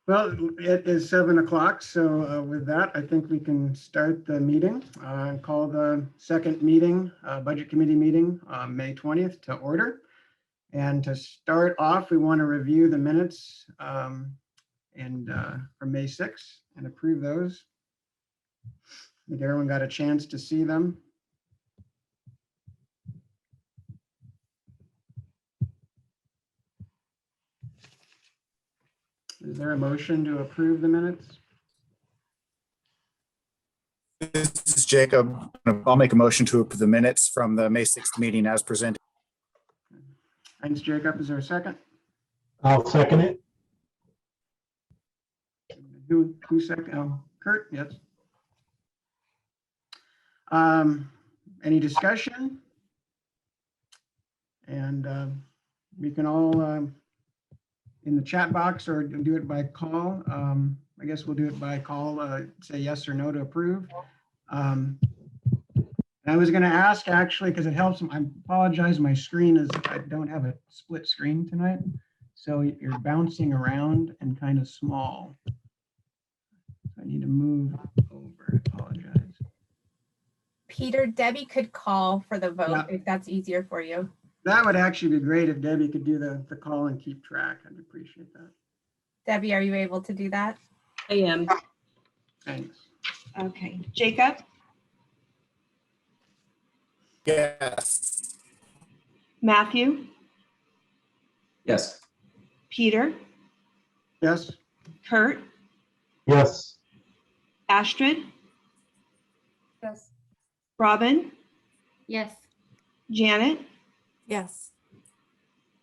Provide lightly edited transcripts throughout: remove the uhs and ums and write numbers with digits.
Well, it is 7 o'clock, so with that, I think we can start the meeting and call the second meeting, Budget Committee meeting, May 20th to order. And to start off, we want to review the minutes from May 6th and approve those. I think everyone got a chance to see them. Is there a motion to approve the minutes? This is Jacob. I'll make a motion to approve the minutes from the May 6th meeting as presented. Thanks, Jacob. Is there a second? I'll second it. Who second? Oh, Kurt, yes. Any discussion? And we can all in the chat box or do it by call. I guess we'll do it by call, say yes or no to approve. And I was going to ask actually, because it helps. I apologize. My screen is, I don't have a split screen tonight. So you're bouncing around and kind of small. I need to move over. I apologize. Peter, Debbie could call for the vote Yeah. if that's easier for you. That would actually be great if Debbie could do the call and keep track. I'd appreciate that. Debbie, are you able to do that? I am. Thanks. Okay. Jacob, Yes. Matthew, Yes. Peter, Yes. Kurt, Yes. Astrid, Yes. Robin, Yes. Janet, Yes.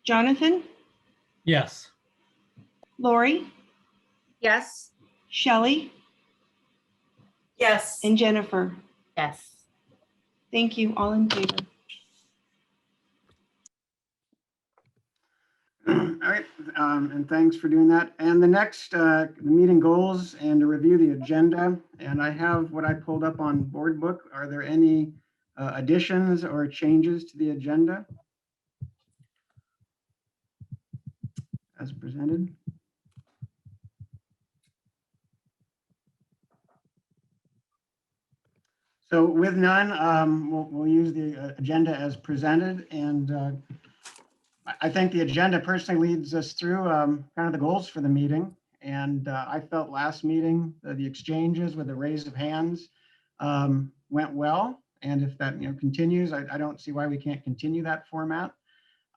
Jonathan, Yes. Lori, Yes. Shelley, Yes. and Jennifer. Yes. Thank you. All in favor. All right, and thanks for doing that. And the next meeting goals and to review the agenda. And I have what I pulled up on Board Book. Are there any additions or changes to the agenda as presented? So with none, we'll use the agenda as presented. And I think the agenda personally leads us through kind of the goals for the meeting. And I felt last meeting, the exchanges with the raise of hands went well. And if that continues, I don't see why we can't continue that format.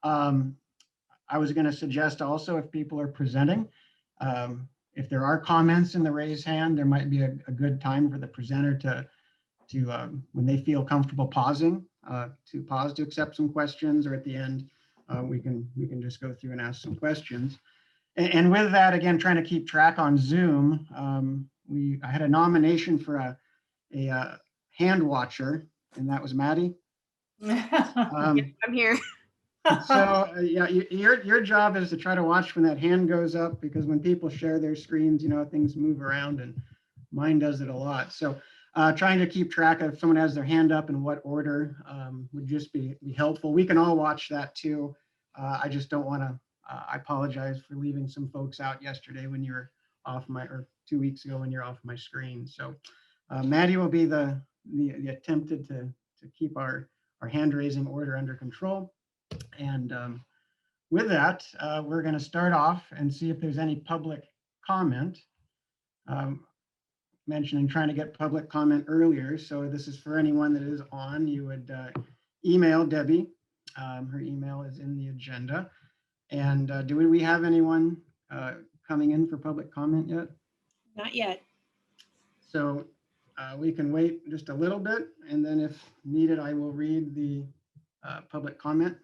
I was going to suggest also if people are presenting, if there are comments in the raise hand, there might be a good time for the presenter to when they feel comfortable pausing, to pause to accept some questions, or at the end, we can just go through and ask some questions. And with that, again, trying to keep track on Zoom, I had a nomination for a hand watcher, and that was Maddie. I'm here. So yeah, your job is to try to watch when that hand goes up, because when people share their screens, things move around, and mine does it a lot. So trying to keep track of if someone has their hand up in what order would just be helpful. We can all watch that too. I just don't want to, I apologize for leaving some folks out yesterday when you were off or 2 weeks ago when you're off my screen. So Maddie will be the attempted to keep our hand raising order under control. And with that, we're going to start off and see if there's any public comment. Mentioning trying to get public comment earlier. So this is for anyone that is on. You would email Debbie. Her email is in the agenda. And do we have anyone coming in for public comment yet? Not yet. So we can wait just a little bit. And then if needed, I will read the public comment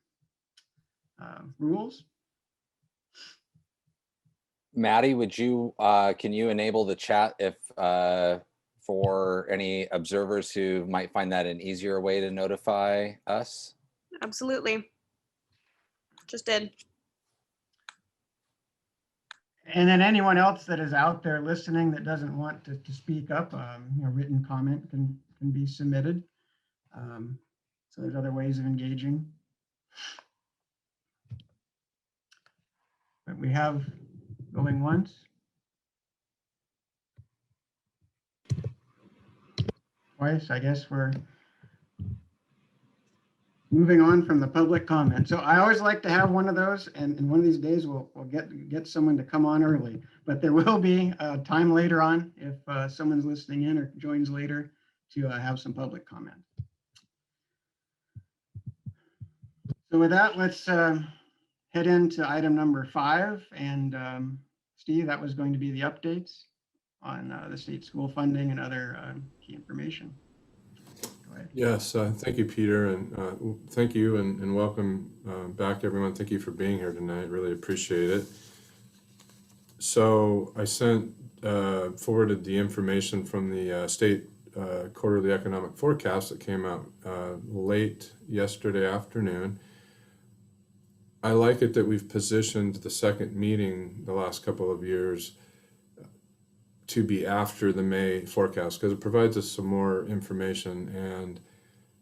rules. Maddie, would you, can you enable the chat if for any observers who might find that an easier way to notify us? Absolutely. Just did. And then anyone else that is out there listening that doesn't want to speak up, written comment can be submitted. So there's other ways of engaging. But we have going once, twice. I guess we're moving on from the public comment. So I always like to have one of those, and one of these days we'll get someone to come on early. But there will be a time later on if someone's listening in or joins later to have some public comment. So with that, let's head into item number 5. And Steve, that was going to be the updates on the state school funding and other key information. Go ahead. Yes, thank you, Peter, and thank you and welcome back, everyone. Thank you for being here tonight. Really appreciate it. So I forwarded the information from the state quarterly economic forecast that came out late yesterday afternoon. I like it that we've positioned the second meeting the last couple of years to be after the May forecast because it provides us some more information. And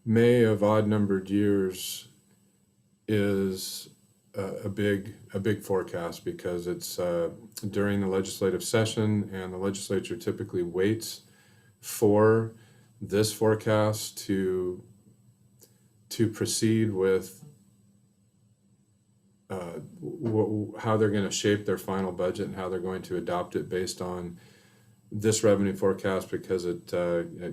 May of odd numbered years is a big forecast because it's during the legislative session, and the legislature typically waits for this forecast to proceed with how they're going to shape their final budget and how they're going to adopt it based on this revenue forecast, because it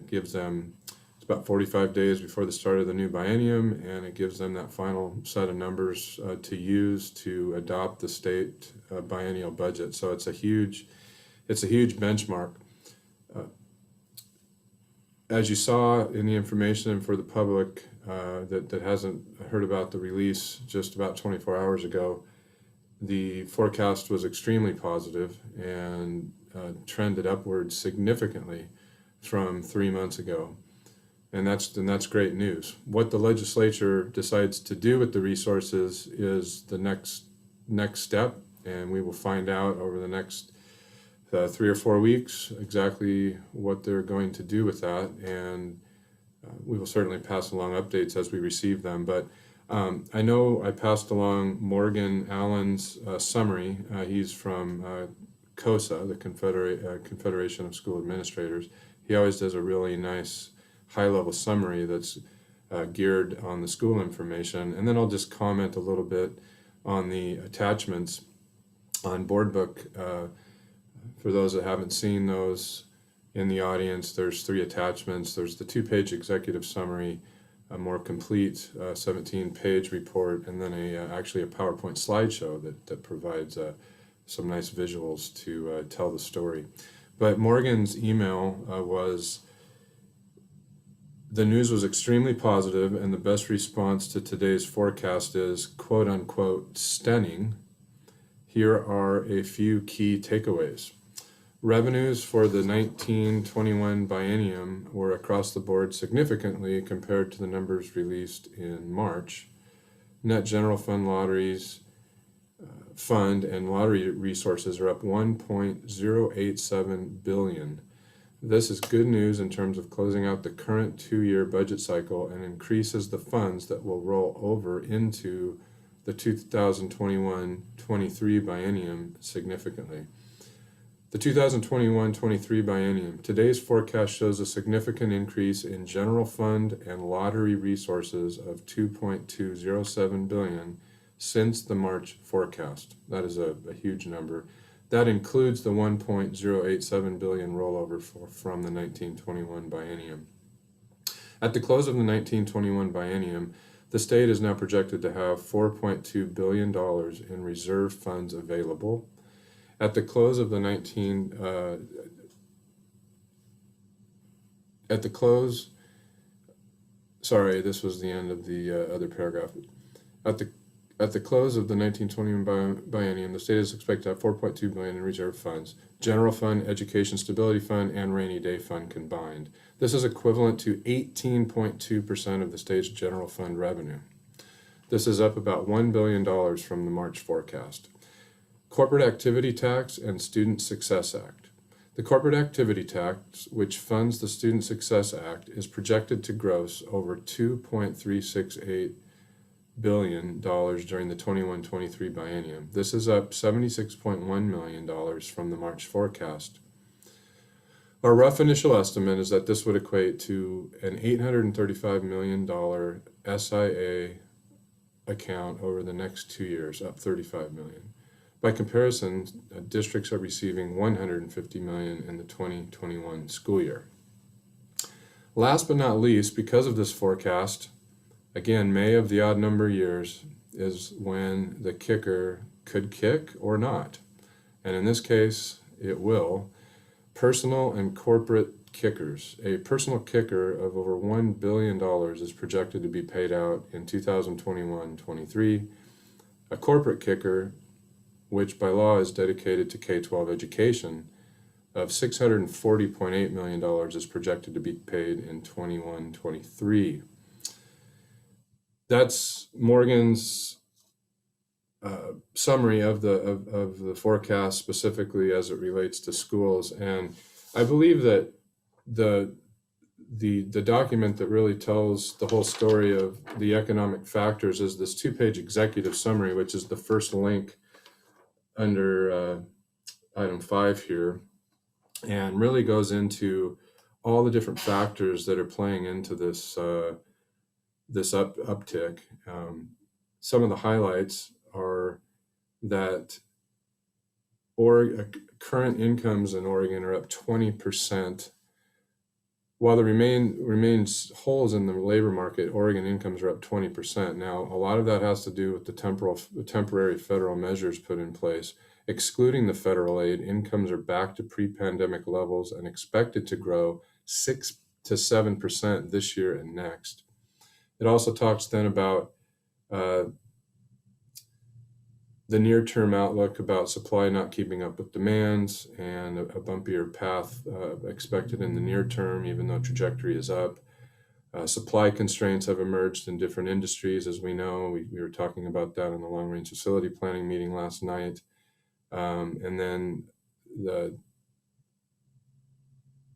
gives them, it's about 45 days before the start of the new biennium, and it gives them that final set of numbers to use to adopt the state biennial budget. So it's a huge benchmark. As you saw in the information, and for the public that hasn't heard about the release just about 24 hours ago, the forecast was extremely positive and trended upwards significantly from 3 months ago. And that's great news. What the legislature decides to do with the resources is the next step, and we will find out over the next 3 or 4 weeks exactly what they're going to do with that, and we will certainly pass along updates as we receive them. But I know I passed along Morgan Allen's summary. He's from COSA, the Confederation of School Administrators. He always does a really nice high-level summary that's geared on the school information. And then I'll just comment a little bit on the attachments on Board Book. For those that haven't seen those in the audience, there's 3 attachments. There's the 2-page executive summary, a more complete 17-page report, and then actually a PowerPoint slideshow that provides some nice visuals to tell the story. But Morgan's email was, the news was extremely positive, and the best response to today's forecast is, quote unquote, stunning. Here are a few key takeaways. Revenues for the 1921 biennium were across the board significantly compared to the numbers released in March. Net general fund lotteries, fund and lottery resources are up 1.087 billion. This is good news in terms of closing out the current 2-year budget cycle and increases the funds that will roll over into the 2021-23 biennium significantly. The 2021-23 biennium. Today's forecast shows a significant increase in general fund and lottery resources of 2.207 billion since the March forecast. That is a huge number. That includes the 1.087 billion rollover from the 1921 biennium. At the close of the 1921 biennium, the state is now projected to have $4.2 billion in reserve funds available. At the close of the this was the end of the other paragraph. At the close of the 1921 biennium, the state is expected to have $4.2 billion in reserve funds, general fund, education stability fund, and rainy day fund combined. This is equivalent to 18.2% of the state's general fund revenue. This is up about $1 billion from the March forecast. Corporate Activity Tax and Student Success Act. The Corporate Activity Tax, which funds the Student Success Act, is projected to gross over $2.368 billion during the 21-23 biennium. This is up $76.1 million from the March forecast. Our rough initial estimate is that this would equate to an $835 million SIA account over the next 2 years, up 35 million. By comparison, districts are receiving 150 million in the 2021 school year. Last but not least, because of this forecast, again, May of the odd number years is when the kicker could kick or not. And in this case, it will. Personal and corporate kickers. A personal kicker of over $1 billion is projected to be paid out in 2021-23. A corporate kicker, which by law is dedicated to K-12 education, of $640.8 million is projected to be paid in 21-23. That's Morgan's summary of the forecast, specifically as it relates to schools. And I believe that the document that really tells the whole story of the economic factors is this 2-page executive summary, which is the first link under item 5 here, and really goes into all the different factors that are playing into this uptick. Some of the highlights are that current incomes in Oregon are up 20%. While there remains holes in the labor market, Oregon incomes are up 20%. Now, a lot of that has to do with the temporary federal measures put in place. Excluding the federal aid, incomes are back to pre-pandemic levels and expected to grow 6 to 7% this year and next. It also talks then about the near-term outlook about supply not keeping up with demands and a bumpier path expected in the near term, even though trajectory is up. Supply constraints have emerged in different industries, as we know. We were talking about that in the long-range facility planning meeting last night. And then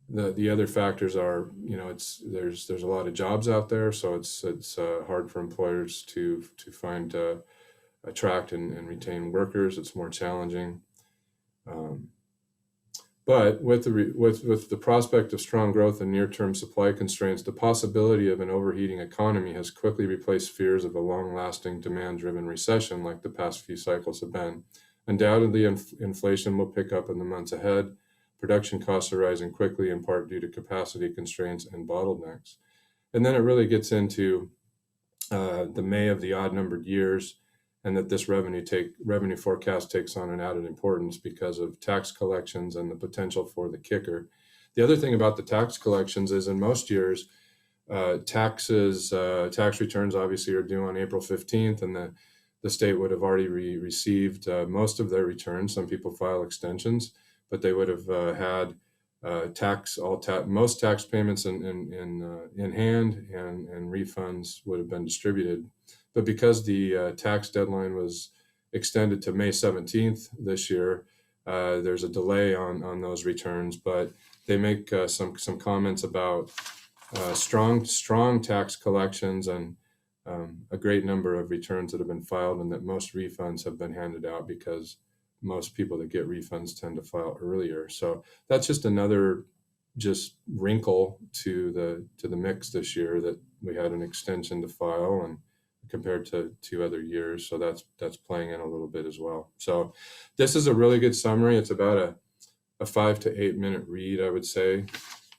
the other factors are, there's a lot of jobs out there, so it's hard for employers to find attract and retain workers. It's more challenging. But with the prospect of strong growth and near-term supply constraints, the possibility of an overheating economy has quickly replaced fears of a long-lasting demand-driven recession like the past few cycles have been. Undoubtedly, inflation will pick up in the months ahead. Production costs are rising quickly, in part due to capacity constraints and bottlenecks. And then it really gets into the May of the odd-numbered years, and that this revenue forecast takes on an added importance because of tax collections and the potential for the kicker. The other thing about the tax collections is in most years, tax returns obviously are due on April 15th, and the state would have already received most of their returns. Some people file extensions, but they would have had most tax payments in hand, and refunds would have been distributed. But because the tax deadline was extended to May 17th this year, there's a delay on those returns. But they make some comments about strong tax collections and a great number of returns that have been filed, and that most refunds have been handed out because most people that get refunds tend to file earlier. So that's just another wrinkle to the mix this year, that we had an extension to file and compared to 2 other years. So that's playing in a little bit as well. So this is a really good summary. It's about a 5 to 8 minute read, I would say.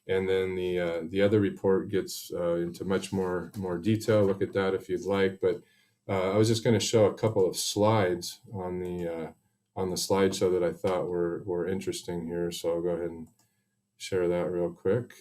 And then the other report gets into much more detail. Look at that if you'd like. But I was just going to show a couple of slides on the slideshow that I thought were interesting here. So I'll go ahead and share that real quick.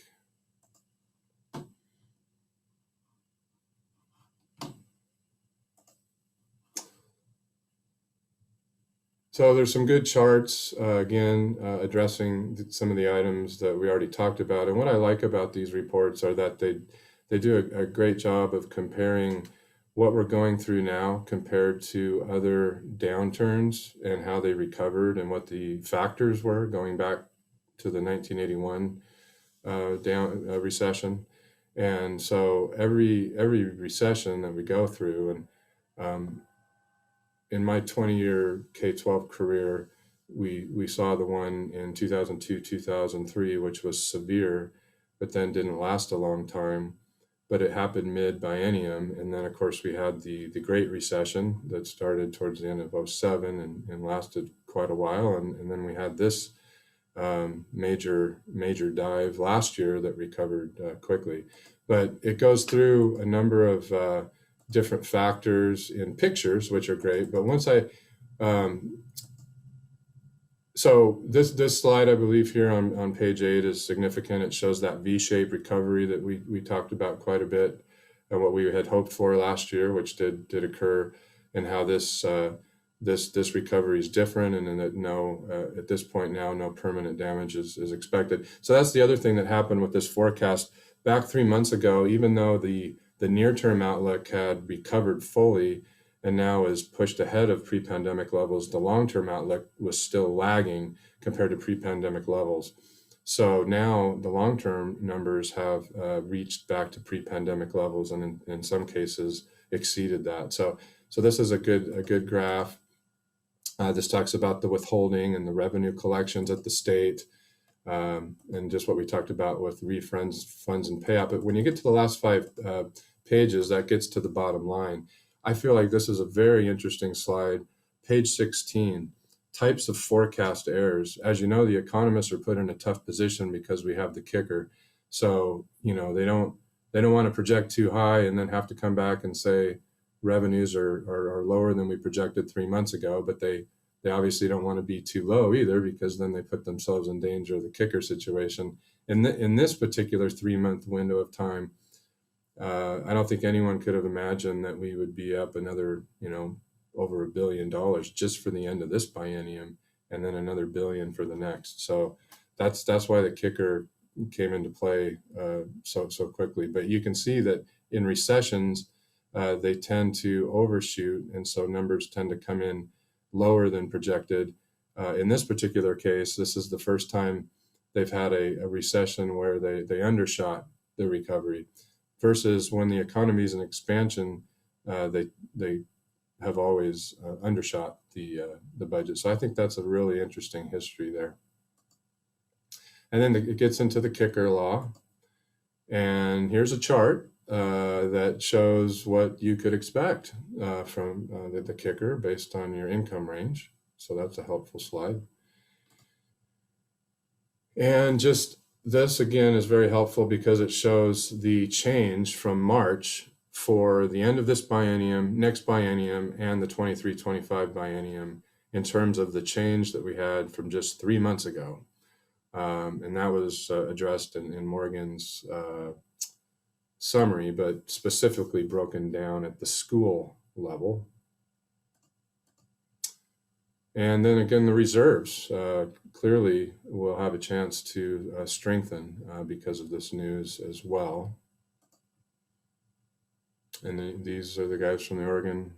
So there's some good charts, again, addressing some of the items that we already talked about. And what I like about these reports are that they do a great job of comparing what we're going through now compared to other downturns and how they recovered and what the factors were going back to the 1981 recession. And so every recession that we go through, and in my 20-year K-12 career, we saw the one in 2002, 2003, which was severe, but then didn't last a long time. But it happened mid-biennium. And then, of course, we had the Great Recession that started towards the end of 07 and lasted quite a while. And then we had this major dive last year that recovered quickly. But it goes through a number of different factors in pictures, which are great. But once so this slide, I believe here on page 8 is significant. It shows that V-shaped recovery that we talked about quite a bit, and what we had hoped for last year, which did occur, and how this recovery is different, and that at this point now, no permanent damage is expected. So that's the other thing that happened with this forecast. Back 3 months ago, even though the near-term outlook had recovered fully and now is pushed ahead of pre-pandemic levels, the long-term outlook was still lagging compared to pre-pandemic levels. So now the long-term numbers have reached back to pre-pandemic levels, and in some cases exceeded that. So this is a good graph. This talks about the withholding and the revenue collections at the state, and just what we talked about with refunds, funds, and payout. But when you get to the last 5 pages, that gets to the bottom line. I feel like this is a very interesting slide. Page 16, types of forecast errors. As you know, the economists are put in a tough position because we have the kicker. So, they don't want to project too high and then have to come back and say revenues are lower than we projected 3 months ago, but they obviously don't want to be too low either, because then they put themselves in danger of the kicker situation. In this particular 3-month window of time, I don't think anyone could have imagined that we would be up another, over $1 billion just for the end of this biennium, and then another $1 billion for the next. So that's why the kicker came into play so quickly. But you can see that in recessions, they tend to overshoot, and so numbers tend to come in lower than projected. In this particular case, this is the first time they've had a recession where they undershot the recovery, versus when the economy is in expansion, they have always undershot the budget. So I think that's a really interesting history there. And then it gets into the kicker law. And here's a chart that shows what you could expect from the kicker based on your income range. So that's a helpful slide. And just this again is very helpful because it shows the change from March for the end of this biennium, next biennium, and the 23-25 biennium in terms of the change that we had from just 3 months ago. And that was addressed in Morgan's summary, but specifically broken down at the school level. And then again, the reserves clearly will have a chance to strengthen because of this news as well. And these are the guys from the Oregon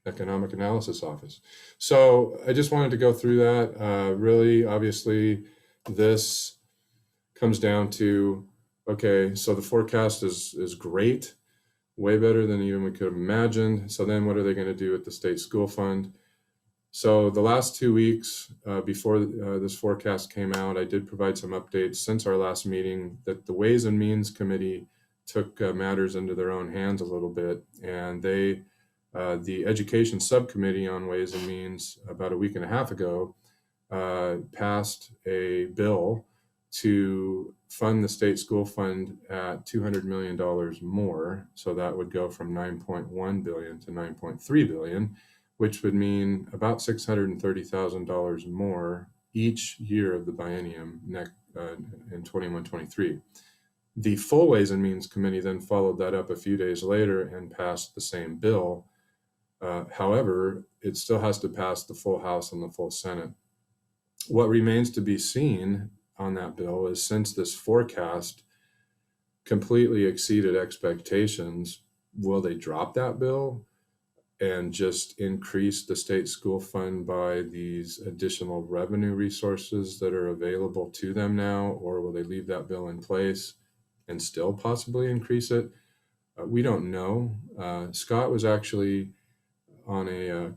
Economic Analysis Office. So I just wanted to go through that. Really, obviously, this comes down to, okay, so the forecast is great, way better than even we could have imagined. So then what are they going to do with the state school fund? So the last 2 weeks before this forecast came out, I did provide some updates since our last meeting that the Ways and Means Committee took matters into their own hands a little bit, and the Education Subcommittee on Ways and Means about a week and a half ago passed a bill to fund the state school fund at $200 million more. So that would go from $9.1 billion to $9.3 billion, which would mean about $630,000 more each year of the biennium in 21-23. The full Ways and Means Committee then followed that up a few days later and passed the same bill. However, it still has to pass the full House and the full Senate. What remains to be seen on that bill is, since this forecast completely exceeded expectations, will they drop that bill and just increase the state school fund by these additional revenue resources that are available to them now, or will they leave that bill in place and still possibly increase it? We don't know. Scott was actually on a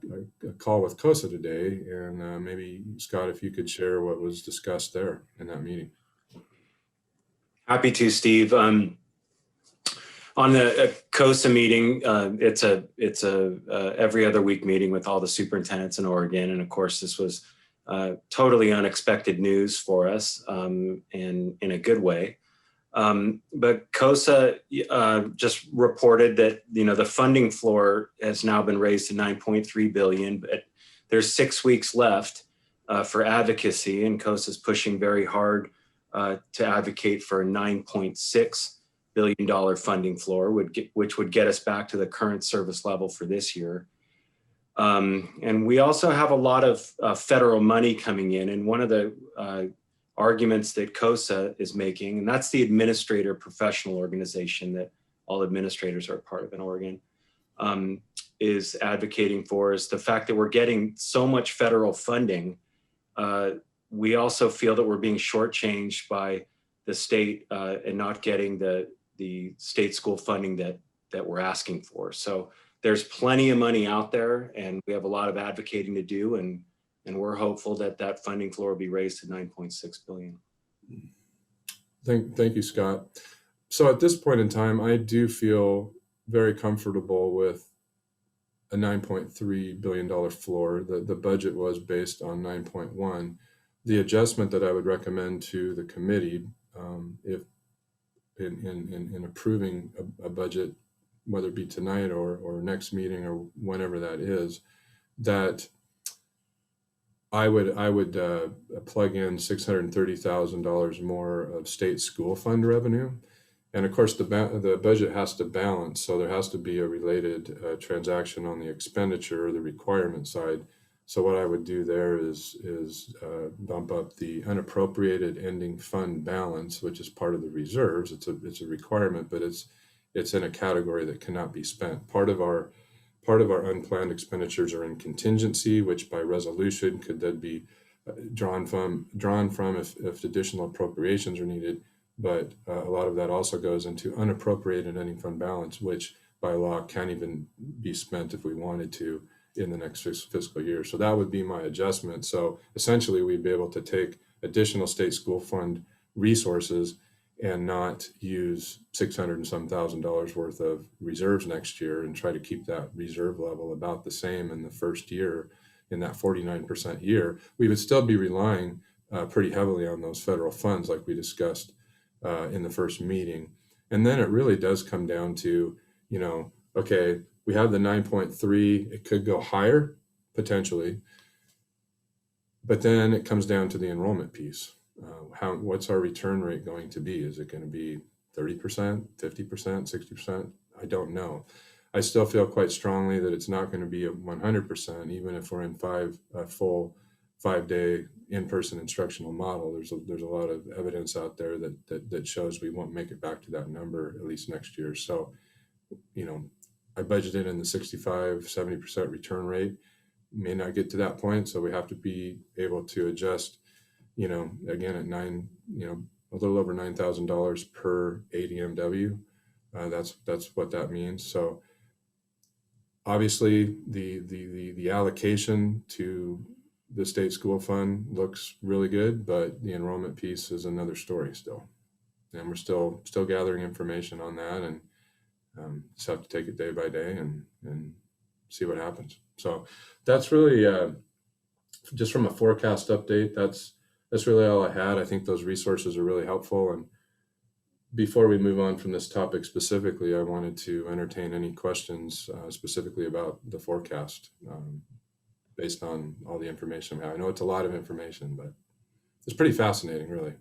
call with COSA today, and maybe Scott, if you could share what was discussed there in that meeting. Happy to, Steve. On the COSA meeting, it's a every other week meeting with all the superintendents in Oregon, and of course, this was totally unexpected news for us, and in a good way. But COSA just reported that the funding floor has now been raised to 9.3 billion, but there's 6 weeks left for advocacy, and COSA is pushing very hard to advocate for a $9.6 billion funding floor, which would get us back to the current service level for this year. And we also have a lot of federal money coming in, and one of the arguments that COSA is making, and that's the administrator professional organization that all administrators are a part of in Oregon, is advocating for, is the fact that we're getting so much federal funding. We also feel that we're being shortchanged by the state and not getting the state school funding that we're asking for. So there's plenty of money out there, and we have a lot of advocating to do, and we're hopeful that that funding floor will be raised to 9.6 billion. Thank you, Scott. So at this point in time, I do feel very comfortable with a $9.3 billion floor. The budget was based on 9.1. The adjustment that I would recommend to the committee, if in approving a budget, whether it be tonight or next meeting or whenever that is, that I would plug in $630,000 more of state school fund revenue. And of course, the budget has to balance. So there has to be a related transaction on the expenditure or the requirement side. So what I would do there is bump up the unappropriated ending fund balance, which is part of the reserves. It's a requirement, but it's in a category that cannot be spent. Part of our unplanned expenditures are in contingency, which by resolution could then be drawn from if additional appropriations are needed. But a lot of that also goes into unappropriated ending fund balance, which by law can't even be spent if we wanted to in the next fiscal year. So that would be my adjustment. So essentially, we'd be able to take additional state school fund resources and not use $600 and some thousand worth of reserves next year, and try to keep that reserve level about the same in the first year, in that 49% year. We would still be relying pretty heavily on those federal funds like we discussed in the first meeting. And then it really does come down to, okay, we have the 9.3, it could go higher potentially, but then it comes down to the enrollment piece. What's our return rate going to be? Is it going to be 30%, 50%, 60%? I don't know. I still feel quite strongly that it's not going to be a 100%, even if we're in a full 5-day in-person instructional model. There's a lot of evidence out there that shows we won't make it back to that number at least next year. So, I budgeted in the 65-70% return rate. May not get to that point, so we have to be able to adjust. Again at a little over $9,000 per ADMW. That's what that means. So obviously the allocation to the state school fund looks really good, but the enrollment piece is another story still. And we're still gathering information on that, and just have to take it day by day and see what happens. So that's really just from a forecast update. That's really all I had. I think those resources are really helpful. And before we move on from this topic specifically, I wanted to entertain any questions specifically about the forecast based on all the information we have. I know it's a lot of information, but it's pretty fascinating, really.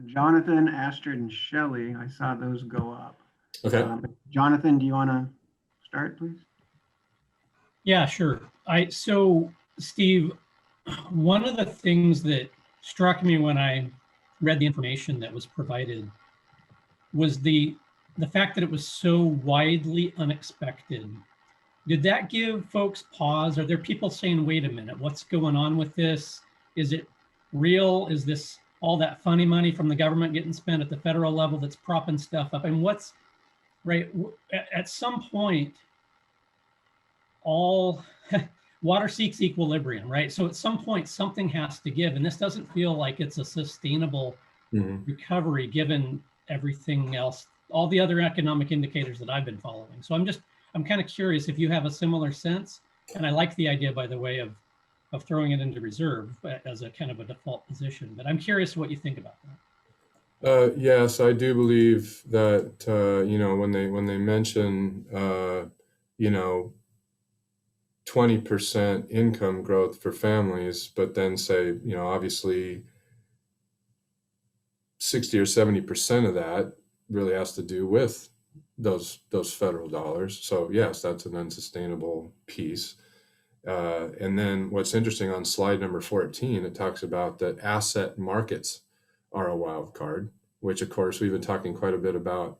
Jonathan, Astrid, and Shelley, I saw those go up. Okay. Jonathan, do you want to start, please? Yeah, sure. So Steve, one of the things that struck me when I read the information that was provided was the fact that it was so widely unexpected. Did that give folks pause? Are there people saying, wait a minute, what's going on with this? Is it real? Is this all that funny money from the government getting spent at the federal level that's propping stuff up? And right? At some point, all water seeks equilibrium, right? So at some point, something has to give. And this doesn't feel like it's a sustainable recovery given everything else, all the other economic indicators that I've been following. So I'm kind of curious if you have a similar sense. And I like the idea, by the way, of throwing it into reserve as a kind of a default position. But I'm curious what you think about that. Yes, I do believe that, you know, when they mention, you know, 20% income growth for families, but then say, you know, obviously 60 or 70% of that really has to do with those federal dollars. So yes, that's an unsustainable piece. And then what's interesting on slide number 14, it talks about that asset markets are a wild card, which of course we've been talking quite a bit about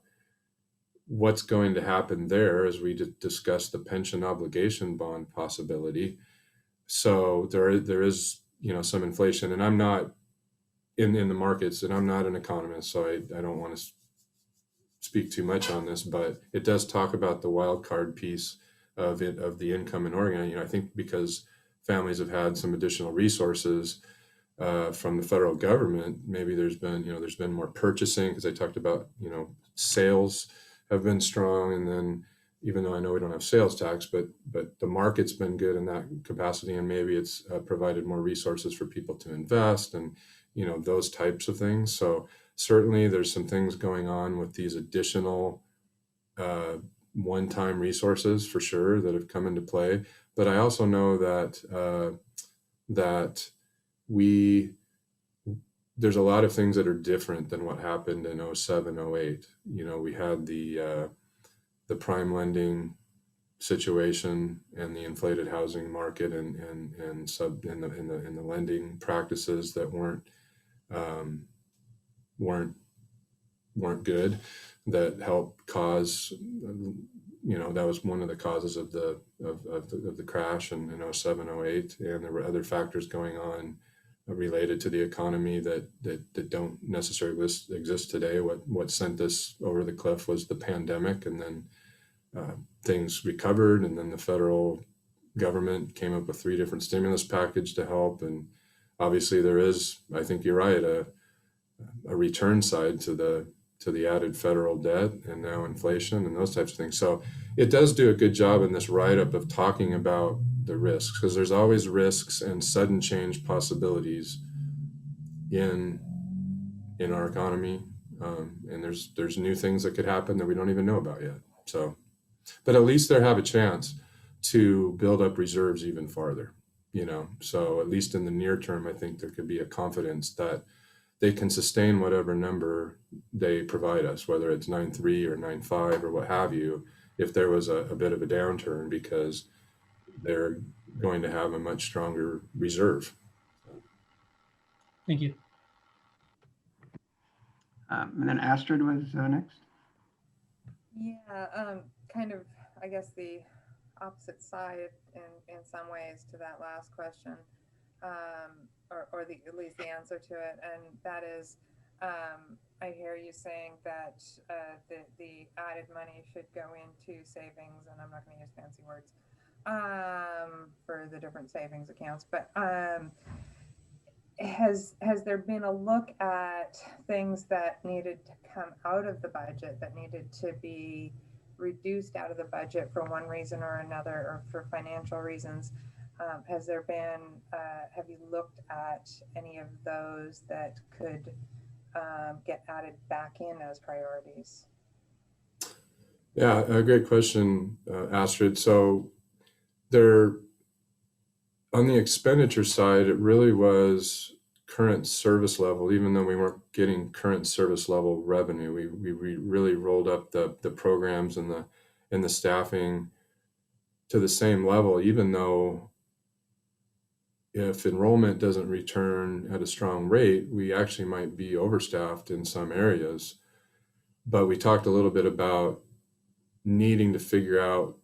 what's going to happen there as we discuss the pension obligation bond possibility. So there is, you know, some inflation, and I'm not in the markets, and I'm not an economist, so I don't want to speak too much on this, but it does talk about the wild card piece of the income in Oregon. You know, I think because families have had some additional resources from the federal government, maybe there's been more purchasing, because I talked about, you know, sales have been strong, and then even though I know we don't have sales tax, but the market's been good in that capacity, and maybe it's provided more resources for people to invest, and you know, those types of things. So certainly there's some things going on with these additional one-time resources for sure that have come into play. But I also know that there's a lot of things that are different than what happened in 07, 08. You know, we had the prime lending situation and the inflated housing market and the lending practices that weren't good, that helped cause, you know, that was one of the causes of the crash in 07, 08. And there were other factors going on related to the economy that don't necessarily exist today. What sent us over the cliff was the pandemic, and then things recovered, and then the federal government came up with 3 different stimulus package to help. And obviously there is, I think you're right, a return side to the added federal debt and now inflation and those types of things. So it does do a good job in this write-up of talking about the risks, because there's always risks and sudden change possibilities in our economy, and there's new things that could happen that we don't even know about yet. So, but at least they have a chance to build up reserves even farther, you know. So at least in the near term, I think there could be a confidence that they can sustain whatever number they provide us, whether it's 9.3 or 9.5 or what have you, if there was a bit of a downturn, because they're going to have a much stronger reserve. Thank you. And then Astrid was next. Yeah, kind of, I guess, the opposite side in some ways to that last question, or at least the answer to it, and that is, I hear you saying that the added money should go into savings, and I'm not going to use fancy words for the different savings accounts, but has there been a look at things that needed to come out of the budget, that needed to be reduced out of the budget for one reason or another, or for financial reasons? Has there been, have you looked at any of those that could get added back in as priorities? Yeah, a great question, Astrid. So there, on the expenditure side, it really was current service level. Even though we weren't getting current service level revenue, we really rolled up the programs and the staffing to the same level, even though if enrollment doesn't return at a strong rate, we actually might be overstaffed in some areas. But we talked a little bit about needing to figure out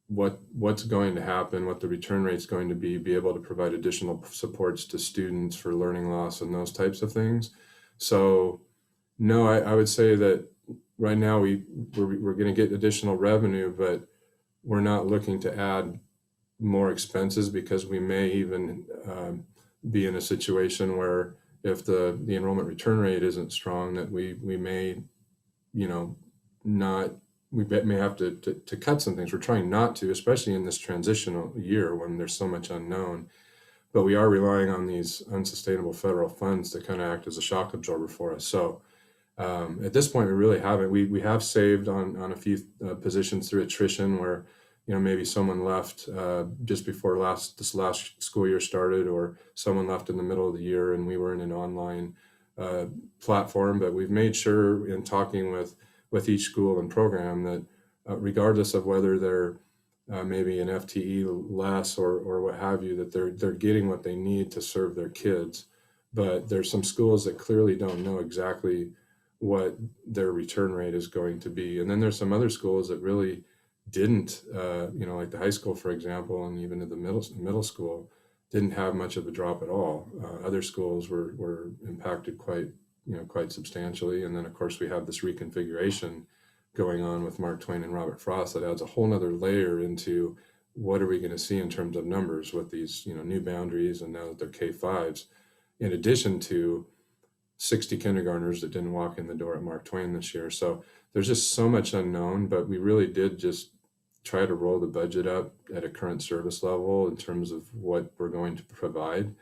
what's going to happen, what the return rate is going to be able to provide additional supports to students for learning loss and those types of things. So no, I would say that right now we're going to get additional revenue, but we're not looking to add more expenses because we may even be in a situation where if the enrollment return rate isn't strong, that we may, you know, not, we may have to cut some things. We're trying not to, especially in this transitional year when there's so much unknown. But we are relying on these unsustainable federal funds to kind of act as a shock absorber for us. So at this point, we really haven't. We have saved on a few positions through attrition where, you know, maybe someone left just before this last school year started, or someone left in the middle of the year and we were in an online platform. But we've made sure in talking with each school and program that regardless of whether they're maybe an FTE less or what have you, that they're getting what they need to serve their kids. But there's some schools that clearly don't know exactly what their return rate is going to be. And then there's some other schools that really didn't, you know, like the high school, for example, and even at the middle school, didn't have much of a drop at all. Other schools were impacted quite substantially. And then of course we have this reconfiguration going on with Mark Twain and Robert Frost that adds a whole nother layer into what are we going to see in terms of numbers with these, you know, new boundaries, and now that they're K-5s, in addition to 60 kindergartners that didn't walk in the door at Mark Twain this year. So there's just so much unknown, but we really did just try to roll the budget up at a current service level in terms of what we're going to provide.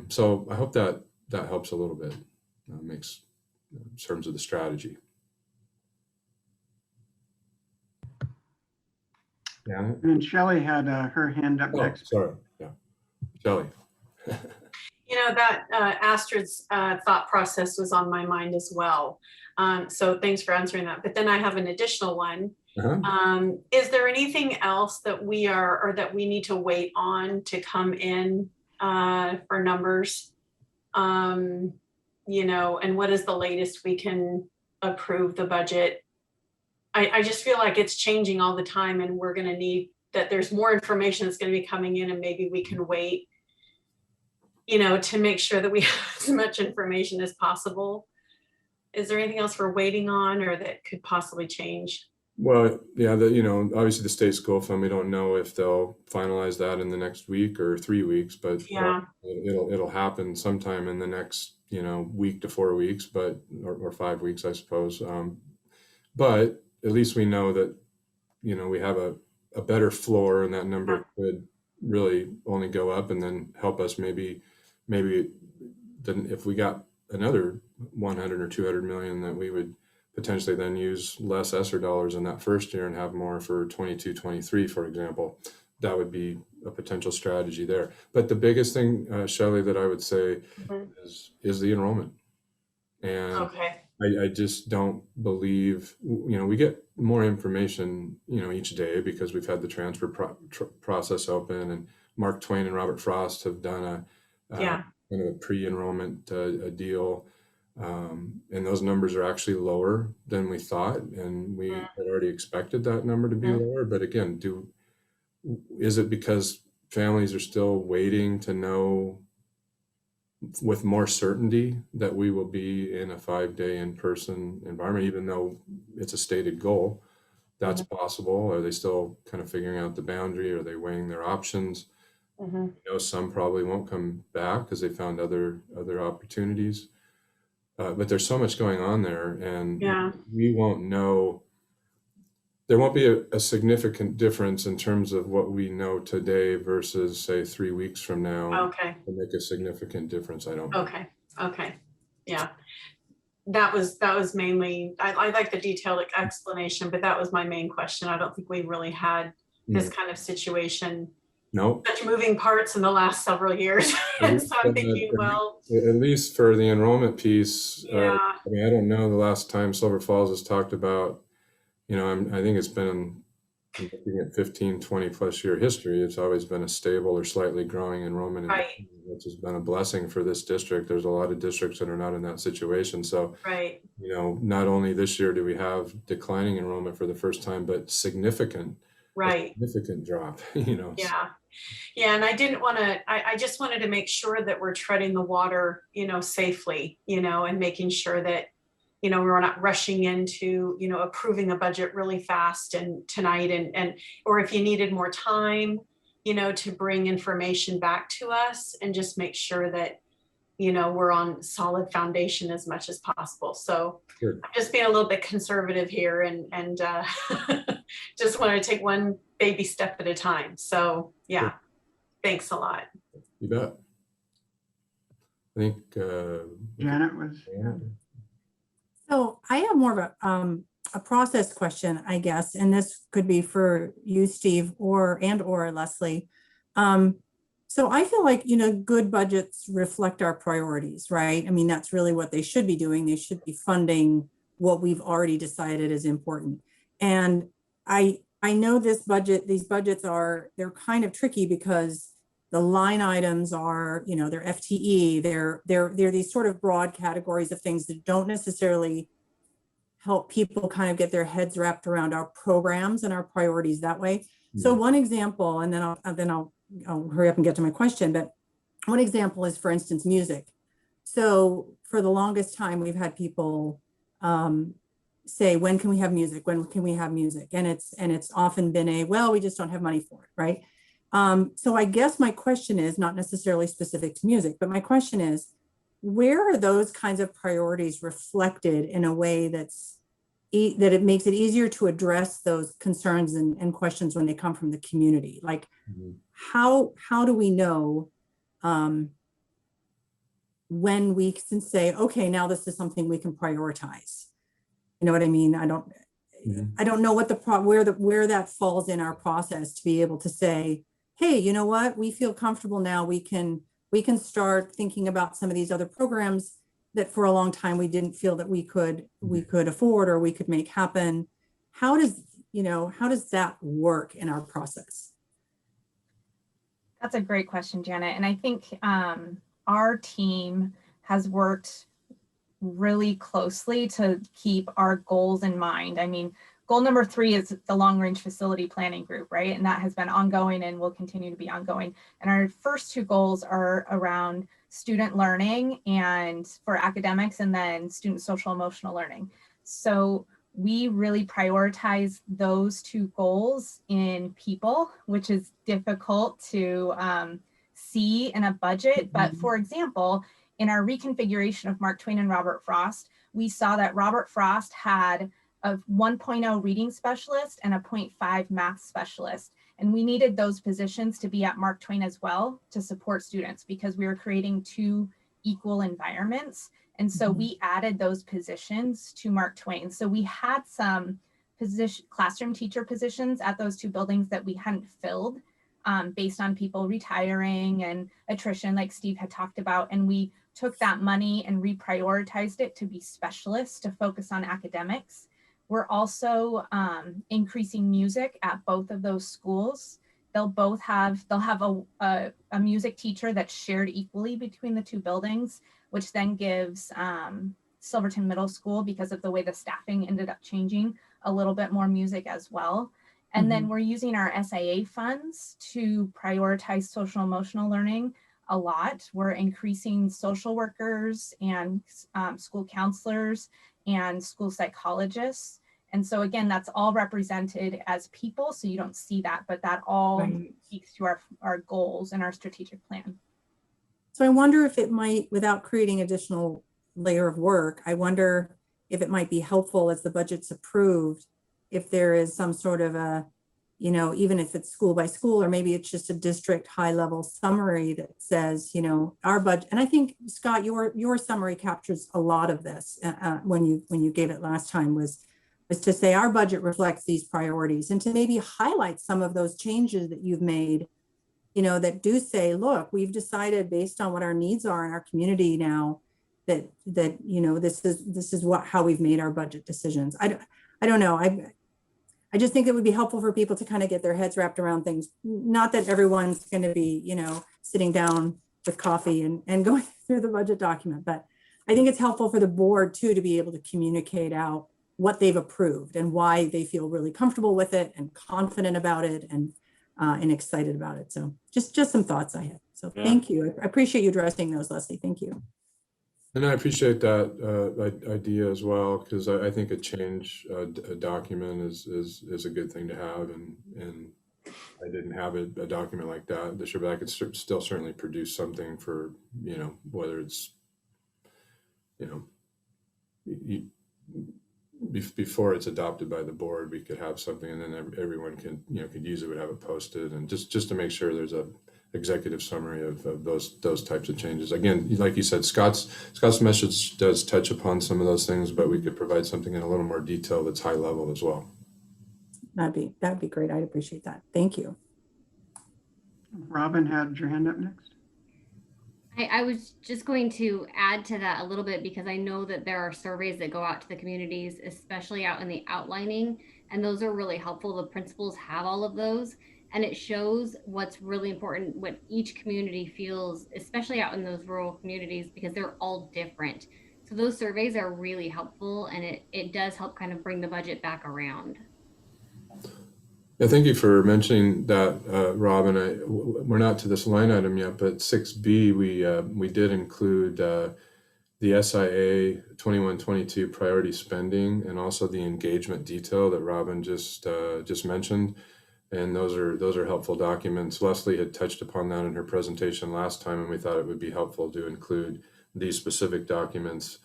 So I hope that helps a little bit, makes in terms of the strategy. Yeah. And Shelley had her hand up next. Sorry. Yeah. Shelley. You know, that Astrid's thought process was on my mind as well. So thanks for answering that. But then I have an additional one. Is there anything else that we need to wait on to come in for numbers? You know, and what is the latest we can approve the budget? I just feel like it's changing all the time, and we're going to need that there's more information that's going to be coming in, and maybe we can wait, you know, to make sure that we have as much information as possible. Is there anything else we're waiting on or that could possibly change? Well, yeah, you know, obviously the state school fund, we don't know if they'll finalize that in the next week or 3 weeks, but yeah, it'll happen sometime in the next, you know, week to 4 weeks, but or 5 weeks, I suppose. But at least we know that, you know, we have a better floor, and that number could really only go up and then help us maybe then if we got another 100 or 200 million, that we would potentially then use less ESSER dollars in that first year and have more for 22, 23, for example. That would be a potential strategy there. But the biggest thing, Shelley, that I would say is the enrollment. And okay. I just don't believe, you know, we get more information, you know, each day because we've had the transfer process open, and Mark Twain and Robert Frost have done kind of a pre-enrollment deal. And those numbers are actually lower than we thought. And we had already expected that number to be lower. But again, is it because families are still waiting to know with more certainty that we will be in a 5-day in-person environment, even though it's a stated goal? That's possible. Are they still kind of figuring out the boundary? Are they weighing their options? You know, some probably won't come back because they found other opportunities. But there's so much going on there, and we won't know. There won't be a significant difference in terms of what we know today versus, say, 3 weeks from now. Okay. To make a significant difference, I don't. Okay. Yeah. That was mainly, I like the detailed explanation, but that was my main question. I don't think we really had this kind of situation. No. Such moving parts in the last several years. And so I'm thinking, well. At least for the enrollment piece, yeah. I mean, I don't know the last time Silver Falls has talked about, you know, I think it's been, looking at 15, 20 plus year history, it's always been a stable or slightly growing enrollment, which has been a blessing for this district. There's a lot of districts that are not in that situation. So, you know, not only this year do we have declining enrollment for the first time, but significant drop, you know. Yeah. And I didn't want to, I just wanted to make sure that we're treading the water, you know, safely, you know, and making sure that we're not rushing into, approving a budget really fast and tonight or if you needed more time, to bring information back to us and just make sure that, we're on solid foundation as much as possible. So Sure. I'm just being a little bit conservative here and just want to take one baby step at a time. So yeah, Sure. Thanks a lot. You bet. I think Janet was. So I have more of a process question, I guess, and this could be for you, Steve, or Leslie. So I feel like, good budgets reflect our priorities, right? I mean, that's really what they should be doing. They should be funding what we've already decided is important. And I know these budgets they're kind of tricky because the line items are, they're FTE, they're these sort of broad categories of things that don't necessarily help people kind of get their heads wrapped around our programs and our priorities that way. So one example, and then I'll hurry up and get to my question, but one example is, for instance, music. So for the longest time, we've had people say, when can we have music? When can we have music? And it's often been well, we just don't have money for it, right? So I guess my question is not necessarily specific to music, but my question is, where are those kinds of priorities reflected in a way that it makes it easier to address those concerns and questions when they come from the community? Like, how do we know when we can say, okay, now this is something we can prioritize? You know what I mean? I don't know what where that falls in our process to be able to say, hey, you know what? We feel comfortable now. We can start thinking about some of these other programs that for a long time we didn't feel that we could afford or we could make happen. How does that work in our process? That's a great question, Janet. And I think our team has worked really closely to keep our goals in mind. I mean, goal number 3 is the long range facility planning group, right? And that has been ongoing and will continue to be ongoing. And our first 2 goals are around student learning and for academics, and then student social emotional learning. So we really prioritize those 2 goals in people, which is difficult to see in a budget. But for example, in our reconfiguration of Mark Twain and Robert Frost, we saw that Robert Frost had a 1.0 reading specialist and a 0.5 math specialist. And we needed those positions to be at Mark Twain as well to support students because we were creating 2 equal environments. And so we added those positions to Mark Twain. So we had some classroom teacher positions at those 2 buildings that we hadn't filled based on people retiring and attrition like Steve had talked about. And we took that money and reprioritized it to be specialists to focus on academics. We're also increasing music at both of those schools. They'll have a music teacher that's shared equally between the 2 buildings, which then gives Silverton Middle School, because of the way the staffing ended up changing, a little bit more music as well. And then we're using our SIA funds to prioritize social emotional learning a lot. We're increasing social workers and school counselors and school psychologists. And so again, that's all represented as people, so you don't see that, but that all speaks to our goals and our strategic plan. So I wonder if it might, without creating additional layer of work, I wonder if it might be helpful as the budget's approved, if there is some sort of a, even if it's school by school, or maybe it's just a district high level summary that says, our budget. And I think, Scott, your summary captures a lot of this when you gave it last time, was to say our budget reflects these priorities, and to maybe highlight some of those changes that you've made, that do say, look, we've decided based on what our needs are in our community now that this is how we've made our budget decisions. I don't know. I just think it would be helpful for people to kind of get their heads wrapped around things. Not that everyone's going to be, sitting down with coffee and going through the budget document, but I think it's helpful for the board too to be able to communicate out what they've approved and why they feel really comfortable with it and confident about it and excited about it. So just some thoughts I had. So Thank you. I appreciate you addressing those, Leslie. Thank you. And I appreciate that idea as well, because I think a change a document is a good thing to have, and I didn't have a document like that this year, but I could still certainly produce something for, whether it's, you, before it's adopted by the board, we could have something, and then everyone could use it, would have it posted, and just to make sure there's a executive summary of those types of changes. Again, like you said, Scott's message does touch upon some of those things, but we could provide something in a little more detail that's high level as well. That'd be great. I'd appreciate that. Thank you. Robin had your hand up next. I was just going to add to that a little bit, because I know that there are surveys that go out to the communities, especially out in the outlining, and those are really helpful. The principals have all of those, and it shows what's really important, what each community feels, especially out in those rural communities, because they're all different. So those surveys are really helpful, and it does help kind of bring the budget back around. Yeah, thank you for mentioning that, Robin. We're not to this line item yet, but 6B, we did include the SIA 21-22 priority spending, and also the engagement detail that Robin just mentioned. And those are helpful documents. Leslie had touched upon that in her presentation last time, and we thought it would be helpful to include these specific documents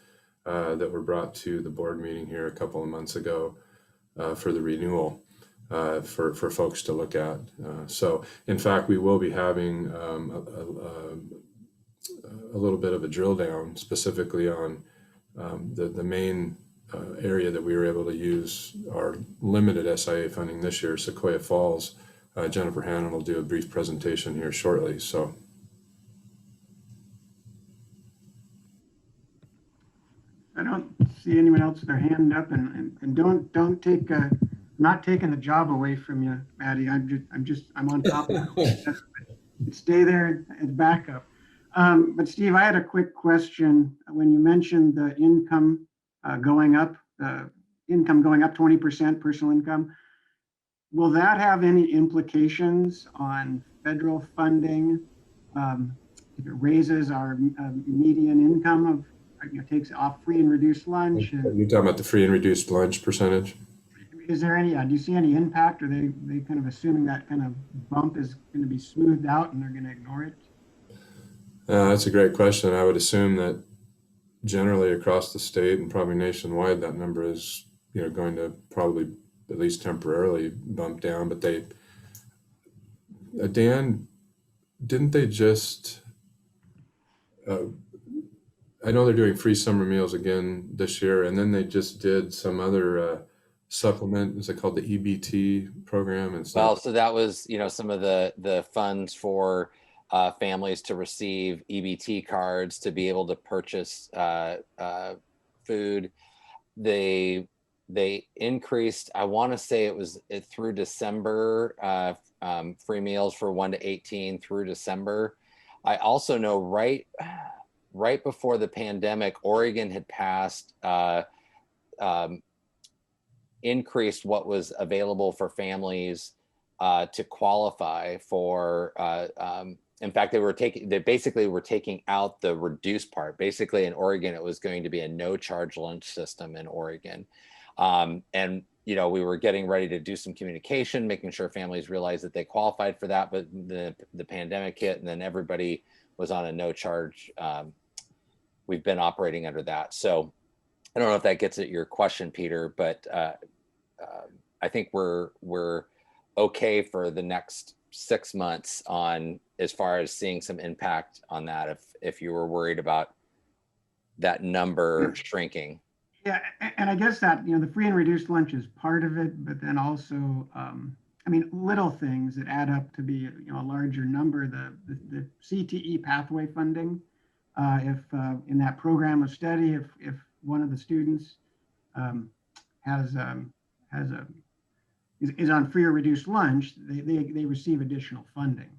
that were brought to the board meeting here a couple of months ago for the renewal. For folks to look at. So in fact, we will be having a little bit of a drill down specifically on the main area that we were able to use our limited SIA funding this year, Sequoia Falls. Jennifer Hannon will do a brief presentation here shortly. So. I don't see anyone else with their hand up, and don't take not taking the job away from you, Maddie. I'm on top of it. Stay there as backup. But Steve, I had a quick question. When you mentioned the income going up 20%, personal income, will that have any implications on federal funding? If it raises our median income of, takes off free and reduced lunch? You're talking about the free and reduced lunch percentage? Is there any, do you see any impact? Are they kind of assuming that kind of bump is going to be smoothed out and they're going to ignore it? That's a great question. I would assume that generally across the state and probably nationwide, that number is going to probably at least temporarily bump down. But they, Dan, didn't they just? I know they're doing free summer meals again this year, and then they just did some other supplement. Is it called the EBT program? And well, so that was some of the funds for families to receive EBT cards to be able to purchase food. They increased, I want to say it was through December, free meals for 1 to 18 through December. I also know right before the pandemic, Oregon had passed increased what was available for families to qualify for. In fact, they basically were taking out the reduced part. Basically, in Oregon, it was going to be a no charge lunch system in Oregon, and we were getting ready to do some communication, making sure families realized that they qualified for that. But the pandemic hit, and then everybody was on a no charge. We've been operating under that. So I don't know if that gets at your question, Peter, but I think we're okay for the next 6 months on as far as seeing some impact on that. If you were worried about that number shrinking. Yeah, and I guess that the free and reduced lunch is part of it, but then also little things that add up to be a larger number. The CTE pathway funding. If in that program of study, if one of the students is on free or reduced lunch, they receive additional funding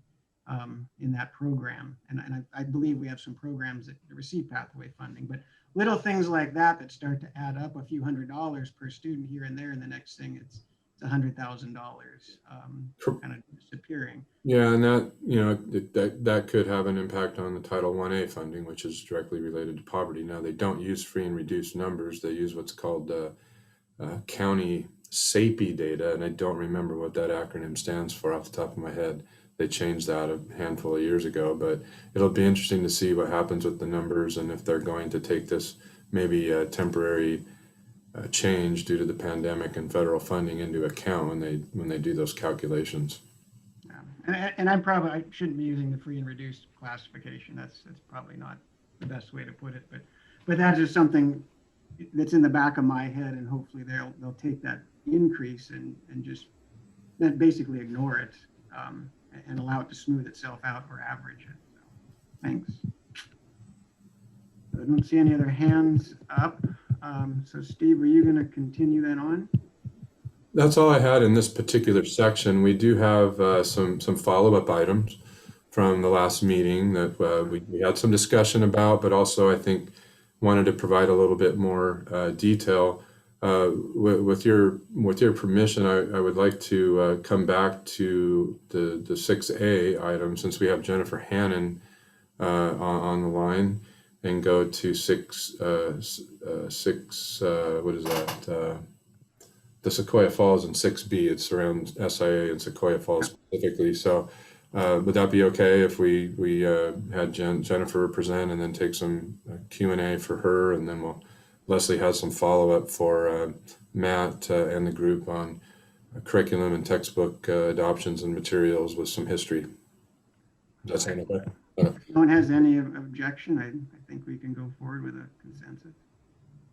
in that program. And I believe we have some programs that receive pathway funding, but little things like that start to add up a few $100s per student here and there. And the next thing it's it's $100,000 kind of disappearing. Yeah, and that, you know, that could have an impact on the Title 1A funding, which is directly related to poverty. Now, they don't use free and reduced numbers. They use what's called county SAPI data, and I don't remember what that acronym stands for off the top of my head. They changed that a handful of years ago, but it'll be interesting to see what happens with the numbers and if they're going to take this maybe a temporary change due to the pandemic and federal funding into account when they do those calculations. Yeah. And I shouldn't be using the free and reduced classification. That's probably not the best way to put it, but that is something that's in the back of my head, and hopefully they'll take that increase and just basically ignore it and allow it to smooth itself out or average it. So, thanks. I don't see any other hands up. So Steve, were you going to continue then on? That's all I had in this particular section. We do have some follow-up items from the last meeting that we had some discussion about, but also I think wanted to provide a little bit more detail. With your permission, I would like to come back to the 6A item, since we have Jennifer Hannon on the line, and go to what is that? The Sequoia Falls and 6B. It's around SIA and Sequoia Falls specifically. So would that be okay if we had Jennifer present and then take some Q&A for her, and then Leslie has some follow-up for Matt and the group on curriculum and textbook adoptions and materials with some history. Does that sound okay? If no one has any objection, I think we can go forward with a consensus.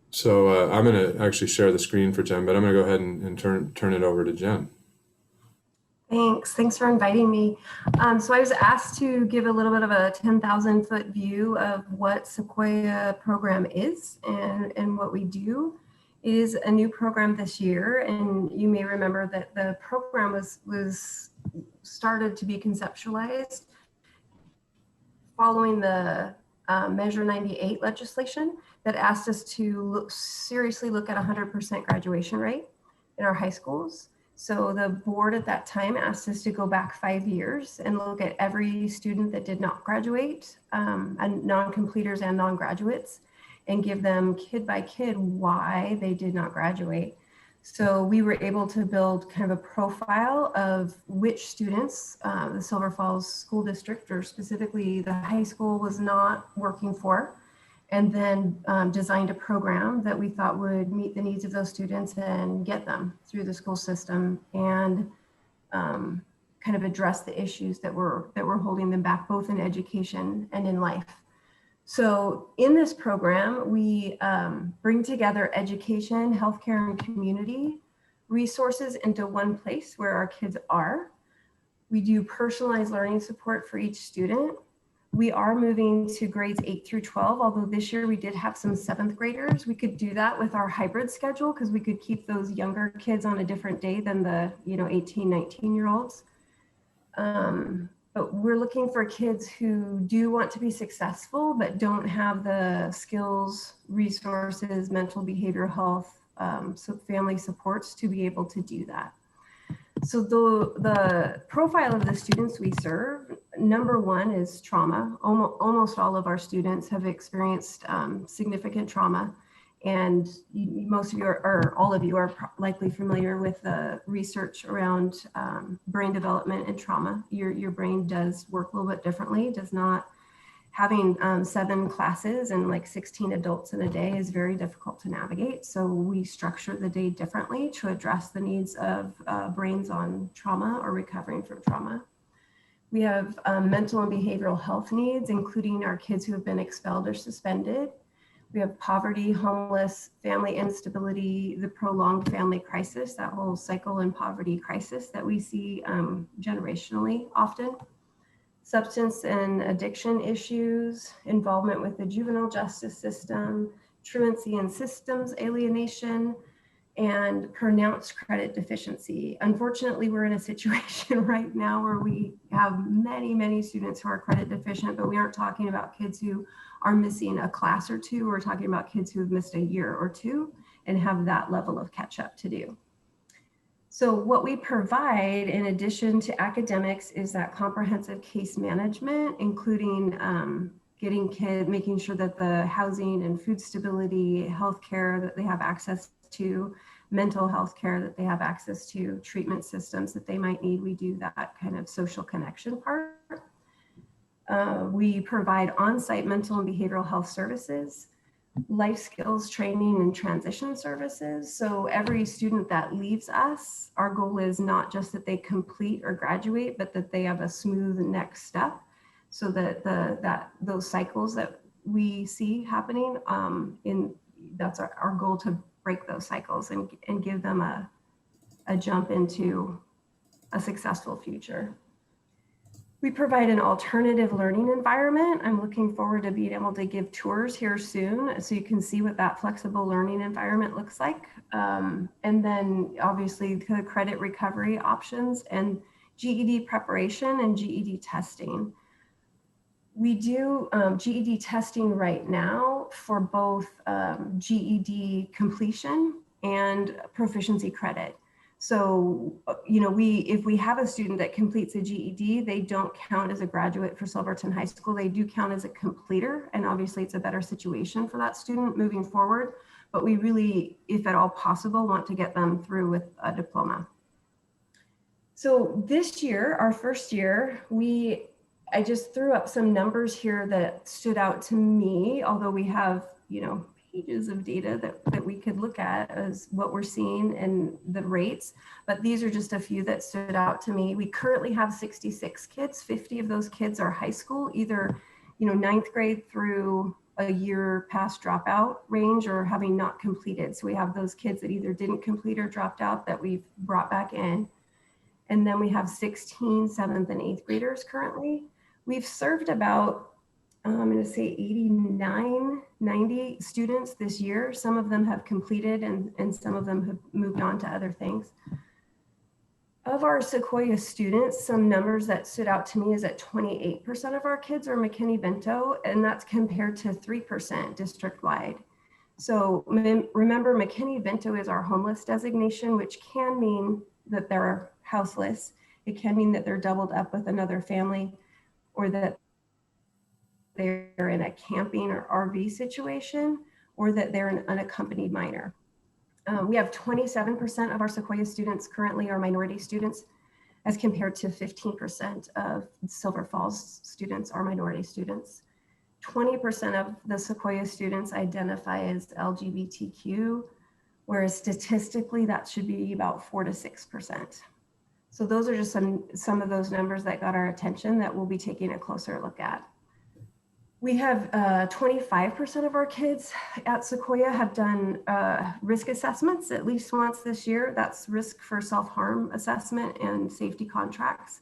So I'm going to actually share the screen for Jen, but I'm going to go ahead and turn it over to Jen. Thanks for inviting me. So I was asked to give a little bit of a 10,000-foot view of what Sequoia program is and what we do. It is a new program this year, and you may remember that the program was started to be conceptualized following the Measure 98 legislation that asked us to seriously look at 100% graduation rate in our high schools. So the board at that time asked us to go back 5 years and look at every student that did not graduate, and non-completers and non-graduates, and give them kid by kid why they did not graduate. So we were able to build kind of a profile of which students the Silver Falls School District, or specifically the high school, was not working for, and then designed a program that we thought would meet the needs of those students and get them through the school system, and kind of address the issues that were holding them back, both in education and in life. So in this program, we bring together education, healthcare, and community resources into one place where our kids are. We do personalized learning support for each student. We are moving to grades 8 through 12, although this year we did have some 7th graders. We could do that with our hybrid schedule because we could keep those younger kids on a different day than the 18, 19-year-olds. But we're looking for kids who do want to be successful, but don't have the skills, resources, mental behavioral health, so family supports to be able to do that. So the profile of the students we serve, number one is trauma. Almost all of our students have experienced significant trauma. And most of you or all of you are likely familiar with the research around brain development and trauma. Your brain does work a little bit differently. Does not, having 7 classes and like 16 adults in a day is very difficult to navigate. So we structure the day differently to address the needs of brains on trauma or recovering from trauma. We have mental and behavioral health needs, including our kids who have been expelled or suspended. We have poverty, homeless, family instability, the prolonged family crisis, that whole cycle and poverty crisis that we see generationally often. Substance and addiction issues, involvement with the juvenile justice system, truancy and systems alienation, and pronounced credit deficiency. Unfortunately, we're in a situation right now where we have many, many students who are credit deficient, but we aren't talking about kids who are missing a class or two. We're talking about kids who have missed a year or two and have that level of catch up to do. So what we provide in addition to academics is that comprehensive case management, including making sure that the housing and food stability, healthcare that they have access to, mental health care that they have access to, treatment systems that they might need. We do that kind of social connection part. We provide on-site mental and behavioral health services, life skills training and transition services. So every student that leaves us, our goal is not just that they complete or graduate, but that they have a smooth next step, so that those cycles that we see happening, that's our goal, to break those cycles and give them a jump into a successful future. We provide an alternative learning environment. I'm looking forward to being able to give tours here soon so you can see what that flexible learning environment looks like. And then obviously the credit recovery options and GED preparation and GED testing. We do GED testing right now for both GED completion and proficiency credit. So, if we have a student that completes a GED, they don't count as a graduate for Silverton High School. They do count as a completer. And obviously it's a better situation for that student moving forward. But we really, if at all possible, want to get them through with a diploma. So this year, our first year, I just threw up some numbers here that stood out to me, although we have, pages of data that we could look at as what we're seeing and the rates, but these are just a few that stood out to me. We currently have 66 kids. 50 of those kids are high school, either, 9th grade through a year past dropout range or having not completed. So we have those kids that either didn't complete or dropped out that we've brought back in. And then we have 16 7th and 8th graders currently. We've served about, I'm going to say 89, 90 students this year. Some of them have completed and some of them have moved on to other things. Of our Sequoia students, some numbers that stood out to me is that 28% of our kids are McKinney-Vento, and that's compared to 3% district-wide. So remember, McKinney-Vento is our homeless designation, which can mean that they're houseless. It can mean that they're doubled up with another family, or that they're in a camping or RV situation, or that they're an unaccompanied minor. We have 27% of our Sequoia students currently are minority students, as compared to 15% of Silver Falls students are minority students. 20% of the Sequoia students identify as LGBTQ, whereas statistically that should be about 4 to 6%. So those are just some of those numbers that got our attention that we'll be taking a closer look at. We have 25% of our kids at Sequoia have done risk assessments at least once this year. That's risk for self-harm assessment and safety contracts.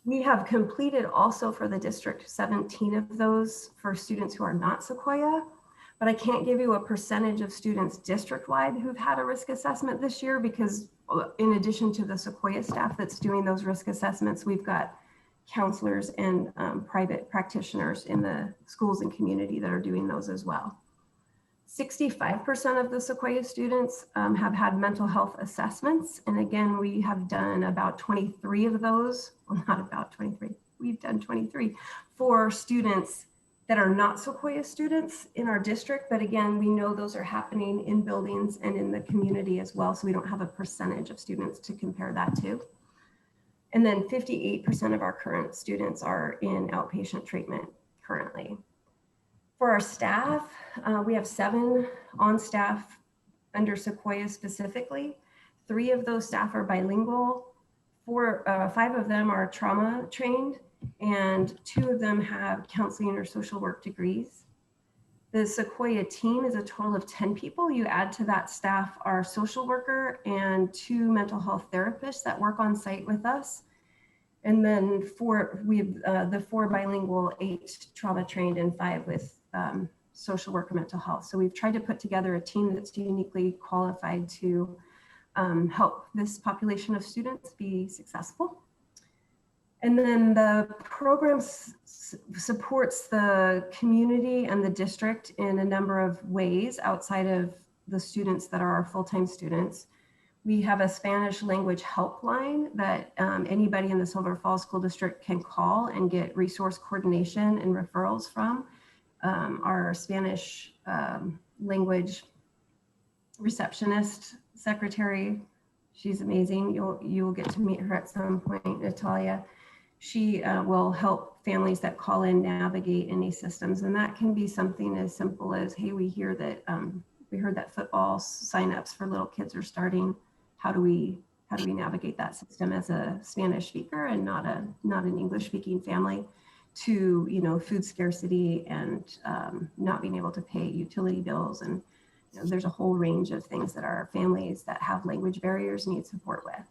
We have completed also for the district 17 of those for students who are not Sequoia, but I can't give you a percentage of students district-wide who've had a risk assessment this year, because in addition to the Sequoia staff that's doing those risk assessments, we've got counselors and private practitioners in the schools and community that are doing those as well. 65% of the Sequoia students have had mental health assessments. And again, we have done about 23 of those, well, not about 23, we've done 23 for students that are not Sequoia students in our district. But again, we know those are happening in buildings and in the community as well. So we don't have a percentage of students to compare that to. And then 58% of our current students are in outpatient treatment currently. For our staff, we have 7 on staff under Sequoia specifically. 3 of those staff are bilingual. 5 of them are trauma trained, and 2 of them have counseling or social work degrees. The Sequoia team is a total of 10 people. You add to that staff our social worker and 2 mental health therapists that work on site with us. And then we have the 4 bilingual, 8 trauma trained, and 5 with social work and mental health. So we've tried to put together a team that's uniquely qualified to help this population of students be successful. And then the program supports the community and the district in a number of ways outside of the students that are our full-time students. We have a Spanish language helpline that anybody in the Silver Falls School District can call and get resource coordination and referrals from. Our Spanish language receptionist secretary, she's amazing. You'll get to meet her at some point, Natalia. She will help families that call in navigate any systems, and that can be something as simple as, hey, we heard that football signups for little kids are starting. How do we navigate that system as a Spanish speaker and not an English speaking family, to, you know, food scarcity and not being able to pay utility bills. And you know, there's a whole range of things that our families that have language barriers need support with.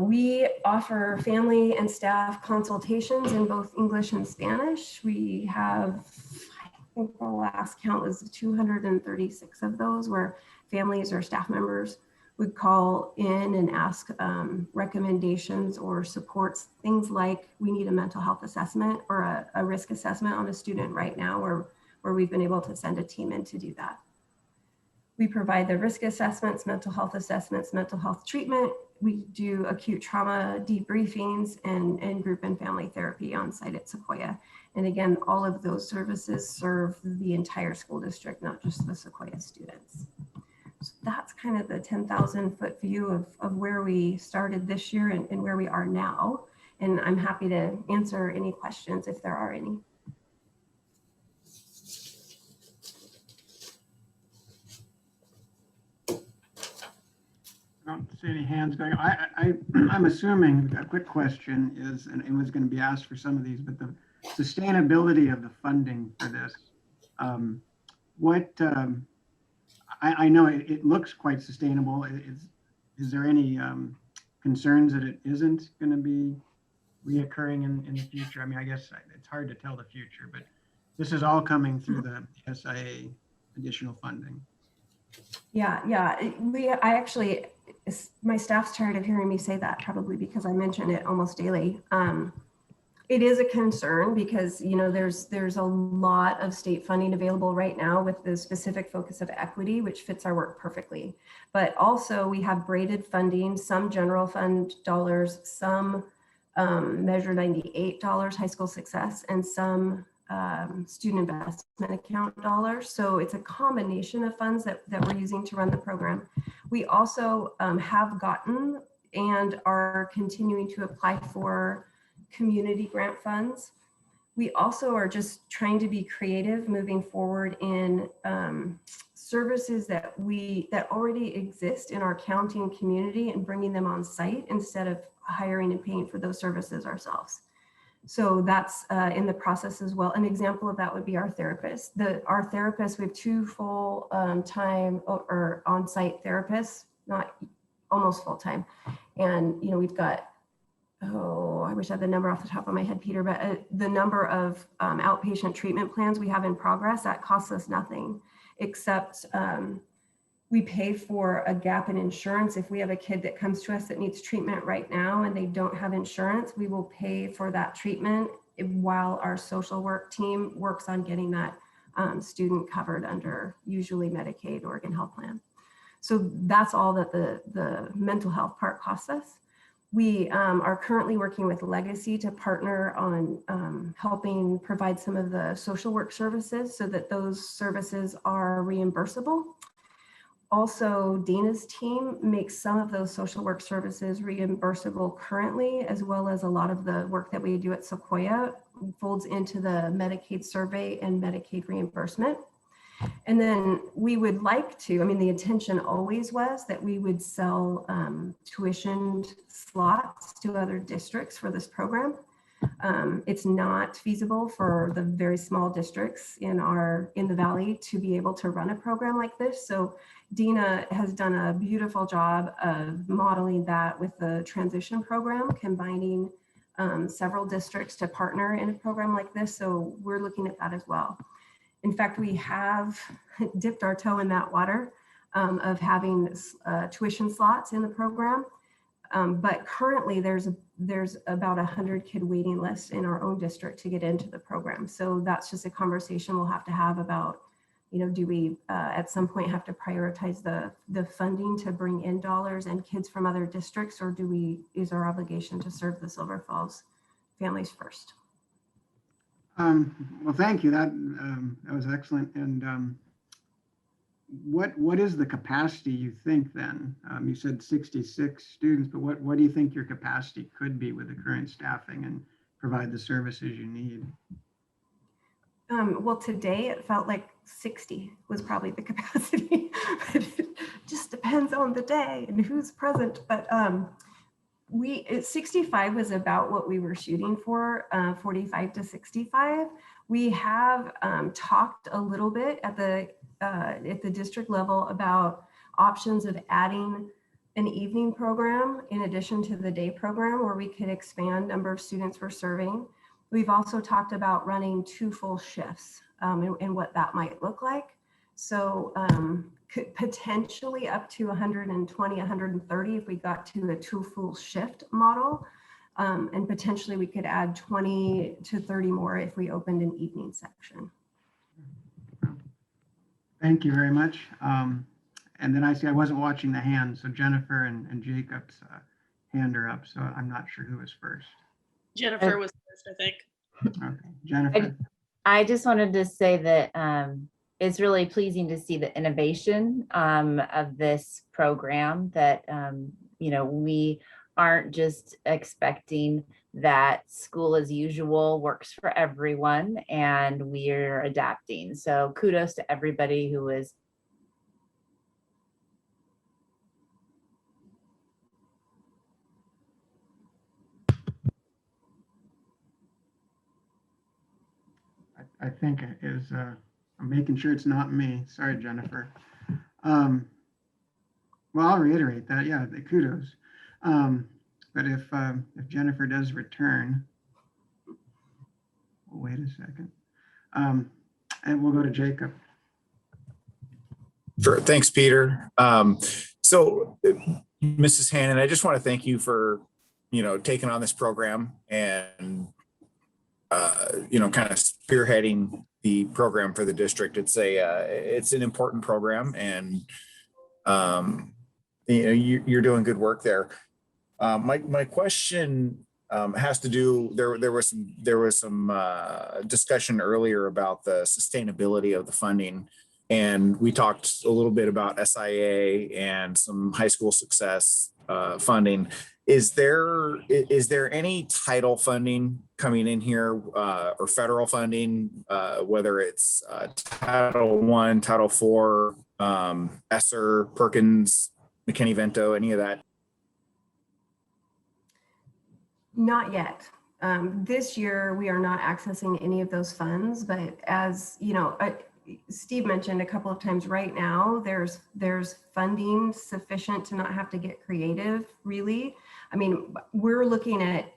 We offer family and staff consultations in both English and Spanish. We have, I think the last count was 236 of those, where families or staff members would call in and ask recommendations or supports, things like, we need a mental health assessment or a risk assessment on a student right now, where we've been able to send a team in to do that. We provide the risk assessments, mental health treatment. We do acute trauma debriefings and group and family therapy on site at Sequoia. And again, all of those services serve the entire school district, not just the Sequoia students. So that's kind of the 10,000 foot view of where we started this year and where we are now. And I'm happy to answer any questions if there are any. I don't see any hands going. I'm assuming a quick question is, and it was going to be asked for some of these, but the sustainability of the funding for this. I know it looks quite sustainable. Is there any concerns that it isn't going to be reoccurring in the future? I mean, I guess it's hard to tell the future, but this is all coming through the SIA additional funding. Yeah. I actually, my staff's tired of hearing me say that, probably because I mention it almost daily. It is a concern because, you know, there's a lot of state funding available right now with the specific focus of equity, which fits our work perfectly. But also we have braided funding, some general fund dollars, some Measure 98 dollars, high school success, and some student investment account dollars. So it's a combination of funds that we're using to run the program. We also have gotten and are continuing to apply for community grant funds. We also are just trying to be creative moving forward in services that already exist in our county and community and bringing them on site instead of hiring and paying for those services ourselves. So that's in the process as well. An example of that would be our therapists. Our therapists, we have 2 full-time or on-site therapists, not almost full-time. And, you know, we've got, I wish I had the number off the top of my head, Peter, but the number of outpatient treatment plans we have in progress, that costs us nothing, except we pay for a gap in insurance. If we have a kid that comes to us that needs treatment right now and they don't have insurance, we will pay for that treatment while our social work team works on getting that student covered under usually Medicaid, Oregon Health Plan. So that's all that the mental health part costs us. We are currently working with Legacy to partner on helping provide some of the social work services so that those services are reimbursable. Also, Dana's team makes some of those social work services reimbursable currently, as well as a lot of the work that we do at Sequoia folds into the Medicaid survey and Medicaid reimbursement. And then we would like to, I mean, the intention always was that we would sell tuitioned slots to other districts for this program. It's not feasible for the very small districts in the Valley to be able to run a program like this. So Dina has done a beautiful job of modeling that with the transition program, combining several districts to partner in a program like this. So we're looking at that as well. In fact, we have dipped our toe in that water of having tuition slots in the program. But currently there's about 100 kid waiting list in our own district to get into the program. So that's just a conversation we'll have to have about, do we at some point have to prioritize the funding to bring in dollars and kids from other districts, or is our obligation to serve the Silver Falls families first? Well, thank you. That was excellent. And what is the capacity you think then? You said 66 students, but what do you think your capacity could be with the current staffing and provide the services you need? Well, today it felt like 60 was probably the capacity. It just depends on the day and who's present. But 65 was about what we were shooting for, 45 to 65. We have talked a little bit at the district level about options of adding an evening program in addition to the day program where we could expand number of students we're serving. We've also talked about running 2 full shifts and what that might look like. So could potentially up to 120, 130 if we got to a 2 full shift model. And potentially we could add 20 to 30 more if we opened an evening section. Thank you very much. And then I see I wasn't watching the hand, so Jennifer and Jacob's hand are up, so I'm not sure who was first. Jennifer was first, I think. Okay, Jennifer. I just wanted to say that it's really pleasing to see the innovation of this program, that we aren't just expecting that school as usual works for everyone, and we're adapting. So kudos to everybody who is I think it is, I'm making sure it's not me. Sorry, Jennifer. Well, I'll reiterate that, yeah, the kudos. But if Jennifer does return, wait a second. And we'll go to Jacob. Sure. Thanks, Peter. So, Mrs. Hannon, I just want to thank you for, taking on this program and, kind of spearheading the program for the district. It's an important program, and, you're doing good work there. My question has to do, there was some discussion earlier about the sustainability of the funding. And we talked a little bit about SIA and some high school success funding. Is there any title funding coming in here or federal funding, whether it's Title I, Title IV, ESSER, Perkins, McKinney-Vento, any of that? Not yet. This year, we are not accessing any of those funds, but as Steve mentioned a couple of times, right now, there's funding sufficient to not have to get creative, really. I mean, we're looking at,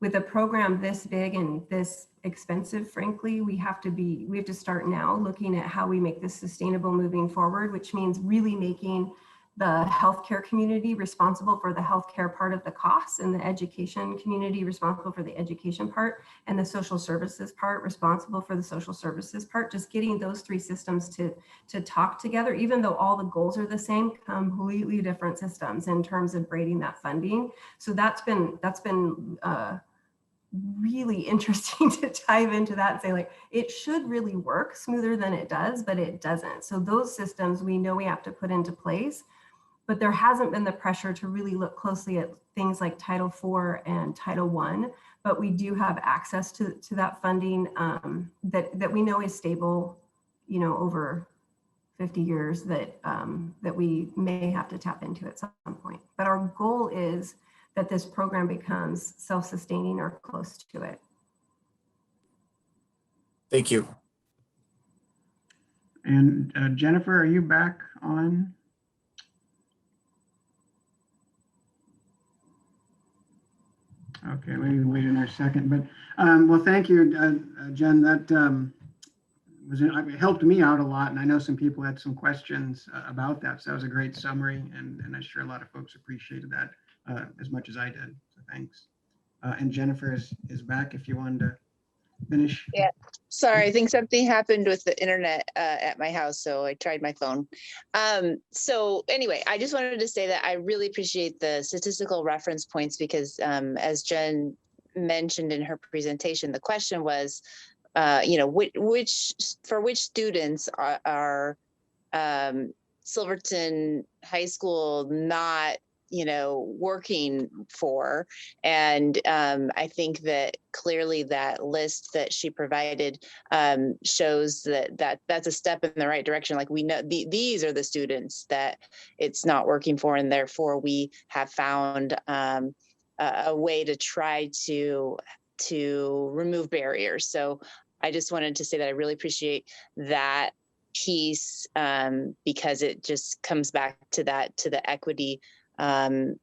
with a program this big and this expensive, frankly, we have to start now looking at how we make this sustainable moving forward, which means really making the healthcare community responsible for the healthcare part of the costs, and the education community responsible for the education part, and the social services part responsible for the social services part. Just getting those 3 systems to talk together, even though all the goals are the same, completely different systems in terms of grading that funding. So that's been really interesting to dive into that and say, like, it should really work smoother than it does, but it doesn't. So those systems we know we have to put into place, but there hasn't been the pressure to really look closely at things like Title IV and Title I, but we do have access to that funding that we know is stable, over 50 years, that we may have to tap into at some point. But our goal is that this program becomes self-sustaining or close to it. Thank you. And Jennifer, are you back on? Okay, wait another second, but well, thank you, Jen. That it helped me out a lot, and I know some people had some questions about that. So that was a great summary, and I'm sure a lot of folks appreciated that as much as I did. So thanks. And Jennifer is back if you wanted to finish? Yeah, sorry, I think something happened with the internet at my house, so I tried my phone. So anyway, I just wanted to say that I really appreciate the statistical reference points because as Jen mentioned in her presentation, the question was, you know, which students are Silverton High School not, you know, working for. And I think that clearly that list that she provided shows that's a step in the right direction. Like we know these are the students that it's not working for, and therefore we have found a way to try to remove barriers. So I just wanted to say that I really appreciate that piece because it just comes back to the equity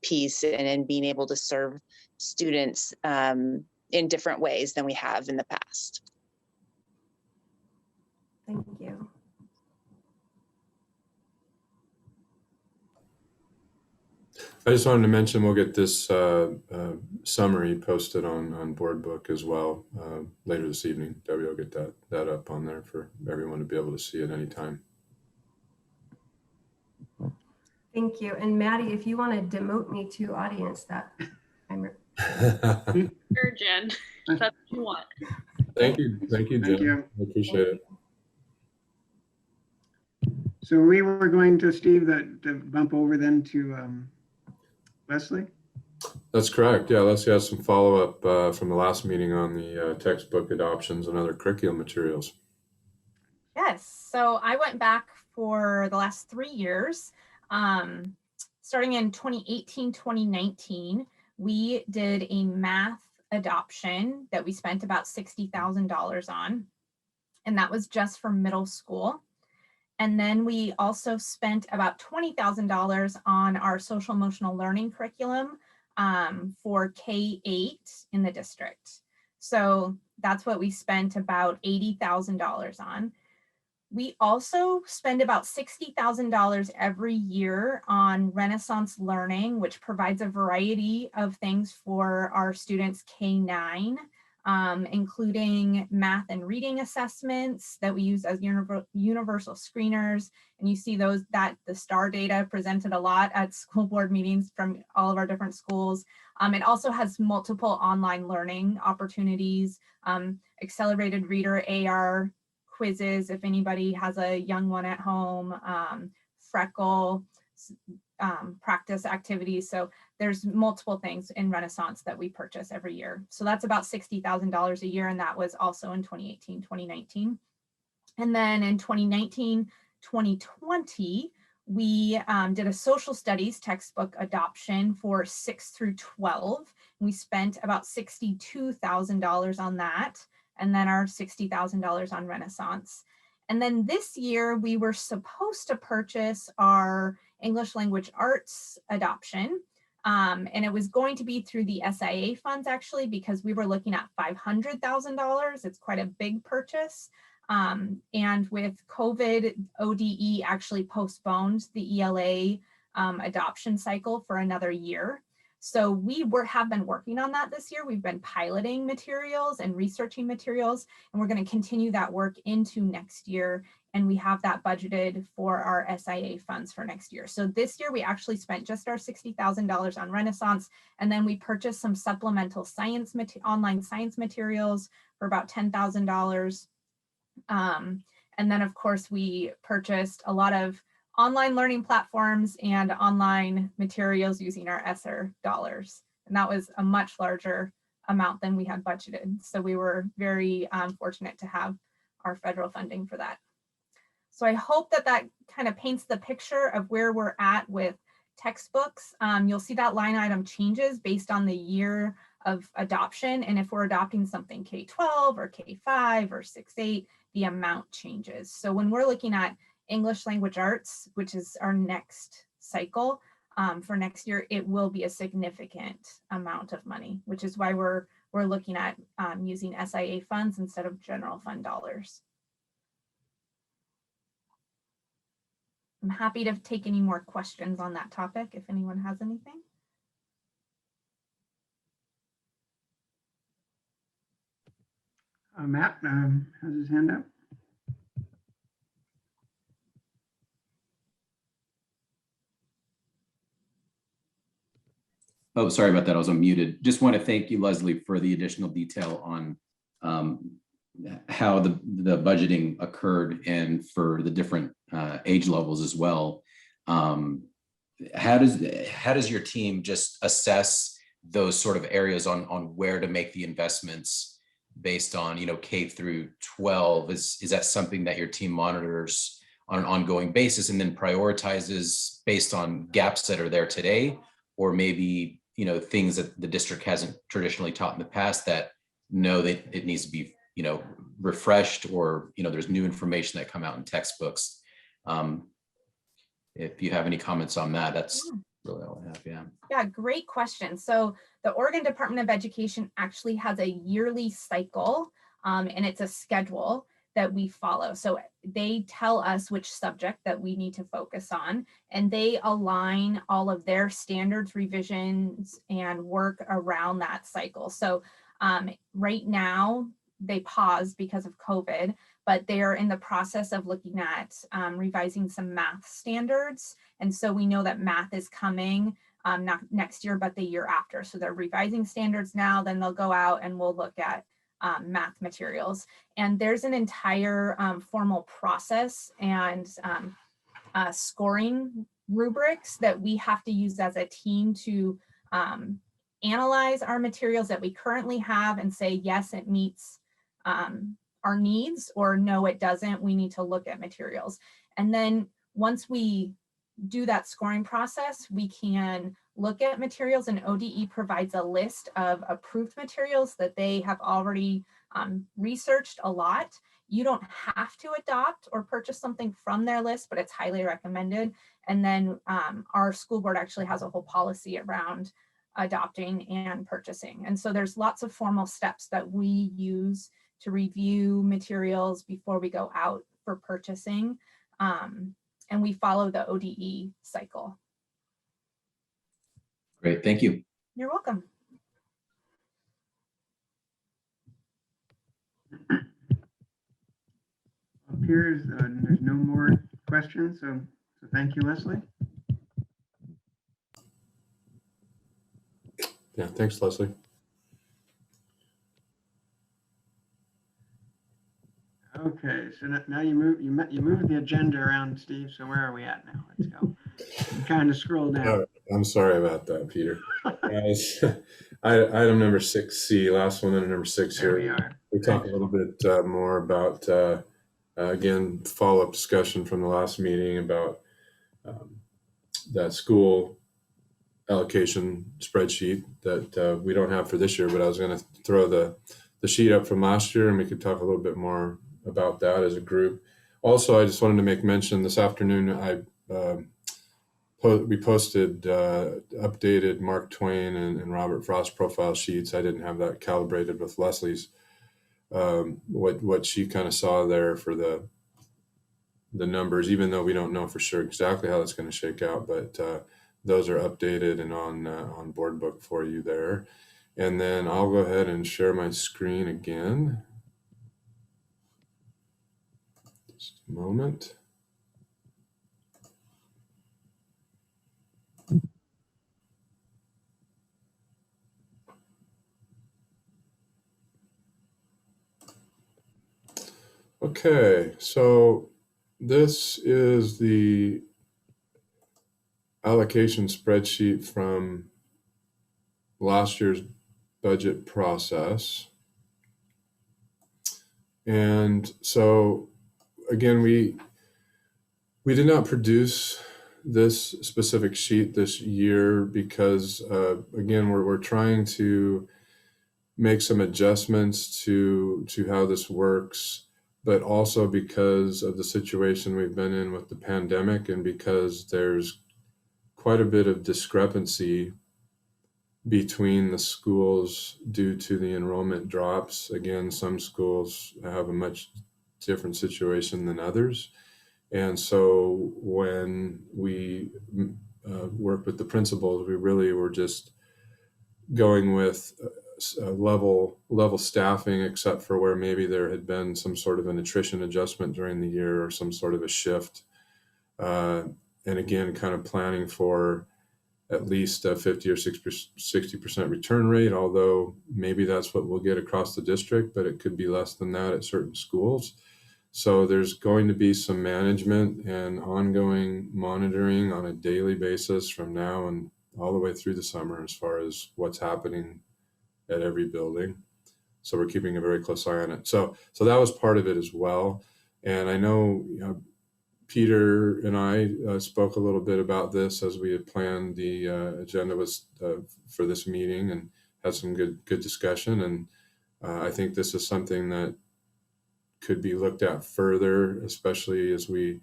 piece and being able to serve students in different ways than we have in the past. Thank you. I just wanted to mention we'll get this summary posted on Board Book as well later this evening. Debbie will get that up on there for everyone to be able to see at any time. Thank you. And Maddie, if you want to demote me to audience, that I'm Sure, Jen. That's what you want. Thank you, Jen. Thank you. I appreciate it. So we were going to, Steve, to bump over then to Leslie. That's correct. Yeah, Leslie has some follow-up from the last meeting on the textbook adoptions and other curriculum materials. Yes, so I went back for the last 3 years. Starting in 2018, 2019, we did a math adoption that we spent about $60,000 on, and that was just for middle school. And then we also spent about $20,000 on our social emotional learning curriculum for K-8 in the district. So that's what we spent about $80,000 on. We also spend about $60,000 every year on Renaissance Learning, which provides a variety of things for our students K-9, including math and reading assessments that we use as universal screeners. And you see those that the STAR data presented a lot at school board meetings from all of our different schools. It also has multiple online learning opportunities, accelerated reader AR quizzes if anybody has a young one at home, freckle practice activities. So there's multiple things in Renaissance that we purchase every year. So that's about $60,000 a year, and that was also in 2018, 2019. And then in 2019, 2020, we did a social studies textbook adoption for 6 through 12. We spent about $62,000 on that, and then our $60,000 on Renaissance. And then this year we were supposed to purchase our English language arts adoption. And it was going to be through the SIA funds actually, because we were looking at $500,000. It's quite a big purchase. And with COVID, ODE actually postponed the ELA adoption cycle for another year. So we have been working on that this year. We've been piloting materials and researching materials, and we're going to continue that work into next year. And we have that budgeted for our SIA funds for next year. So this year we actually spent just our $60,000 on Renaissance, and then we purchased some supplemental science online science materials for about $10,000. And then of course we purchased a lot of online learning platforms and online materials using our ESSER dollars. And that was a much larger amount than we had budgeted. So we were very fortunate to have our federal funding for that. So I hope that that kind of paints the picture of where we're at with textbooks. You'll see that line item changes based on the year of adoption. And if we're adopting something K-12 or K-5 or 6-8, the amount changes. So when we're looking at English language arts, which is our next cycle for next year, it will be a significant amount of money, which is why we're looking at using SIA funds instead of general fund dollars. I'm happy to take any more questions on that topic if anyone has anything. Matt has his hand up. Oh, sorry about that. I was unmuted. Just want to thank you, Leslie, for the additional detail on how the budgeting occurred and for the different age levels as well. How does your team just assess those sort of areas on where to make the investments based on, you know, K through 12? Is that something that your team monitors on an ongoing basis and then prioritizes based on gaps that are there today, or maybe, you know, things that the district hasn't traditionally taught in the past that know that it needs to be, you know, refreshed, or, you know, there's new information that come out in textbooks? If you have any comments on that, that's really all I have. Yeah. Yeah, great question. So the Oregon Department of Education actually has a yearly cycle, and it's a schedule that we follow. So they tell us which subject that we need to focus on, and they align all of their standards, revisions, and work around that cycle. So right now they paused because of COVID, but they're in the process of looking at revising some math standards. And so we know that math is coming not next year, but the year after. So they're revising standards now, then they'll go out and we'll look at math materials. And there's an entire formal process and scoring rubrics that we have to use as a team to analyze our materials that we currently have and say, yes, it meets our needs, or no, it doesn't. We need to look at materials. And then once we do that scoring process, we can look at materials, and ODE provides a list of approved materials that they have already researched a lot. You don't have to adopt or purchase something from their list, but it's highly recommended. And then our school board actually has a whole policy around adopting and purchasing. And so there's lots of formal steps that we use to review materials before we go out for purchasing. And we follow the ODE cycle. Great, thank you. You're welcome. Appears there's no more questions, so thank you, Leslie. Yeah, thanks, Leslie. Okay, so now you moved the agenda around, Steve. So where are we at now? Let's go. I'm trying to scroll down. I'm sorry about that, Peter. Item number 6C, last one under number 6 here. There we are. We talk a little bit more about, again, follow-up discussion from the last meeting about that school allocation spreadsheet that we don't have for this year, but I was going to throw the sheet up from last year and we could talk a little bit more about that as a group. Also, I just wanted to make mention this afternoon, we posted updated Mark Twain and Robert Frost profile sheets. I didn't have that calibrated with Leslie's, what she kind of saw there for the numbers, even though we don't know for sure exactly how that's going to shake out, but those are updated and on board book for you there. And then I'll go ahead and share my screen again. Just a moment. Okay, so this is the allocation spreadsheet from last year's budget process. And so again, we did not produce this specific sheet this year because again, we're trying to make some adjustments to how this works, but also because of the situation we've been in with the pandemic and because there's quite a bit of discrepancy between the schools due to the enrollment drops. Again, some schools have a much different situation than others. And so when we worked with the principals, we really were just going with level staffing, except for where maybe there had been some sort of an attrition adjustment during the year or some sort of a shift. And again, kind of planning for at least a 50 or 60% return rate, although maybe that's what we'll get across the district, but it could be less than that at certain schools. So there's going to be some management and ongoing monitoring on a daily basis from now and all the way through the summer as far as what's happening at every building. So we're keeping a very close eye on it. So that was part of it as well. And I know, Peter and I spoke a little bit about this as we had planned the agenda was for this meeting, and had some good discussion. And I think this is something that could be looked at further, especially as we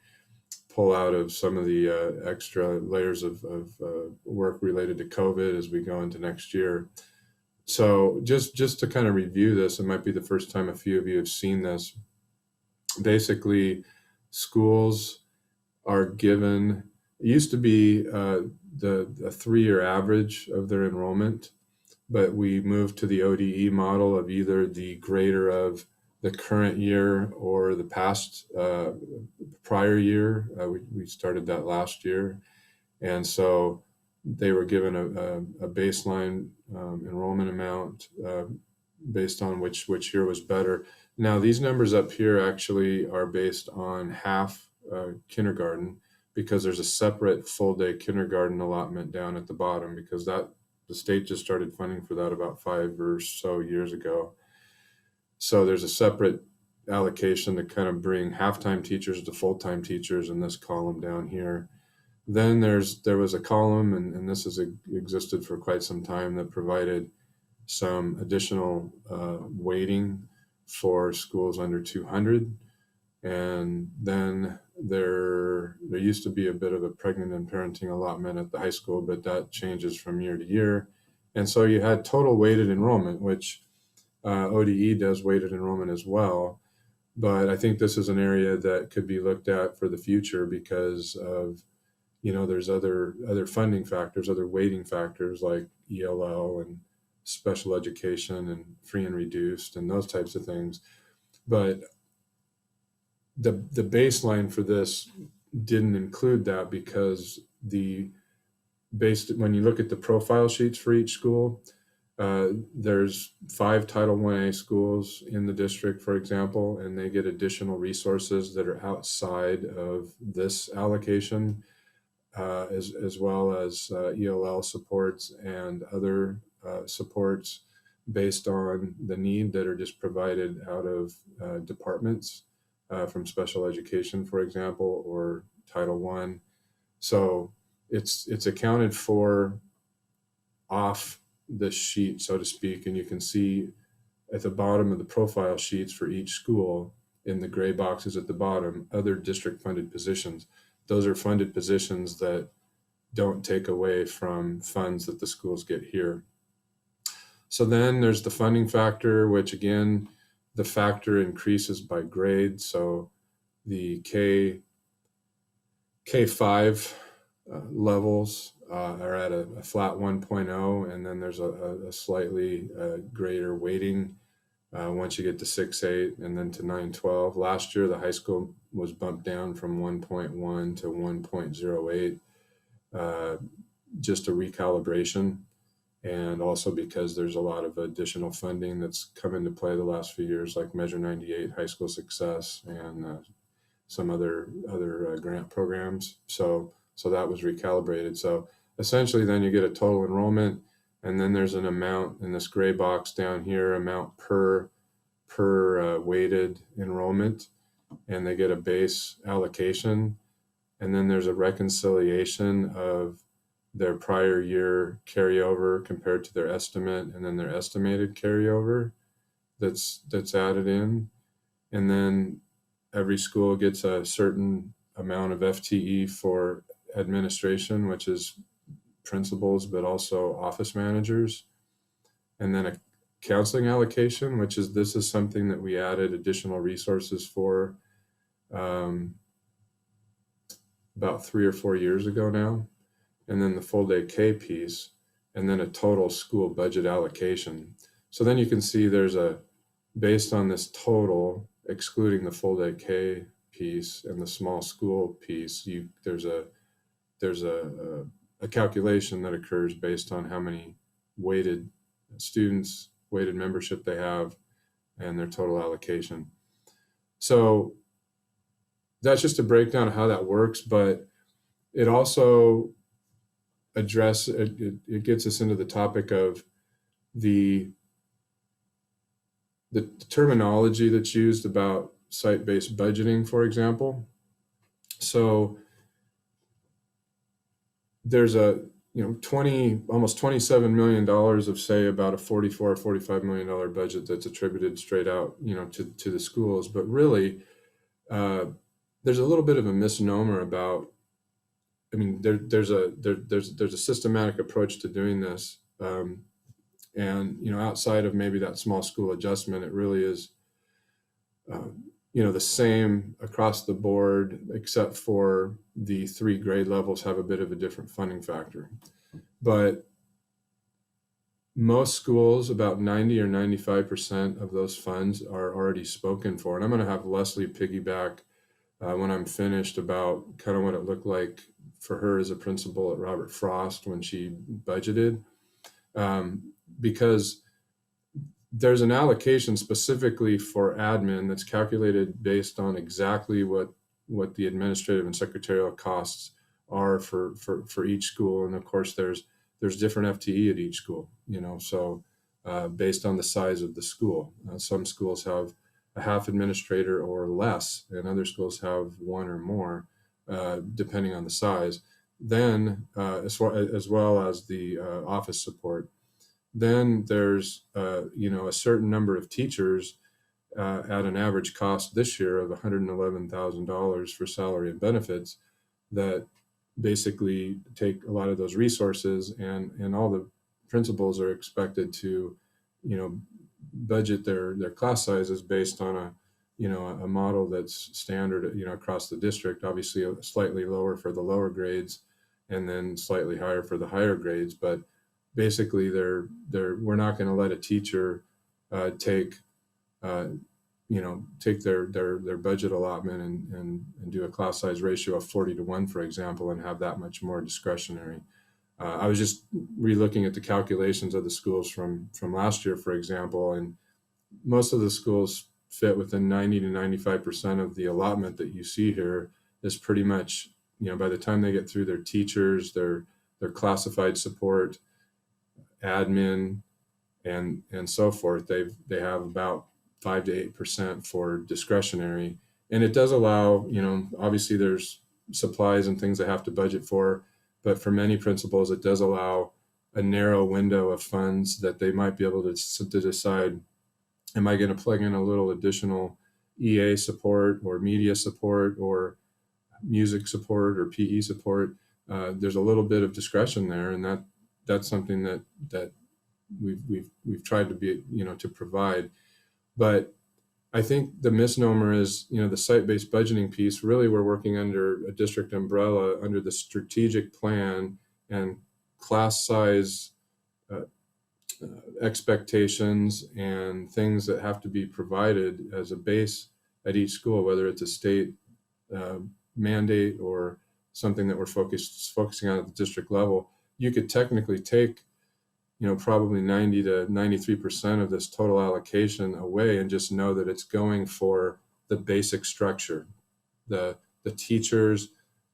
pull out of some of the extra layers of work related to COVID as we go into next year. So just to kind of review this, it might be the first time a few of you have seen this. Basically, schools are given, it used to be the 3-year average of their enrollment, but we moved to the ODE model of either the greater of the current year or the past prior year. We started that last year. And so they were given a baseline enrollment amount based on which year was better. Now, these numbers up here actually are based on half kindergarten, because there's a separate full day kindergarten allotment down at the bottom, because the state just started funding for that about 5 or so years ago. So there's a separate allocation to kind of bring half-time teachers to full-time teachers in this column down here. Then there was a column, and this has existed for quite some time, that provided some additional weighting for schools under 200. And then there used to be a bit of a pregnant and parenting allotment at the high school, but that changes from year to year. And so you had total weighted enrollment, which ODE does weighted enrollment as well. But I think this is an area that could be looked at for the future, because of, there's other funding factors, other weighting factors like ELL and special education and free and reduced and those types of things. But the baseline for this didn't include that, because when you look at the profile sheets for each school, there's 5 Title 1A schools in the district, for example, and they get additional resources that are outside of this allocation, as well as ELL supports and other supports based on the need that are just provided out of departments from special education, for example, or Title I. So it's accounted for off the sheet, so to speak, and you can see at the bottom of the profile sheets for each school, in the gray boxes at the bottom, other district funded positions. Those are funded positions that don't take away from funds that the schools get here. So then there's the funding factor, which again, the factor increases by grade. So the K5 levels are at a flat 1.0, and then there's a slightly greater weighting once you get to 6.8 and then to 9.12. Last year, the high school was bumped down from 1.1 to 1.08, just a recalibration. And also because there's a lot of additional funding that's come into play the last few years, like Measure 98, High School Success, and some other grant programs. So that was recalibrated. So essentially then you get a total enrollment, and then there's an amount in this gray box down here, amount per weighted enrollment, and they get a base allocation. And then there's a reconciliation of their prior year carryover compared to their estimate, and then their estimated carryover that's added in. And then every school gets a certain amount of FTE for administration, which is principals, but also office managers. And then a counseling allocation, this is something that we added additional resources for about 3 or 4 years ago now. And then the full day K piece, and then a total school budget allocation. So then you can see based on this total, excluding the full day K piece and the small school piece, there's a calculation that occurs based on how many weighted students, weighted membership they have, and their total allocation. So that's just a breakdown of how that works, but it also it gets us into the topic of the terminology that's used about site-based budgeting, for example. So there's almost $27 million of, say, about a $44 or $45 million budget that's attributed straight out, to the schools. But really, there's a little bit of a misnomer about, there's a systematic approach to doing this. And, outside of maybe that small school adjustment, it really is, the same across the board, except for the 3 grade levels have a bit of a different funding factor. But most schools, about 90 or 95% of those funds are already spoken for. And I'm going to have Leslie piggyback when I'm finished about kind of what it looked like for her as a principal at Robert Frost when she budgeted. Because there's an allocation specifically for admin that's calculated based on exactly what the administrative and secretarial costs are for each school. And of course, there's different FTE at each school, so based on the size of the school. Some schools have a half administrator or less, and other schools have 1 or more, depending on the size. Then, as well as the office support. Then there's, a certain number of teachers at an average cost this year of $111,000 for salary and benefits that basically take a lot of those resources, and all the principals are expected to, budget their class sizes based on a model that's standard, across the district, obviously slightly lower for the lower grades and then slightly higher for the higher grades. But basically we're not going to let a teacher take their budget allotment and do a class size ratio of 40-1, for example, and have that much more discretionary. I was just re-looking at the calculations of the schools from last year, for example, and most of the schools fit within 90 to 95% of the allotment that you see here is pretty much, by the time they get through their teachers, their classified support, admin, and so forth, they have about 5 to 8% for discretionary. And it does allow, obviously there's supplies and things they have to budget for, but for many principals, it does allow a narrow window of funds that they might be able to decide, am I going to plug in a little additional EA support or media support or music support or PE support? There's a little bit of discretion there, and that's something that we've tried to be, to provide. But I think the misnomer is, the site-based budgeting piece. Really, we're working under a district umbrella under the strategic plan and class size expectations and things that have to be provided as a base at each school, whether it's a state mandate or something that we're focusing on at the district level. You could technically take, probably 90 to 93% of this total allocation away and just know that it's going for the basic structure, the teachers,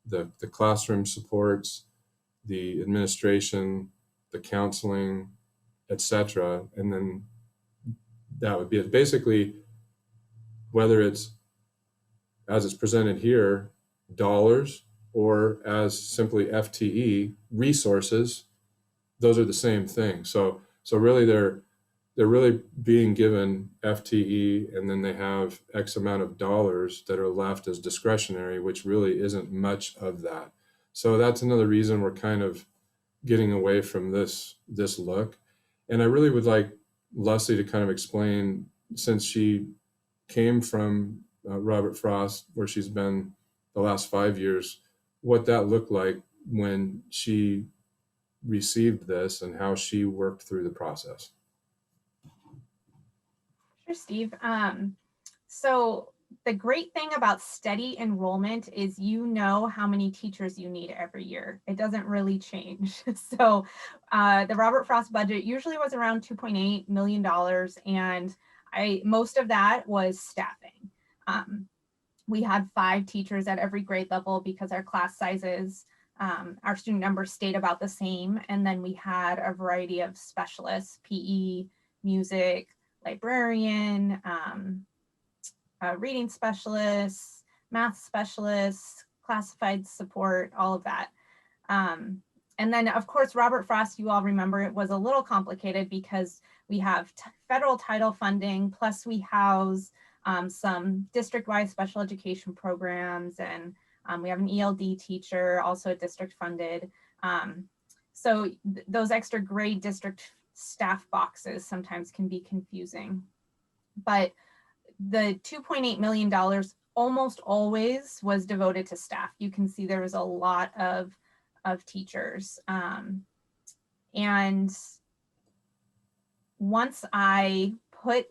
the classroom supports, the administration, the counseling, etc. And then that would be it. Basically, whether it's as it's presented here, dollars, or as simply FTE, resources, those are the same thing. So really they're really being given FTE, and then they have X amount of dollars that are left as discretionary, which really isn't much of that. So that's another reason we're kind of getting away from this look. And I really would like Leslie to kind of explain, since she came from Robert Frost, where she's been the last 5 years, what that looked like when she received this and how she worked through the process. Sure, Steve. So the great thing about steady enrollment is you know how many teachers you need every year. It doesn't really change. So the Robert Frost budget usually was around $2.8 million, and most of that was staffing. We had 5 teachers at every grade level because our class sizes, our student numbers stayed about the same. And then we had a variety of specialists, PE, music, librarian, reading specialists, math specialists, classified support, all of that. And then of course, Robert Frost, you all remember, it was a little complicated because we have federal title funding, plus we house some district-wide special education programs, and we have an ELD teacher, also district funded. So those extra grade district staff boxes sometimes can be confusing. But the $2.8 million almost always was devoted to staff. You can see there was a lot of teachers. And once I put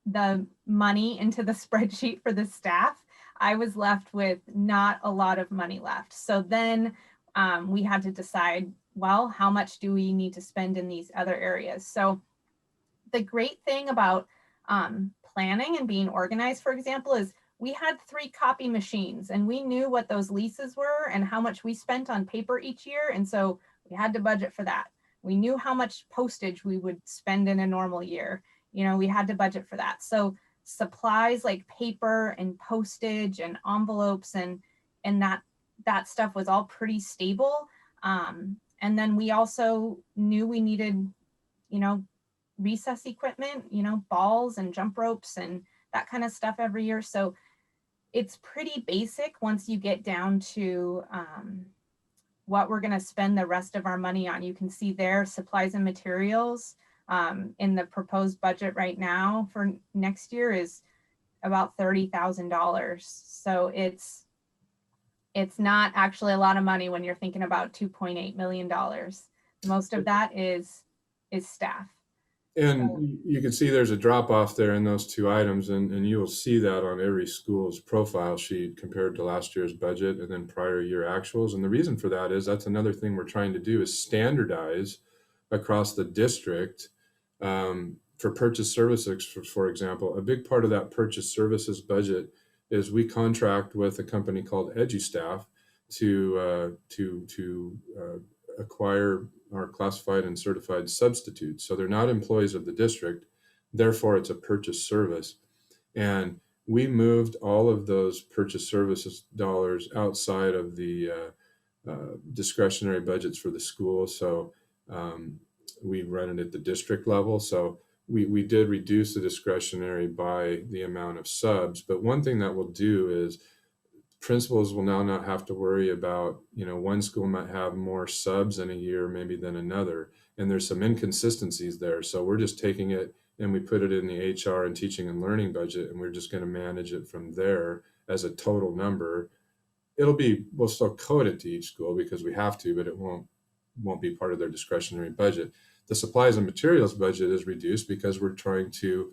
the money into the spreadsheet for the staff, I was left with not a lot of money left. So then we had to decide, well, how much do we need to spend in these other areas? So the great thing about planning and being organized, for example, is we had 3 copy machines and we knew what those leases were and how much we spent on paper each year. And so we had to budget for that. We knew how much postage we would spend in a normal year. You know, we had to budget for that. So supplies like paper and postage and envelopes and that stuff was all pretty stable. And then we also knew we needed, you know, recess equipment, you know, balls and jump ropes and that kind of stuff every year. So it's pretty basic once you get down to what we're going to spend the rest of our money on. You can see there supplies and materials in the proposed budget right now for next year is about $30,000. So it's not actually a lot of money when you're thinking about $2.8 million. Most of that is staff. And you can see there's a drop off there in those 2 items, and you will see that on every school's profile sheet compared to last year's budget and then prior year actuals. And the reason for that is that's another thing we're trying to do is standardize across the district for purchase services, for example. A big part of that purchase services budget is we contract with a company called EduStaff to acquire our classified and certified substitutes. So they're not employees of the district, therefore it's a purchase service. And we moved all of those purchase services dollars outside of the discretionary budgets for the school. So we run it at the district level. So we did reduce the discretionary by the amount of subs. But one thing that we'll do is principals will now not have to worry about, you know, one school might have more subs in a year maybe than another. And there's some inconsistencies there. So we're just taking it and we put it in the HR and teaching and learning budget, and we're just going to manage it from there as a total number. We'll still code it to each school because we have to, but it won't be part of their discretionary budget. The supplies and materials budget is reduced because we're trying to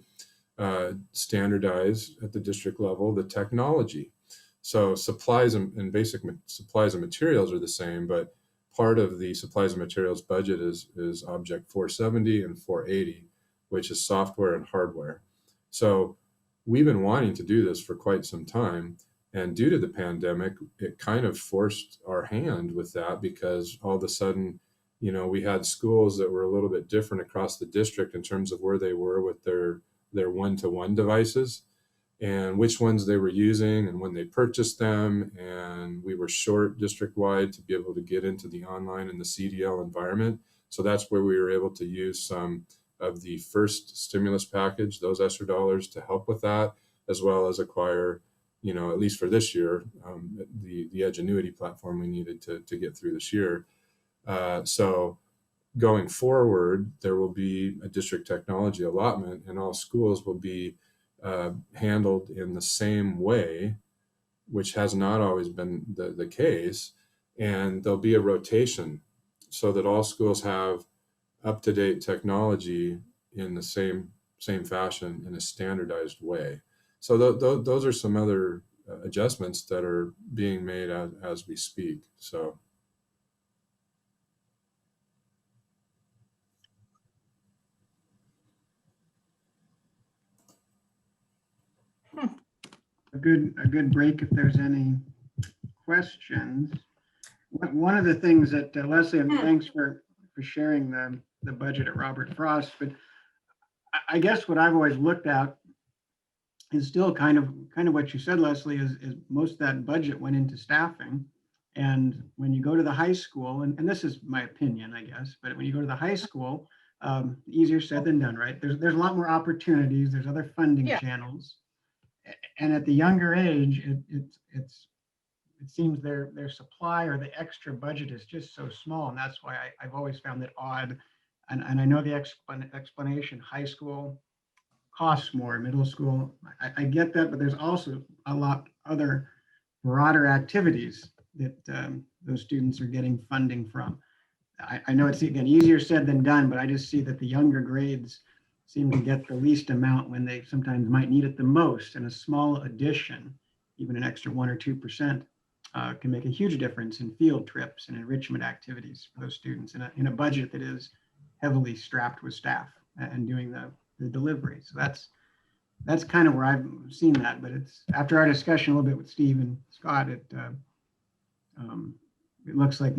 standardize at the district level the technology. So supplies and basic supplies and materials are the same, but part of the supplies and materials budget is object 470 and 480, which is software and hardware. So we've been wanting to do this for quite some time. And due to the pandemic, it kind of forced our hand with that because all of a sudden, you know, we had schools that were a little bit different across the district in terms of where they were with their one-to-one devices and which ones they were using and when they purchased them. And we were short district-wide to be able to get into the online and the CDL environment. So that's where we were able to use some of the first stimulus package, those ESSER dollars, to help with that, as well as acquire, you know, at least for this year, the Edgenuity platform we needed to get through this year. So going forward, there will be a district technology allotment and all schools will be handled in the same way, which has not always been the case. And there'll be a rotation so that all schools have up-to-date technology in the same same fashion in a standardized way. So those are some other adjustments that are being made as we speak. So. A good break if there's any questions. One of the things that Leslie, and thanks for sharing the budget at Robert Frost, but I guess what I've always looked at is still kind of what you said, Leslie, is most of that budget went into staffing. And when you go to the high school, and this is my opinion, I guess, but when you go to the high school, easier said than done, right? There's a lot more opportunities. There's other funding channels. And at the younger age, it seems their supply or the extra budget is just so small. And that's why I've always found it odd. And I know the explanation, high school costs more, middle school, I get that, but there's also a lot other broader activities that those students are getting funding from. I know it's, again, easier said than done, but I just see that the younger grades seem to get the least amount when they sometimes might need it the most. And a small addition, even an extra 1 or 2%, can make a huge difference in field trips and enrichment activities for those students in a budget that is heavily strapped with staff and doing the delivery. So that's kind of where I've seen that. But it's after our discussion a little bit with Steve and Scott, it looks like,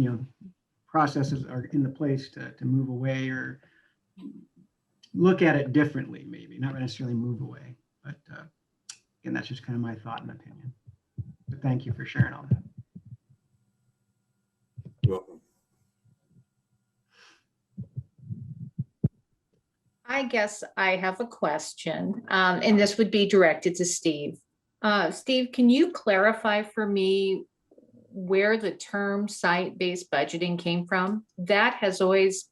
processes are in the place to move away or look at it differently, maybe not necessarily move away. But again, that's just kind of my thought and opinion. But thank you for sharing all that. You're welcome. I guess I have a question, and this would be directed to Steve. Steve, can you clarify for me where the term site-based budgeting came from? That has always,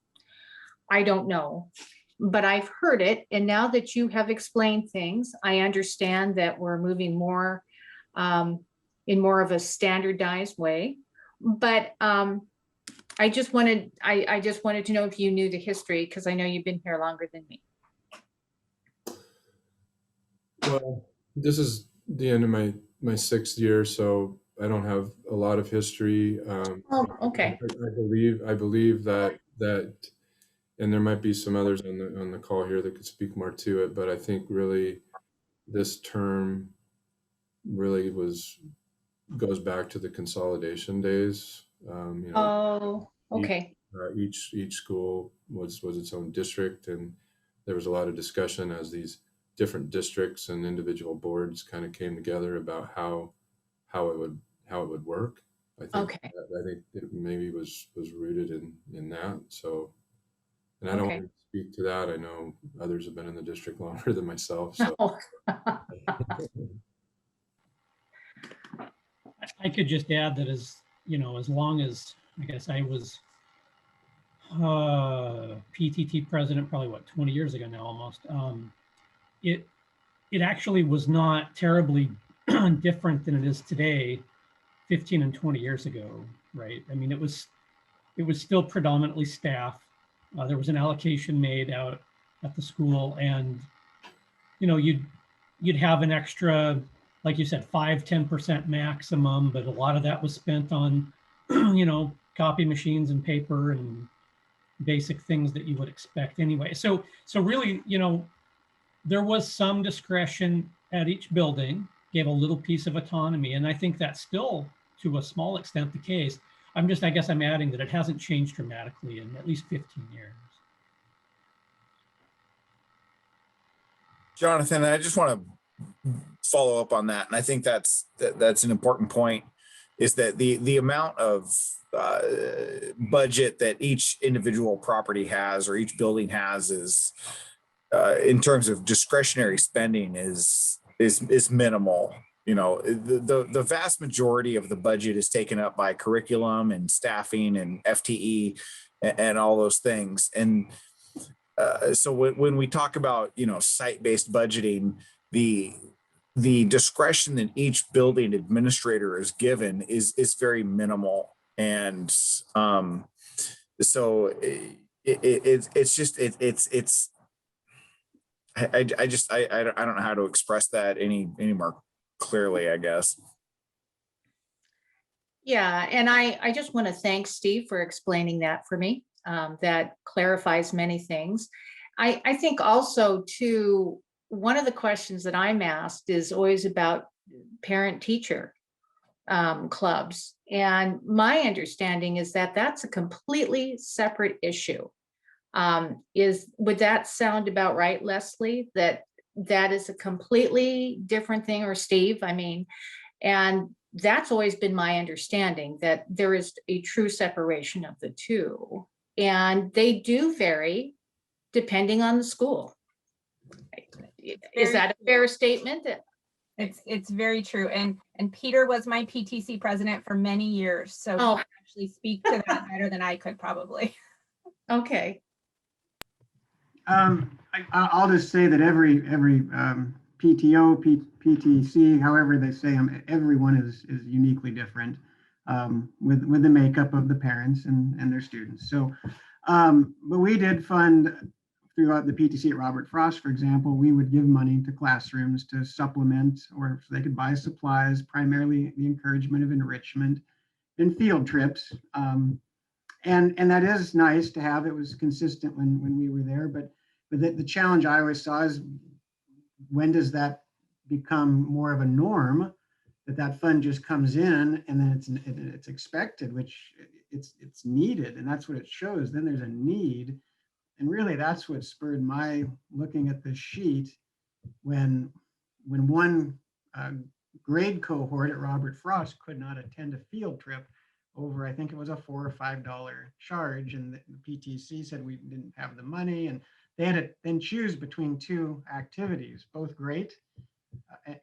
I don't know, but I've heard it. And now that you have explained things, I understand that we're moving more in more of a standardized way. But I just wanted to know if you knew the history, because I know you've been here longer than me. Well, this is the end of my 6th year, so I don't have a lot of history. Oh, okay. I believe that, and there might be some others on the call here that could speak more to it, but I think really this term really goes back to the consolidation days. Oh, okay. Each school was its own district, and there was a lot of discussion as these different districts and individual boards kind of came together about how it would work. I think it maybe was rooted in that. So, and I don't want to speak to that. I know others have been in the district longer than myself. So. I could just add that as long as I guess I was PTT president, probably 20 years ago now almost. It actually was not terribly different than it is today, 15 and 20 years ago, right? I mean, it was still predominantly staff. There was an allocation made out at the school, and you'd have an extra, like you said, 5-10% maximum, but a lot of that was spent on copy machines and paper and basic things that you would expect anyway. So really, there was some discretion at each building, gave a little piece of autonomy, and I think that's still to a small extent the case. I guess I'm adding that it hasn't changed dramatically in at least 15 years. Jonathan, I just want to follow up on that, and I think that's an important point, is that the amount of budget that each individual property has or each building has is in terms of discretionary spending is minimal. The vast majority of the budget is taken up by curriculum and staffing and FTE and all those things. And so when we talk about site-based budgeting, the discretion that each building administrator is given is very minimal. And so it's I don't know how to express that any more clearly, I guess. Yeah, and I just want to thank Steve for explaining that for me. That clarifies many things. I think also too, one of the questions that I'm asked is always about parent-teacher clubs. And my understanding is that that's a completely separate issue. Would that sound about right, Leslie? That is a completely different thing, or Steve? I mean, and that's always been my understanding, that there is a true separation of the two. And they do vary depending on the school. Is that a fair statement? It's very true. And Peter was my PTC president for many years. So he can actually speak to that better than I could probably. Okay. I'll just say that every PTO, PTC, however they say them, everyone is uniquely different with the makeup of the parents and their students. So, but we did fund throughout the PTC at Robert Frost, for example, we would give money to classrooms to supplement or so they could buy supplies, primarily the encouragement of enrichment and field trips. And that is nice to have. It was consistent when we were there, but the challenge I always saw is when does that become more of a norm, that fund just comes in and then it's expected, which it's needed, and that's what it shows. Then there's a need, and really that's what spurred my looking at the sheet when one grade cohort at Robert Frost could not attend a field trip over, I think it was a $4 or $5 charge, and the PTC said we didn't have the money, and they had to then choose between two activities, both great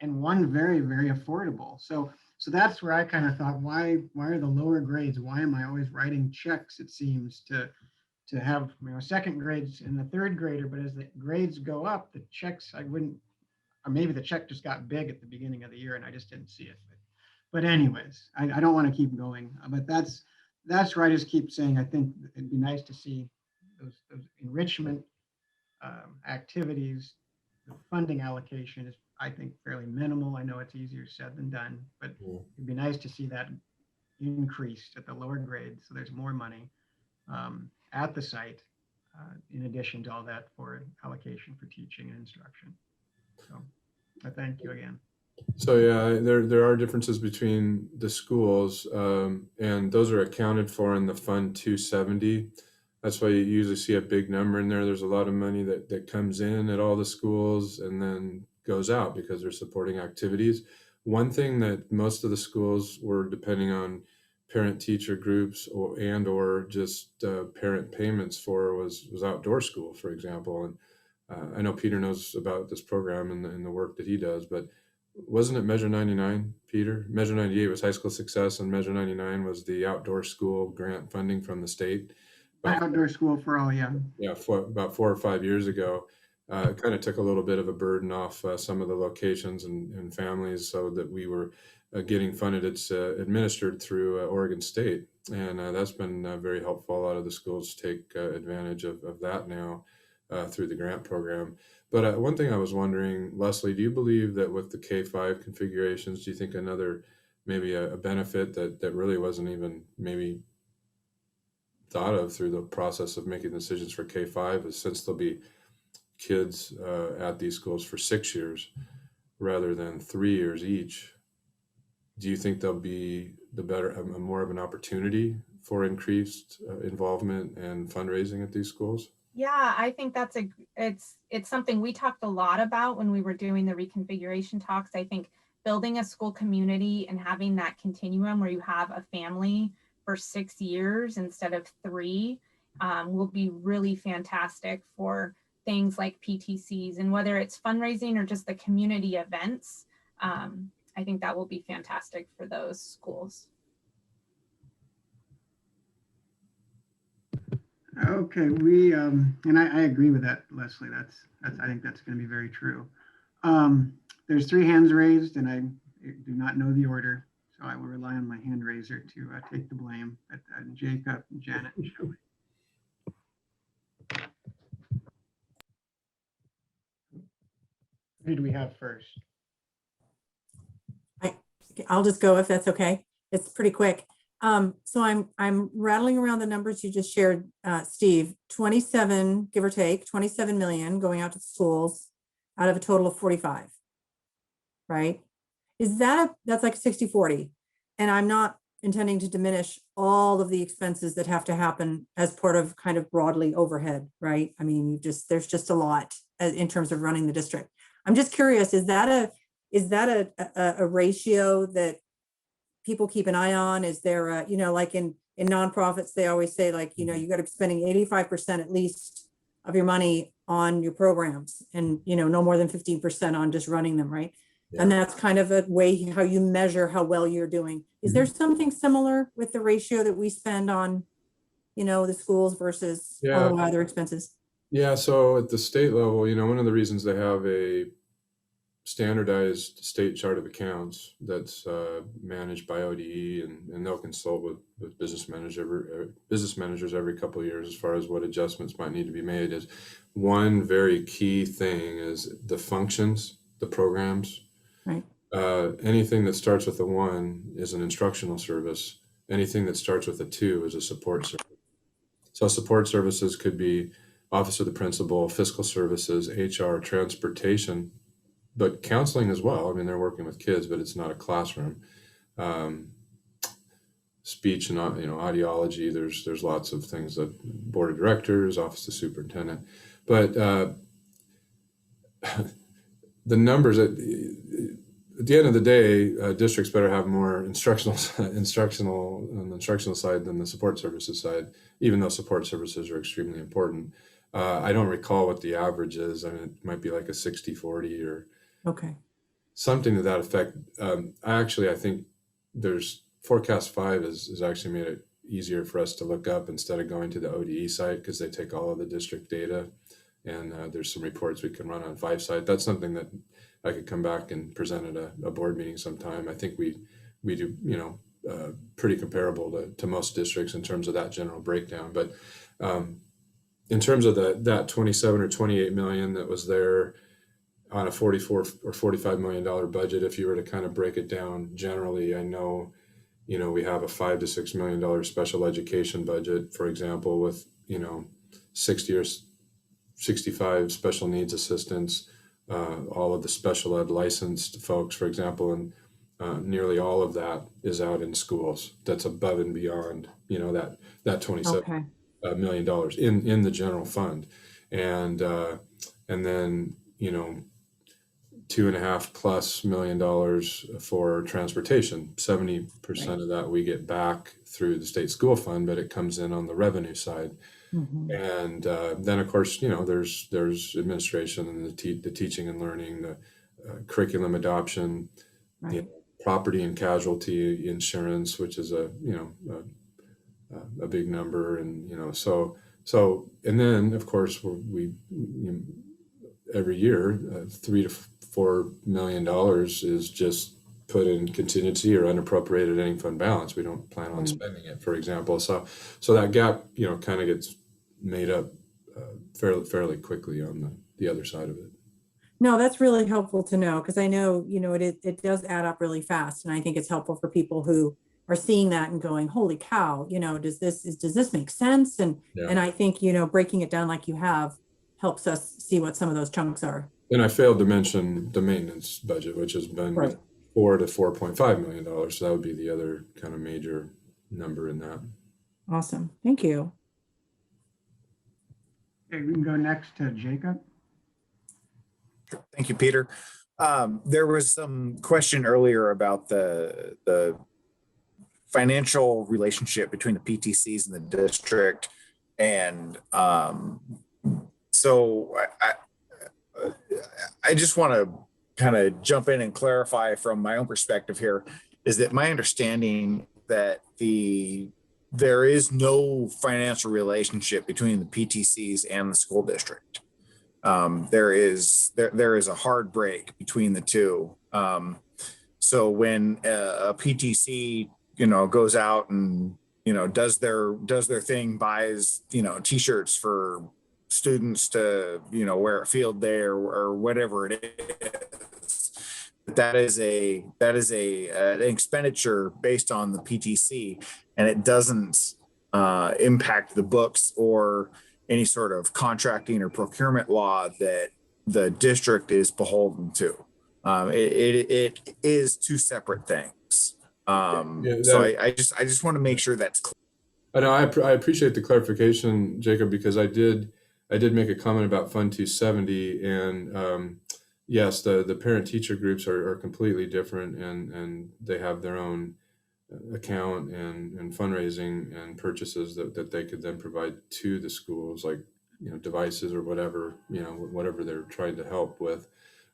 and one very, very affordable. So that's where I kind of thought, why are the lower grades? Why am I always writing checks? It seems to have second grades and the third grader, but as the grades go up, the checks I wouldn't, or maybe the check just got big at the beginning of the year and I just didn't see it. But anyways, I don't want to keep going, but that's where I just keep saying I think it'd be nice to see those enrichment activities. The funding allocation is, I think, fairly minimal. I know it's easier said than done, but it'd be nice to see that increased at the lower grades so there's more money at the site in addition to all that for allocation for teaching and instruction. So I thank you again. So yeah, there are differences between the schools, and those are accounted for in the Fund 270. That's why you usually see a big number in there. There's a lot of money that comes in at all the schools and then goes out because they're supporting activities. One thing that most of the schools were depending on parent-teacher groups or just parent payments for was outdoor school, for example. And I know Peter knows about this program and the work that he does, but wasn't it Measure 99, Peter? Measure 98 was high school success, and Measure 99 was the outdoor school grant funding from the state. Outdoor school for all, yeah. Yeah, about 4 or 5 years ago. It kind of took a little bit of a burden off some of the locations and families so that we were getting funded. It's administered through Oregon State, and that's been very helpful. A lot of the schools take advantage of that now through the grant program. But one thing I was wondering, Leslie, do you believe that with the K-5 configurations, do you think maybe a benefit that really wasn't even maybe thought of through the process of making decisions for K-5 is since there'll be kids at these schools for 6 years rather than 3 years each, do you think there'll be more of an opportunity for increased involvement and fundraising at these schools? Yeah, I think it's something we talked a lot about when we were doing the reconfiguration talks. I think building a school community and having that continuum where you have a family for 6 years instead of 3 will be really fantastic for things like PTCs, and whether it's fundraising or just the community events. I think that will be fantastic for those schools. Okay, we and I agree with that, Leslie. That's I think that's going to be very true. There's 3 hands raised, and I do not know the order, so I will rely on my hand raiser to take the blame. But Jacob, Janet, and Shelley. Who do we have first? I'll just go if that's okay. It's pretty quick. So I'm rattling around the numbers you just shared, Steve. 27, give or take, 27 million going out to the schools out of a total of 45. Right? Is that that's like 60-40? And I'm not intending to diminish all of the expenses that have to happen as part of kind of broadly overhead, right? I mean, there's just a lot in terms of running the district. I'm just curious, is that a ratio that people keep an eye on? Is there a, like in nonprofits, they always say like, you got to be spending 85% at least of your money on your programs and, no more than 15% on just running them, right? Yeah. And that's kind of a way how you measure how well you're doing. Is there something similar with the ratio that we spend on, the schools versus all the other expenses? Yeah, so at the state level, one of the reasons they have a standardized state chart of accounts that's managed by ODE, and they'll consult with business managers every couple of years as far as what adjustments might need to be made. Is one very key thing is the functions, the programs. Right. Anything that starts with a 1 is an instructional service. Anything that starts with a 2 is a support service. So support services could be office of the principal, fiscal services, HR, transportation, but counseling as well. I mean, they're working with kids, but it's not a classroom. Speech and audiology. There's lots of things that board of directors, office of superintendent, but the numbers at the end of the day, districts better have more instructional on the instructional side than the support services side, even though support services are extremely important. I don't recall what the average is. I mean, it might be like a 60-40 or something to that effect. I think there's Forecast 5 is actually made it easier for us to look up instead of going to the ODE site, because they take all of the district data, and there's some reports we can run on 5 site. That's something that I could come back and present at a board meeting sometime. I think we do, pretty comparable to most districts in terms of that general breakdown. But in terms of that 27 or 28 million that was there on a 44 or 45 million dollar budget, if you were to kind of break it down generally, I know, we have a $5 to $6 million special education budget, for example, with 60 or 65 special needs assistants, all of the special ed licensed folks, for example, and nearly all of that is out in schools. That's above and beyond, that $27 million in the general fund, and then $2.5+ million for transportation. 70% of that we get back through the state school fund, but it comes in on the revenue side. Mm-hmm. And then, of course, there's administration and the teaching and learning, the curriculum adoption, property and casualty insurance, which is a big number, and so and then of course we every year $3 to $4 million is just put in contingency or unappropriated ending fund balance. We don't plan on spending it, for example. So that gap, kind of gets made up fairly quickly on the other side of it. No, that's really helpful to know, because I know, it does add up really fast. And I think it's helpful for people who are seeing that and going, holy cow, does this make sense? And I think, breaking it down like you have helps us see what some of those chunks are. And I failed to mention the maintenance budget, which has been $4 to $4.5 million. So that would be the other kind of major number in that. Awesome. Thank you. Okay, we can go next to Jacob. Thank you, Peter. There was some question earlier about the financial relationship between the PTCs and the district. And so I just want to kind of jump in and clarify from my own perspective here, is that my understanding that there is no financial relationship between the PTCs and the school district. There is a hard break between the two. So when a PTC, goes out and, does their thing, buys, T-shirts for students to, wear a field day or whatever it that is an expenditure based on the PTC, and it doesn't impact the books or any sort of contracting or procurement law that the district is beholden to. It is two separate things. So I just want to make sure that's clear. I know I appreciate the clarification, Jacob, because I did make a comment about Fund 270, and yes, the parent teacher groups are completely different, and they have their own account and fundraising and purchases that they could then provide to the schools, like devices or whatever whatever they're trying to help with.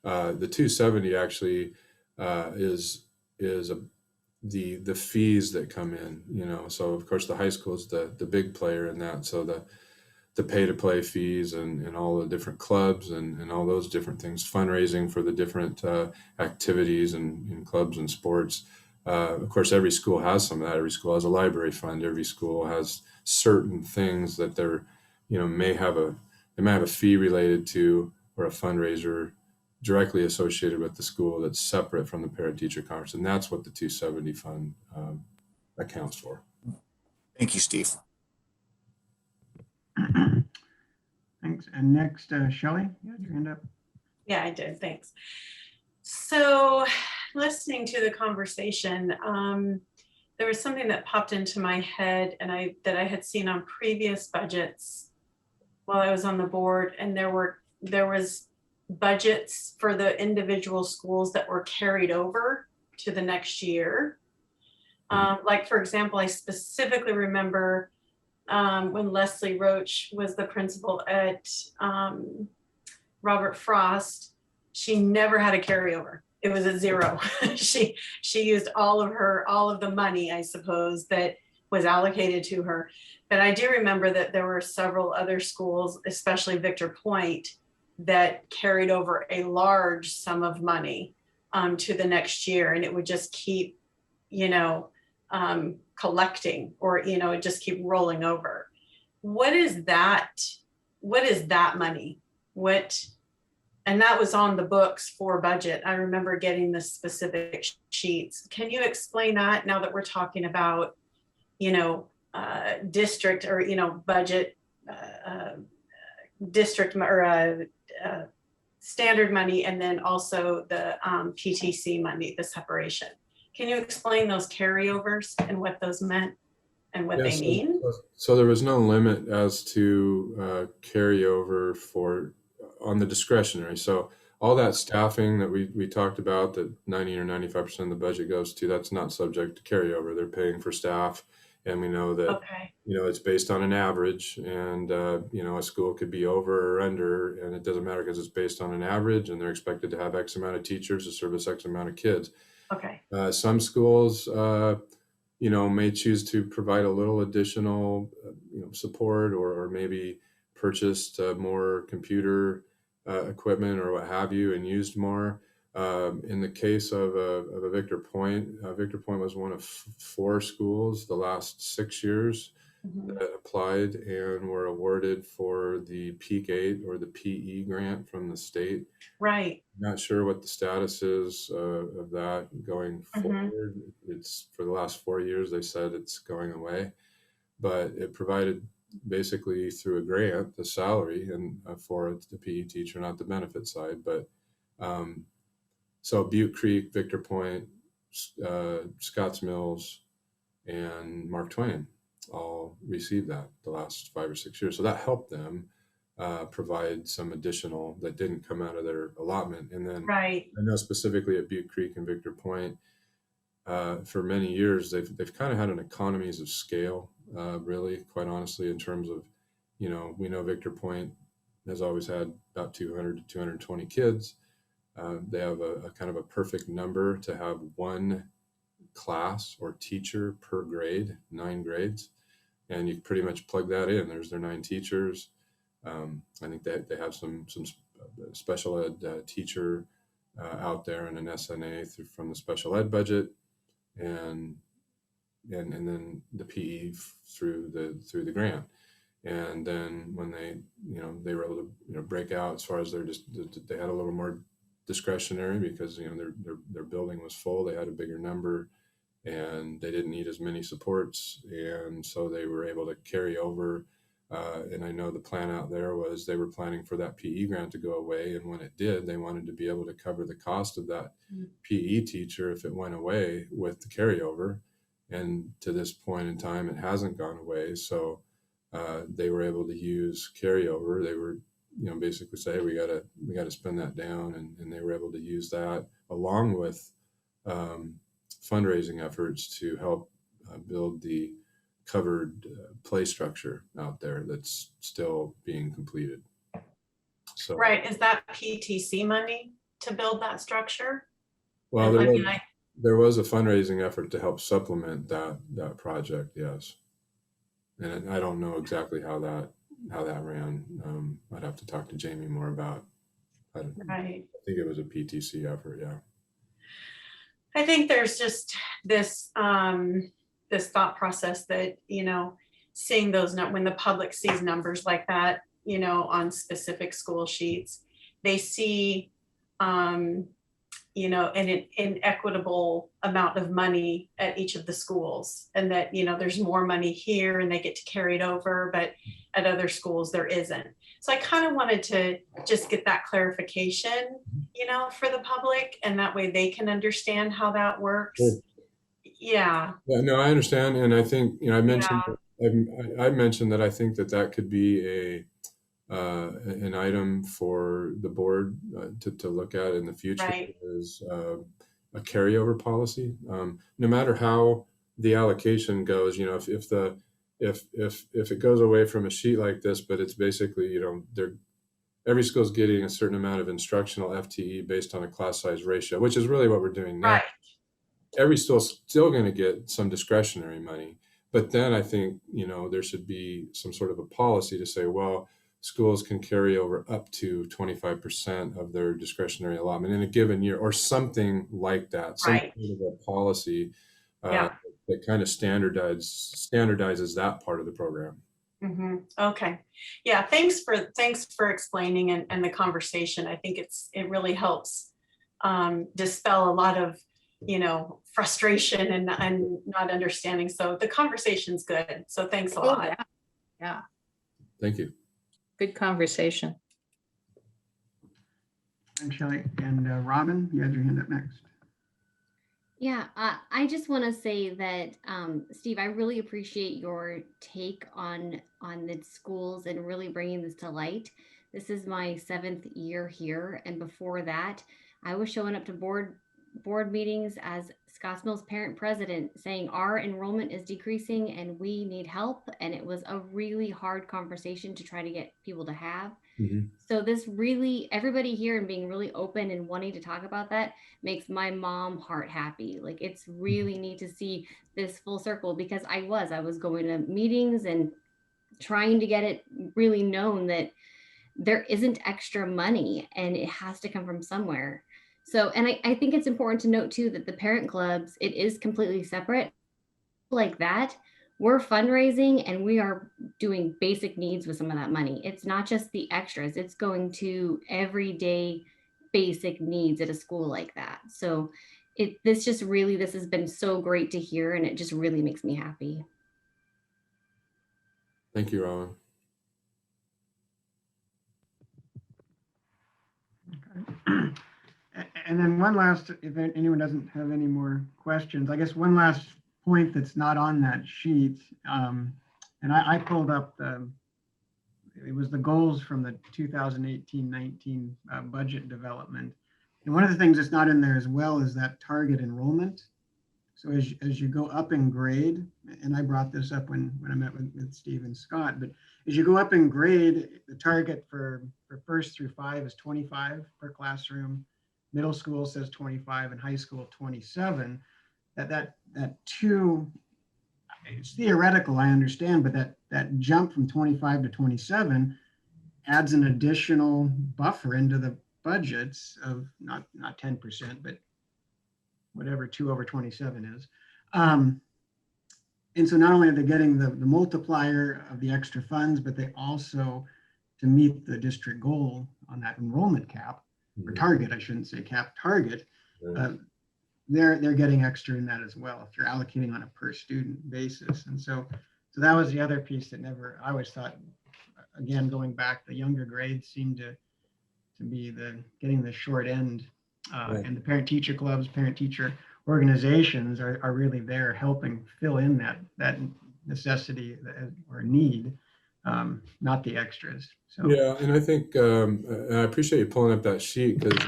The 270 actually is the fees that come in, so of course the high school is the big player in that. So the pay to play fees and all the different clubs and all those different things, fundraising for the different activities and clubs and sports. Of course, every school has some of that. Every school has a library fund. Every school has certain things that they may have a fee related to, or a fundraiser directly associated with the school that's separate from the parent teacher conference. And that's what the 270 fund accounts for. Thank you, Steve. Thanks. And next, Shelley, you had your hand up. Yeah, I did. Thanks. So listening to the conversation, there was something that popped into my head that I had seen on previous budgets while I was on the board. And there was budgets for the individual schools that were carried over to the next year. Like, for example, I specifically remember when Leslie Roach was the principal at Robert Frost, she never had a carryover. It was a zero. She used all of the money, I suppose, that was allocated to her. But I do remember that there were several other schools, especially Victor Point, that carried over a large sum of money to the next year, and it would just keep, collecting, or it just keep rolling over. What is that money? And that was on the books for budget. I remember getting the specific sheets. Can you explain that now that we're talking about, district or, budget, district or standard money, and then also the PTC money, the separation? Can you explain those carryovers and what those meant and what they mean? So there was no limit as to carryover on the discretionary. So all that staffing that we talked about, that 90 or 95% of the budget goes to, that's not subject to carryover. They're paying for staff. And we know that, it's based on an average, and, a school could be over or under, and it doesn't matter because it's based on an average, and they're expected to have X amount of teachers to service X amount of kids. Okay. Some schools, may choose to provide a little additional, support, or maybe purchased more computer equipment or what have you, and used more. In the case of a Victor Point was one of 4 schools the last 6 years that applied and were awarded for the Peak 8 or the PE grant from the state. Right. Not sure what the status is of that going forward. It's for the last 4 years, they said it's going away, but it provided basically through a grant the salary and for the PE teacher, not the benefit side. But so Butte Creek, Victor Point, Scotts Mills, and Mark Twain all received that the last 5 or 6 years. So that helped them provide some additional that didn't come out of their allotment. And then I know specifically at Butte Creek and Victor Point, for many years, they've kind of had an economies of scale, really, quite honestly, in terms of, we know Victor Point has always had about 200 to 220 kids. They have a kind of a perfect number to have one class or teacher per grade, 9 grades. And you pretty much plug that in. There's their 9 teachers. I think that they have some special ed teacher out there and an SNA from the special ed budget, and then the PE through the grant. And then when they were able to break out as far as they had a little more discretionary because, you know, their building was full. They had a bigger number and they didn't need as many supports. And so they were able to carry over. And I know the plan out there was they were planning for that PE grant to go away. And when it did, they wanted to be able to cover the cost of that PE teacher if it went away with the carryover. And to this point in time, it hasn't gone away. So they were able to use carryover. They were, you know, basically say, we gotta spend that down. And they were able to use that along with fundraising efforts to help build the covered play structure out there that's still being completed. So, right, is that PTC money to build that structure? well, there was a fundraising effort to help supplement that project, yes. And I don't know exactly how that ran. I'd have to talk to Jamie more about. Right. I think it was a PTC effort, yeah. I think there's just this this thought process that, you know, seeing those when the public sees numbers like that, you know, on specific school sheets, they see you know, an inequitable amount of money at each of the schools, and that, you know, there's more money here and they get to carry it over, but at other schools there isn't. So I kind of wanted to just get that clarification, you know, for the public, and that way they can understand how that works. Sure. Yeah. Yeah, no, I understand. And I think, you know, I mentioned, I mentioned that I think that could be an item for the board to look at in the future, right, is a carryover policy. No matter how the allocation goes, you know, if it goes away from a sheet like this, but it's basically, you know, every school's getting a certain amount of instructional FTE based on a class size ratio, which is really what we're doing now. right. Every school's still going to get some discretionary money, but then I think, you know, there should be some sort of a policy to say, well, schools can carry over up to 25% of their discretionary allotment in a given year, or something like that. Some Right. kind of a policy Yeah. that kind of standardizes that part of the program. Mm-hmm. Okay. Yeah. Thanks for explaining and the conversation. I think it really helps dispel a lot of, you know, frustration and not understanding. So the conversation's good. So thanks a lot. Yeah. Thank you. Good conversation. And Shelley and Robin, you had your hand up next. Yeah, I just want to say that, Steve, I really appreciate your take on the schools and really bringing this to light. This is my 7th year here, and before that, I was showing up to board meetings as Scotts Mills parent president, saying our enrollment is decreasing and we need help. And it was a really hard conversation to try to get people to have. Mm-hmm. So this really, everybody here and being really open and wanting to talk about that makes my mom heart happy. Like, it's really neat to see this full circle, because I was going to meetings and trying to get it really known that there isn't extra money and it has to come from somewhere. So, and I think it's important to note too, that the parent clubs, it is completely separate like that. We're fundraising and we are doing basic needs with some of that money. It's not just the extras, it's going to everyday basic needs at a school like that. So this has been so great to hear, and it just really makes me happy. Thank you, Robin. Okay. And then one last, if anyone doesn't have any more questions, I guess one last point that's not on that sheet. And I pulled up it was the goals from the 2018-19 budget development. And one of the things that's not in there as well is that target enrollment. So as you go up in grade, and I brought this up when I met with Steve and Scott, but as you go up in grade, the target for 1st through 5 is 25 per classroom. Middle school says 25 and high school 27. That two, it's theoretical, I understand, but that jump from 25 to 27 adds an additional buffer into the budgets of not 10%, but whatever 2 over 27 is. And so not only are they getting the multiplier of the extra funds, but they also, to meet the district goal on that enrollment cap, or target, I shouldn't say cap, target, they're getting extra in that as well, if you're allocating on a per student basis. And so that was the other piece that I always thought, again, going back, the younger grades seem to be getting the short end. And the parent-teacher clubs, parent-teacher organizations are really there helping fill in that necessity or need, not the extras. So yeah, and I think and I appreciate you pulling up that sheet because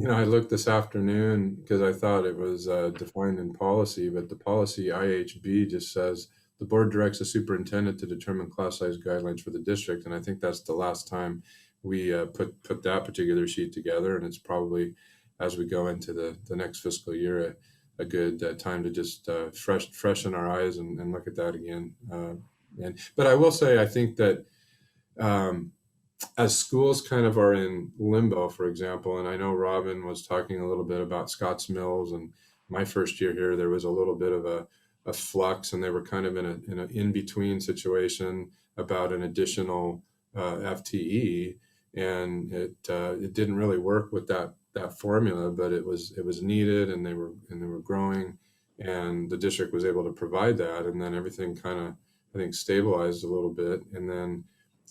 I looked this afternoon because I thought it was defined in policy, but the policy IHB just says the board directs the superintendent to determine class size guidelines for the district, and I think that's the last time we put that particular sheet together, and it's probably as we go into the next fiscal year a good time to just freshen our eyes and look at that again. But I will say I think that as schools kind of are in limbo, for example, and I know Robin was talking a little bit about Scotts Mills, and my first year here, there was a little bit of a flux, and they were kind of in an in-between situation about an additional FTE, and it didn't really work with that formula, but it was needed, and they were growing, and the district was able to provide that, and then everything kind of, I think, stabilized a little bit, and then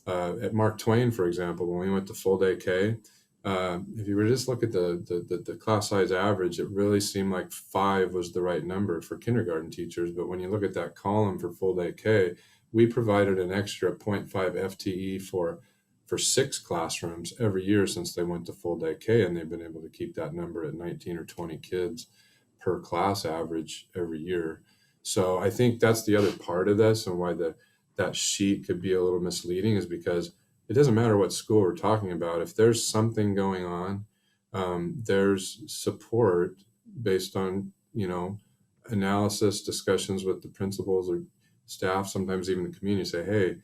at Mark Twain, for example, when we went to full day K, if you were to just look at the class size average, it really seemed like 5 was the right number for kindergarten teachers. But when you look at that column for full day K, we provided an extra 0.5 FTE for 6 classrooms every year since they went to full day K, and they've been able to keep that number at 19 or 20 kids per class average every year. So I think that's the other part of this, and why that sheet could be a little misleading, is because it doesn't matter what school we're talking about. If there's something going on, there's support based on, analysis, discussions with the principals or staff, sometimes even the community, say, hey,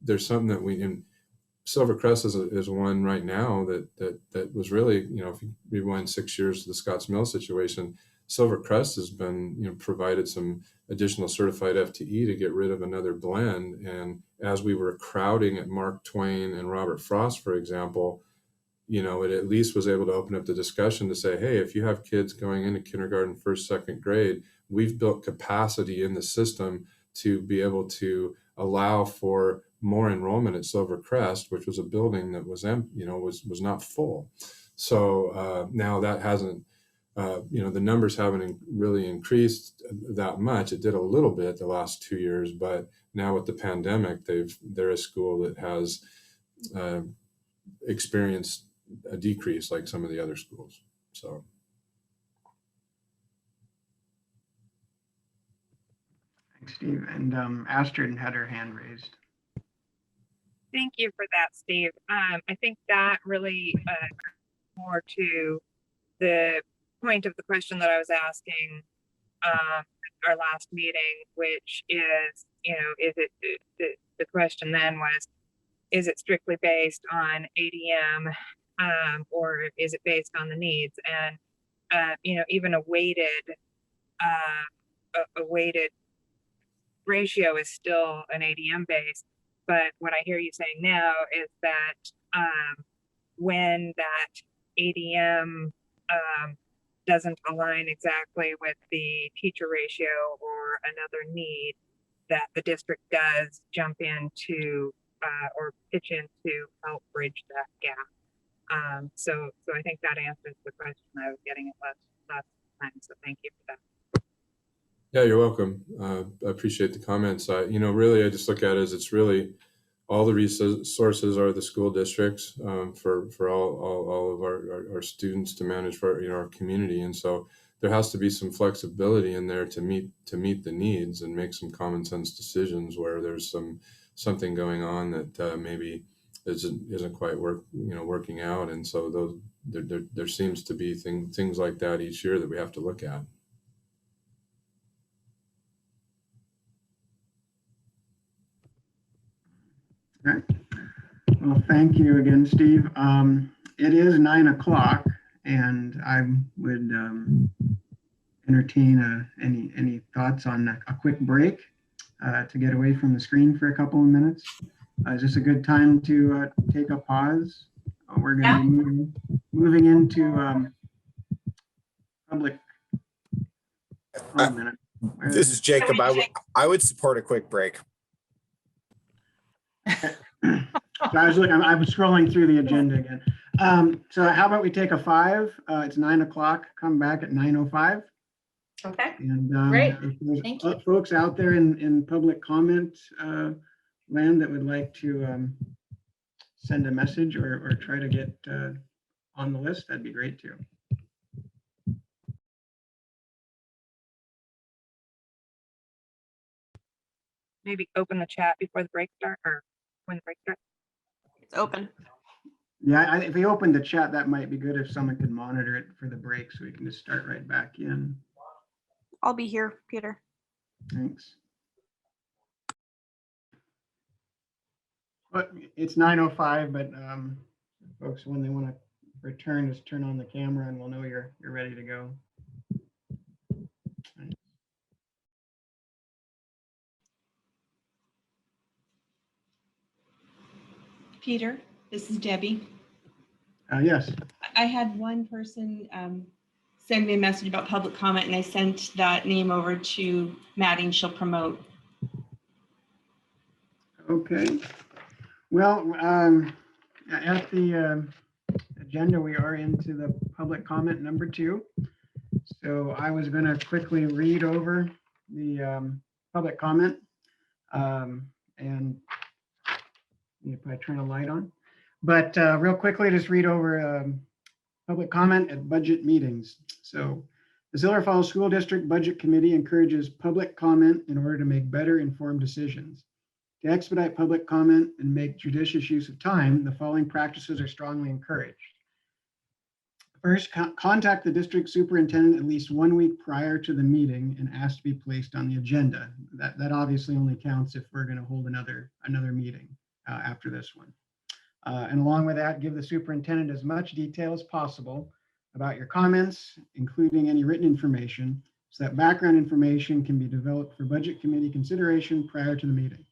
there's something that in Silvercrest is one right now that was really, if you rewind 6 years to the Scotts Mill situation, Silvercrest has been, provided some additional certified FTE to get rid of another blend. And as we were crowding at Mark Twain and Robert Frost, for example, it at least was able to open up the discussion to say, hey, if you have kids going into kindergarten, first, second grade, we've built capacity in the system to be able to allow for more enrollment at Silvercrest, which was a building that was was not full. So now that hasn't, the numbers haven't really increased that much. It did a little bit the last 2 years, but now with the pandemic, they're a school that has experienced a decrease like some of the other schools. So. Thanks, Steve. And Astrid had her hand raised. Thank you for that, Steve. I think that really more to the point of the question that I was asking our last meeting, which is, is it the question then was, is it strictly based on ADM or is it based on the needs? And even a weighted ratio is still an ADM base. But what I hear you saying now is that when that ADM doesn't align exactly with the teacher ratio or another need, that the district does jump into or pitch in to help bridge that gap. So I think that answers the question I was getting at last time. So thank you for that. Yeah, you're welcome. I appreciate the comments. Really, I just look at it as it's really all the resources are the school districts for all of our students to manage for our community, and so there has to be some flexibility in there to meet the needs and make some common sense decisions where there's something going on that maybe isn't quite working out, and so there seems to be things like that each year that we have to look at. Okay. Well, thank you again, Steve. It is 9 o'clock, and I would entertain any thoughts on a quick break to get away from the screen for a couple of minutes. Is this a good time to take a pause We're going to be moving into public comment. This is Jacob. I would support a quick break. So I was scrolling through the agenda again. So how about we take a 5? It's 9 o'clock. Come back at 9:05. Okay. And Great. if there's Thank you. folks out there in public comment land that would like to send a message or try to get on the list, that'd be great too. Maybe open the chat before the break start or when the break starts. It's open. Yeah, if we open the chat, that might be good if someone could monitor it for the break so we can just start right back in. I'll be here, Peter. Thanks. But it's 9:05, but folks, when they want to return, just turn on the camera and we'll know you're ready to go. Peter, this is Debbie. Yes. I had one person send me a message about public comment, and I sent that name over to Maddie, and she'll promote. Okay. Well, at the agenda, we are into the public comment number 2. So I was going to quickly read over the public comment and if I turn a light on. But real quickly, just read over public comment at budget meetings. So the Silver Falls School District Budget Committee encourages public comment in order to make better informed decisions. To expedite public comment and make judicious use of time, the following practices are strongly encouraged. First, contact the district superintendent at least 1 week prior to the meeting and ask to be placed on the agenda. That obviously only counts if we're going to hold another meeting after this one. And along with that, give the superintendent as much detail as possible about your comments, including any written information, so that background information can be developed for budget committee consideration prior to the meeting.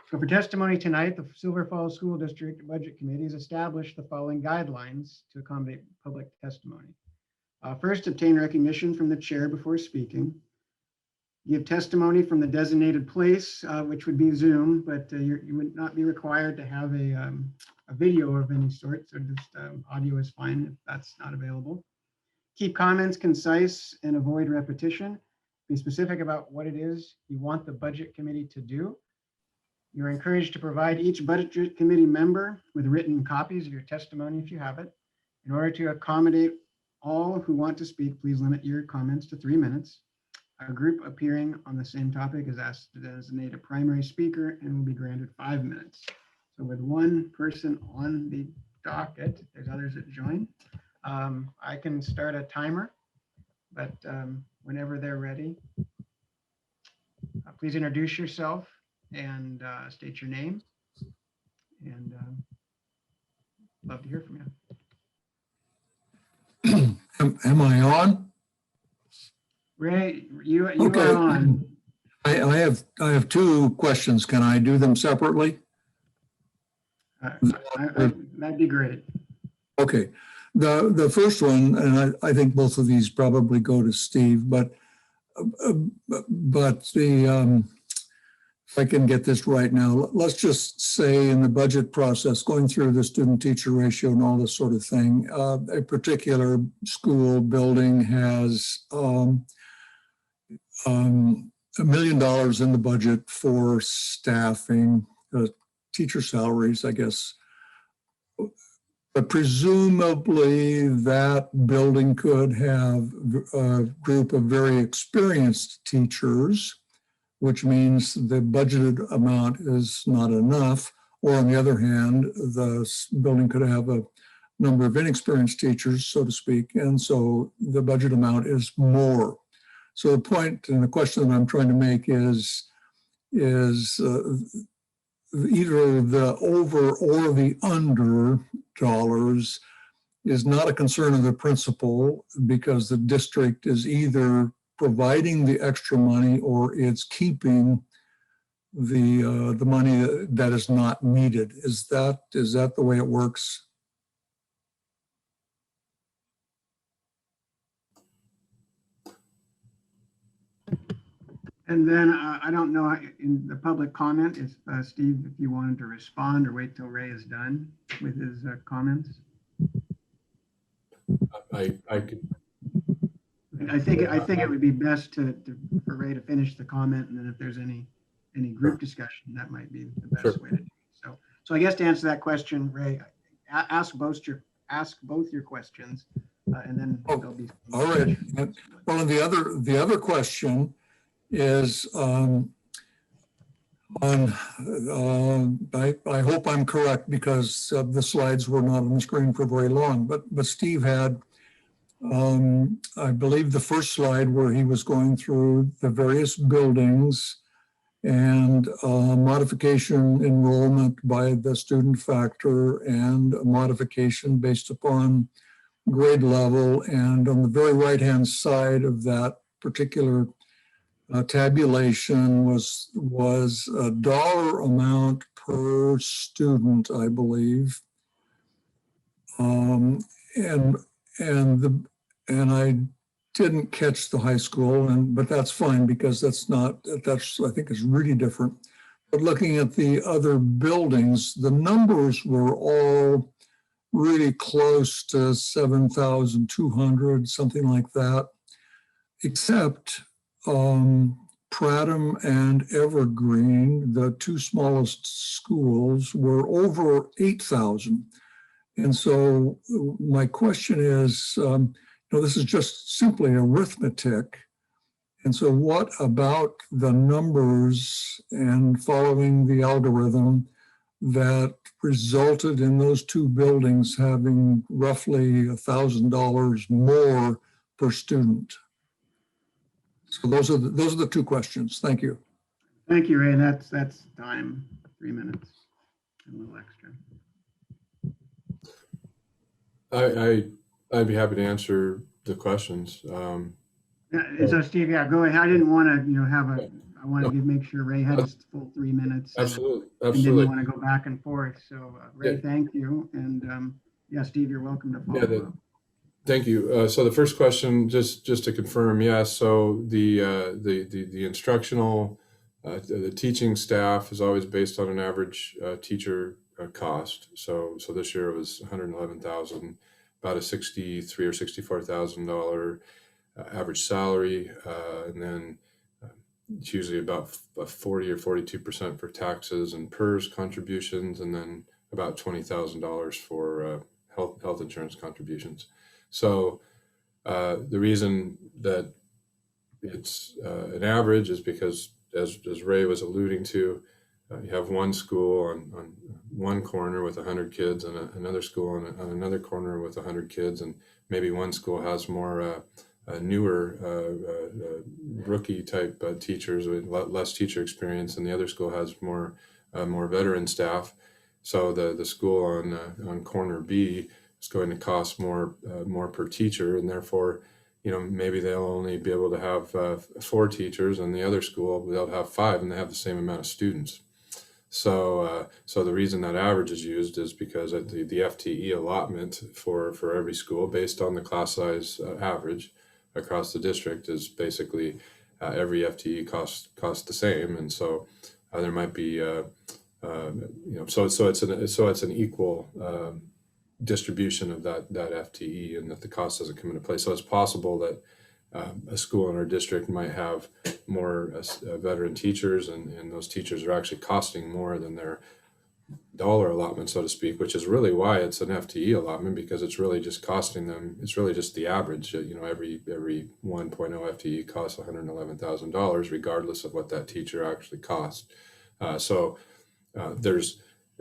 So for testimony tonight, the Silver Falls School District Budget Committee has established the following guidelines to accommodate public testimony. First, obtain recognition from the chair before speaking. Give testimony from the designated place, which would be Zoom, but you would not be required to have a video of any sort, so just audio is fine if that's not available. Keep comments concise and avoid repetition. Be specific about what it is you want the budget committee to do. You're encouraged to provide each budget committee member with written copies of your testimony if you have it. In order to accommodate all who want to speak, please limit your comments to 3 minutes. A group appearing on the same topic is asked to designate a primary speaker and will be granted 5 minutes. So with one person on the docket, there's others that join. I can start a timer, but whenever they're ready, please introduce yourself and state your name. And love to hear from you. Am I on? Ray, you Okay. are on. I have 2 questions. Can I do them separately? That'd be great. Okay. The first one, and I think both of these probably go to Steve, but the if I can get this right now, let's just say in the budget process, going through the student-teacher ratio and all this sort of thing, a particular school building has $1 million in the budget for staffing, teacher salaries, I guess. But presumably that building could have a group of very experienced teachers, which means the budgeted amount is not enough. Or on the other hand, the building could have a number of inexperienced teachers, so to speak, and so the budget amount is more. So the point and the question that I'm trying to make is either the over or the under dollars is not a concern of the principal, because the district is either providing the extra money or it's keeping the money that is not needed. Is that the way it works? And then I don't know, in the public comment, if Steve, if you wanted to respond or wait till Ray is done with his comments. I could. I think it would be best for Ray to finish the comment, and then if there's any group discussion, that might be the best way to do it. So I guess to answer that question, Ray, ask both your questions, and then there'll be. All right. Well, and the other question is I hope I'm correct because the slides were not on the screen for very long, but Steve had I believe the first slide where he was going through the various buildings and modification enrollment by the student factor and modification based upon grade level. And on the very right-hand side of that particular tabulation was a dollar amount per student, I believe. And I didn't catch the high school, but that's fine because that's I think is really different. But looking at the other buildings, the numbers were all really close to 7,200, something like that, except Prattham and Evergreen, the two smallest schools, were over 8,000. And so my question is, this is just simply arithmetic. And so what about the numbers and following the algorithm that resulted in those two buildings having roughly $1,000 more per student? So those are the two questions. Thank you. Thank you, Ray. That's time, 3 minutes, and a little extra. I'd be happy to answer the questions. So Steve, yeah, go ahead. I didn't want to, I wanted to make sure Ray had his full 3 minutes. Absolutely. And didn't want to go back and forth. So Ray, thank you. And yeah, Steve, you're welcome to follow up. Thank you. So the first question, just to confirm, yes. So the instructional, the teaching staff is always based on an average teacher cost. So this year it was $111,000, about a $63,000 or $64,000 average salary, and then it's usually about 40 or 42% for taxes and PERS contributions, and then about $20,000 for health insurance contributions. So the reason that it's an average is because, as Ray was alluding to, you have one school on one corner with 100 kids and another school on another corner with 100 kids, and maybe one school has more newer rookie type teachers with less teacher experience, and the other school has more veteran staff. So the school on corner B is going to cost more per teacher, and therefore, maybe they'll only be able to have 4 teachers, and the other school they'll have 5, and they have the same amount of students. So the reason that average is used is because the FTE allotment for every school, based on the class size average across the district, is basically every FTE costs the same, and so there might be so it's an equal distribution of that FTE, and that the cost doesn't come into play. So it's possible that a school in our district might have more veteran teachers, and those teachers are actually costing more than their dollar allotment, so to speak, which is really why it's an FTE allotment, because it's really just costing them. It's really just the average. Every 1.0 FTE costs $111,000, regardless of what that teacher actually costs.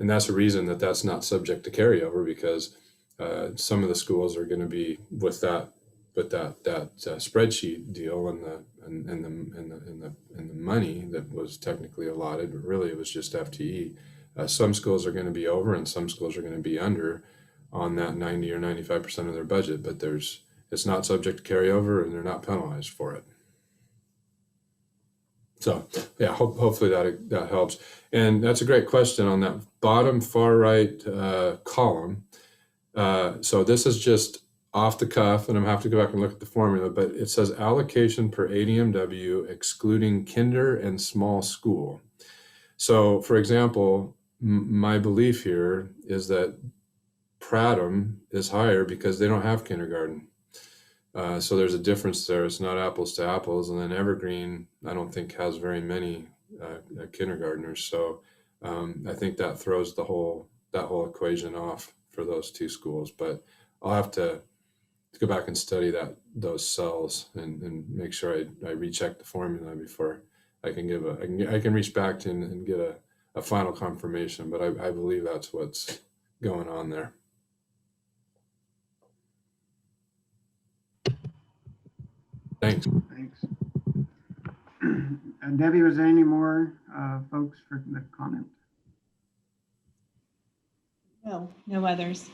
And that's a reason that that's not subject to carryover, because some of the schools are going to be with that spreadsheet deal and the money that was technically allotted, but really it was just FTE. Some schools are going to be over, and some schools are going to be under on that 90 or 95% of their budget, but it's not subject to carryover, and they're not penalized for it. So yeah, hopefully that helps. And that's a great question on that bottom far right column. So this is just off the cuff, and I'm gonna have to go back and look at the formula, but it says allocation per ADMW excluding kinder and small school. So for example, my belief here is that Prattam is higher because they don't have kindergarten. So there's a difference there. It's not apples to apples. And then Evergreen, I don't think has very many kindergartners. So I think that throws that whole equation off for those two schools. But I'll have to go back and study those cells and make sure I recheck the formula before I can give I can reach back to and get a final confirmation. But I believe that's what's going on there. Thanks. Thanks. Debbie, was there any more folks for the comment? No, no others.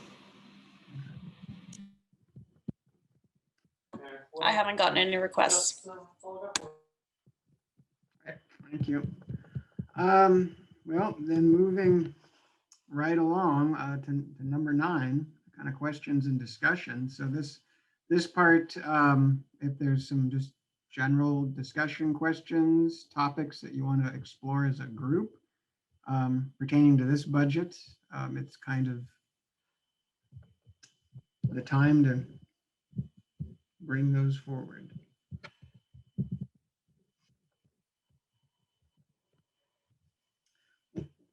I haven't gotten any requests. Thank you. Well, then moving right along to number 9, kind of questions and discussion. So this part, if there's some just general discussion questions, topics that you want to explore as a group pertaining to this budget, it's kind of the time to bring those forward.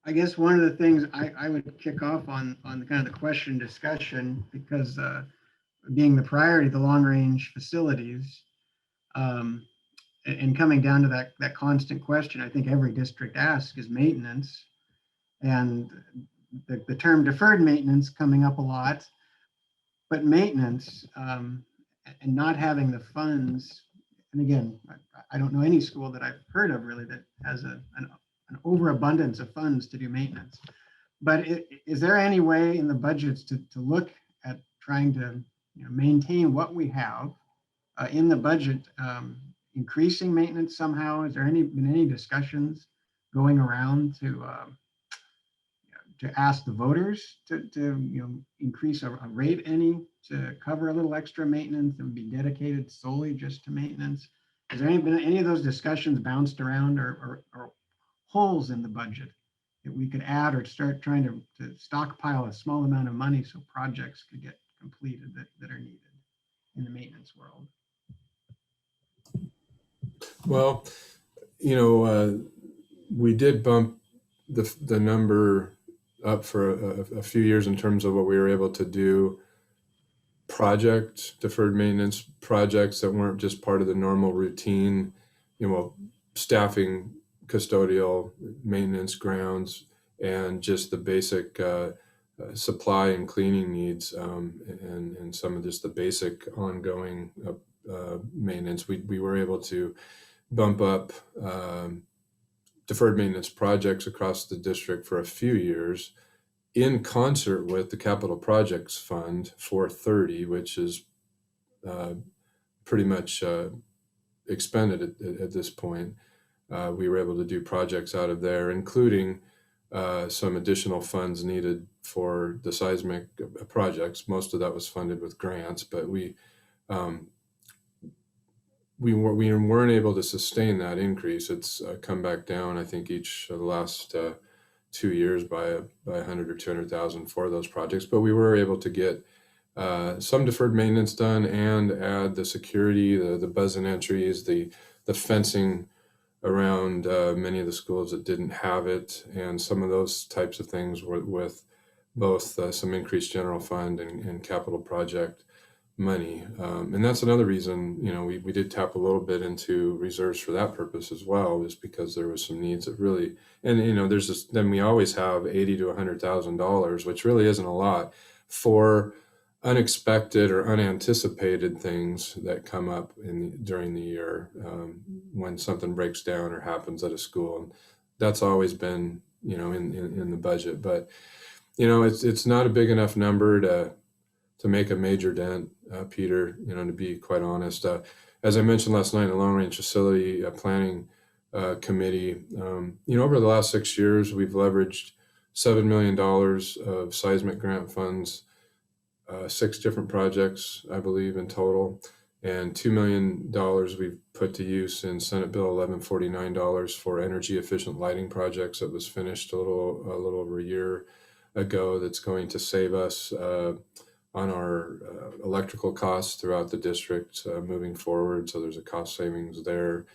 I guess one of the things I would kick off on the kind of the question discussion, because being the priority, the long range facilities, and coming down to that constant question, I think every district asks is maintenance, and the term deferred maintenance coming up a lot, but maintenance and not having the funds. And again, I don't know any school that I've heard of really that has an overabundance of funds to do maintenance. But is there any way in the budgets to look at trying to maintain what we have in the budget, increasing maintenance somehow? Has there been any discussions going around to ask the voters to increase a rate to cover a little extra maintenance that would be dedicated solely just to maintenance? Has there been any of those discussions bounced around or holes in the budget that we could add or start trying to stockpile a small amount of money so projects could get completed that are needed in the maintenance world? Well, we did bump the number up for a few years in terms of what we were able to do deferred maintenance projects that weren't just part of the normal routine, staffing, custodial, maintenance, grounds, and just the basic supply and cleaning needs, and some of just the basic ongoing maintenance. We were able to bump up deferred maintenance projects across the district for a few years in concert with the Capital Projects Fund 430, which is pretty much expended at this point. We were able to do projects out of there, including some additional funds needed for the seismic projects. Most of that was funded with grants, but we weren't able to sustain that increase. It's come back down, I think, each of the last 2 years by 100 or 200,000 for those projects. But we were able to get some deferred maintenance done and add the security, the buzz-in entries, the fencing around many of the schools that didn't have it, and some of those types of things with both some increased general fund and capital project money. And that's another reason, we did tap a little bit into reserves for that purpose as well, just because there was some needs that really, and there's this, then we always have $80,000 to $100,000, which really isn't a lot for unexpected or unanticipated things that come up during the year, when something breaks down or happens at a school. And that's always been, in the budget, but it's not a big enough number to make a major dent, Peter, to be quite honest. As I mentioned last night in the long range facility planning committee. Over the last 6 years, we've leveraged $7 million of seismic grant funds, 6 different projects, I believe, in total, and $2 million we've put to use in Senate Bill 1149 for energy efficient lighting projects that was finished a little over a year ago. That's going to save us on our electrical costs throughout the district moving forward. So there's a cost savings there.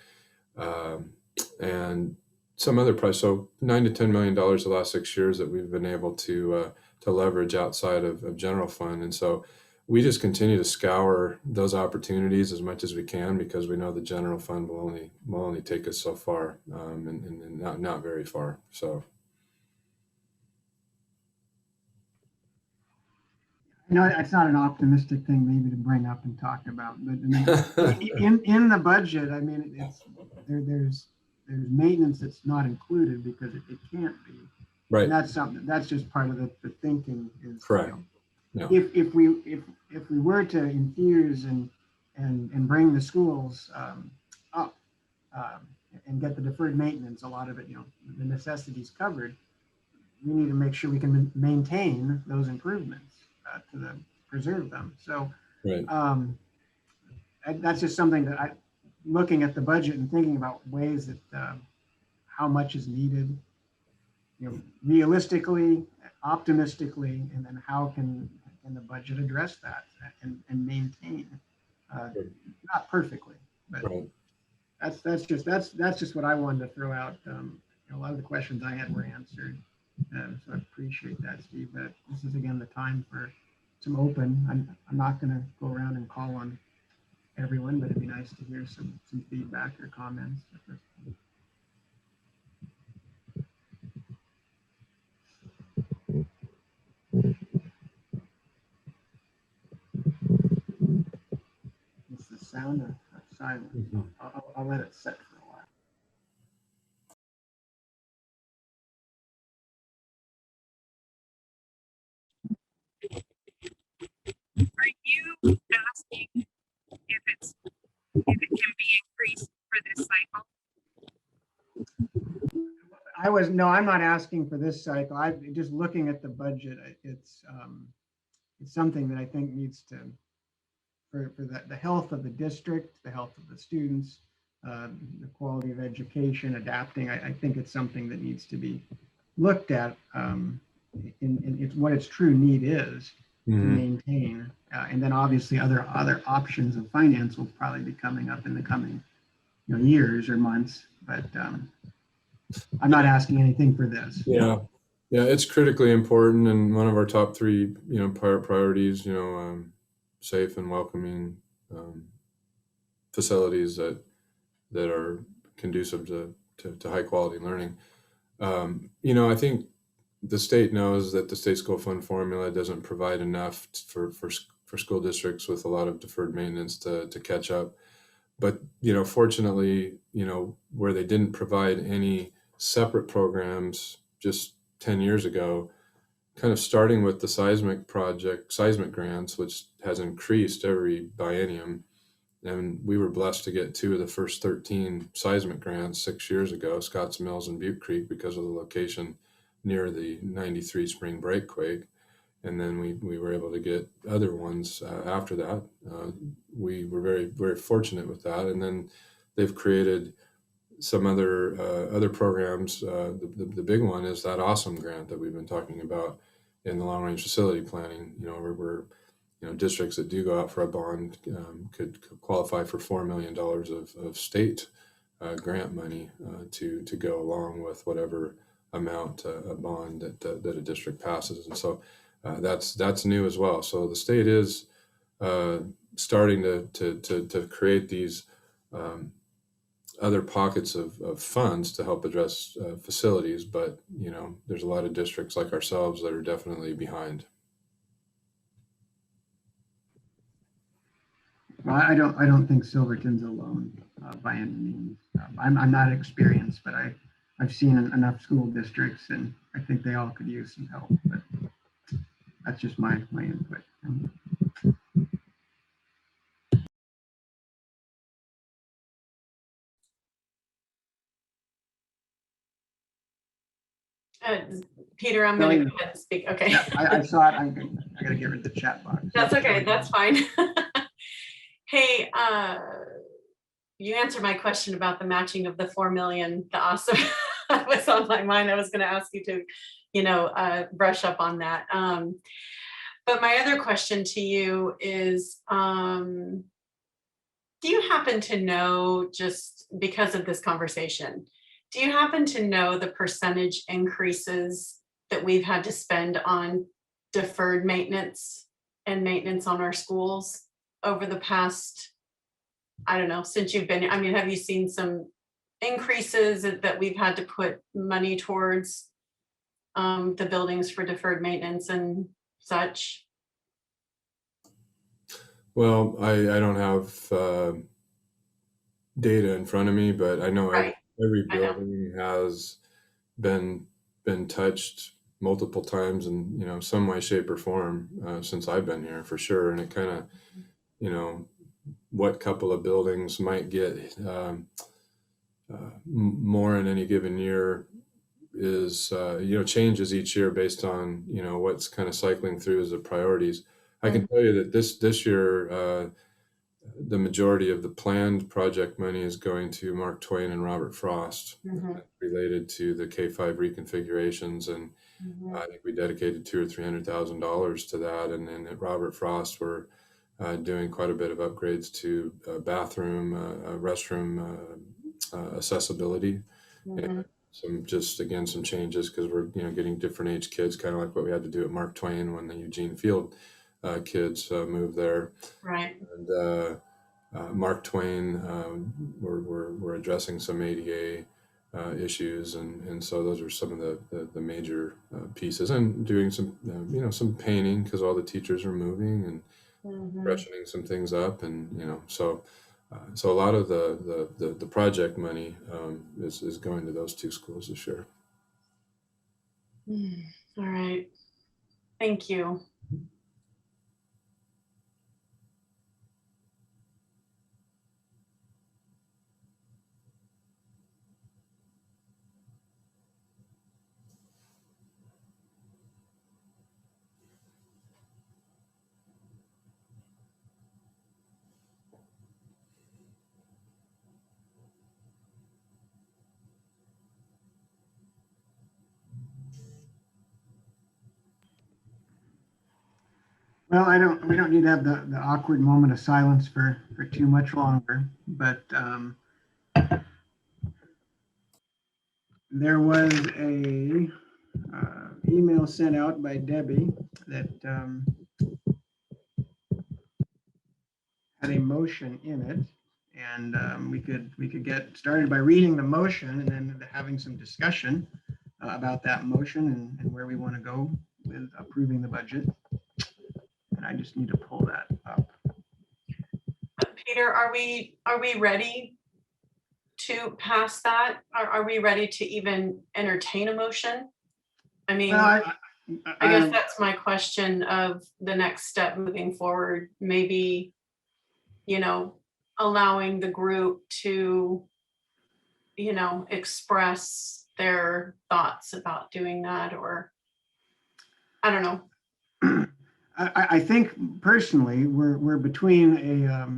And some other price. So $9 to $10 million the last 6 years that we've been able to leverage outside of general fund. And so we just continue to scour those opportunities as much as we can, because we know the general fund will only take us so far, and not very far. So. It's not an optimistic thing maybe to bring up and talk about, but in the budget, I mean, there's maintenance that's not included because it can't be. Right. And that's just part of the thinking is correct. No. If we were to infuse and bring the schools up and get the deferred maintenance, a lot of it, the necessities covered, we need to make sure we can maintain those improvements to preserve them. So right. That's just something that looking at the budget and thinking about ways that how much is needed, realistically, optimistically, and then how can the budget address that and maintain, not perfectly, but right. that's just what I wanted to throw out. A lot of the questions I had were answered. So I appreciate that, Steve. But this is again the time for some open. I'm not going to go around and call on everyone, but it'd be nice to hear some feedback or comments. It's the sound of silence. Mm-hmm. I'll let it set for a while. Are you asking if it can be increased for this cycle? I'm not asking for this cycle. I'm just looking at the budget. It's something that I think needs to, for the health of the district, the health of the students, the quality of education, adapting. I think it's something that needs to be looked at in what its true need is to maintain. And then obviously other options of finance will probably be coming up in the coming years or months. But I'm not asking anything for this. Yeah, it's critically important, and one of our top 3, priorities. Safe and welcoming facilities that are conducive to high quality learning. I think the state knows that the state school fund formula doesn't provide enough for school districts with a lot of deferred maintenance to catch up. But, fortunately, where they didn't provide any separate programs just 10 years ago, kind of starting with the seismic grants, which has increased every biennium. And we were blessed to get 2 of the first 13 seismic grants 6 years ago, Scotts Mills and Butte Creek, because of the location near the 93 spring breakquake. And then we were able to get other ones after that. We were very, very fortunate with that. And then they've created some other programs. The big one is that awesome grant that we've been talking about in the long range facility planning. Where districts that do go out for a bond could qualify for $4 million of state grant money to go along with whatever amount a bond that a district passes. And so that's new as well. So the state is starting to create these other pockets of funds to help address facilities, but there's a lot of districts like ourselves that are definitely behind. Well, I don't think Silverton's alone by any means. I'm not experienced, but I've seen enough school districts, and I think they all could use some help. But that's just my input. Peter, I'm going to go ahead and speak. Okay. Yeah, I saw it. I gotta get rid of the chat box. That's Yeah, okay. That's fine. Hey, you answered my question about the matching of the 4 million. The awesome that was on my mind. I was going to ask you to, brush up on that. But my other question to you is, do you happen to know, just because of this conversation, do you happen to know the percentage increases that we've had to spend on deferred maintenance and maintenance on our schools over the past, I don't know, since you've been, I mean, have you seen some increases that we've had to put money towards the buildings for deferred maintenance and such? Well, I don't have data in front of me, but I know Right. every I know. building has been touched multiple times in some way, shape, or form since I've been here, for sure. And it kind of what couple of buildings might get more in any given year is changes each year based on what's kind of cycling through as the priorities. I can tell you that this year the majority of the planned project money is going to Mark Twain and Robert Frost related to the K-5 reconfigurations, and I think we dedicated $200,000 or $300,000 to that. And then at Robert Frost, we're doing quite a bit of upgrades to bathroom, restroom accessibility, and some changes because we're getting different age kids, kind of like what we had to do at Mark Twain when the Eugene Field kids moved there. Right. And Mark Twain, we're addressing some ADA issues, and so those are some of the major pieces, and doing some some painting because all the teachers are moving, and freshening some things up, and so a lot of the project money is going to those two schools this year. All right. Thank you. Well, we don't need to have the awkward moment of silence for too much longer, but there was a email sent out by Debbie that had a motion in it, and we could get started by reading the motion and then having some discussion about that motion and where we want to go with approving the budget. And I just need to pull that up. Peter, are we ready to pass that? Are we ready to even entertain a motion? I mean, I guess that's my question of the next step moving forward. Maybe, allowing the group to, express their thoughts about doing that, or I don't know. I think personally, we're between a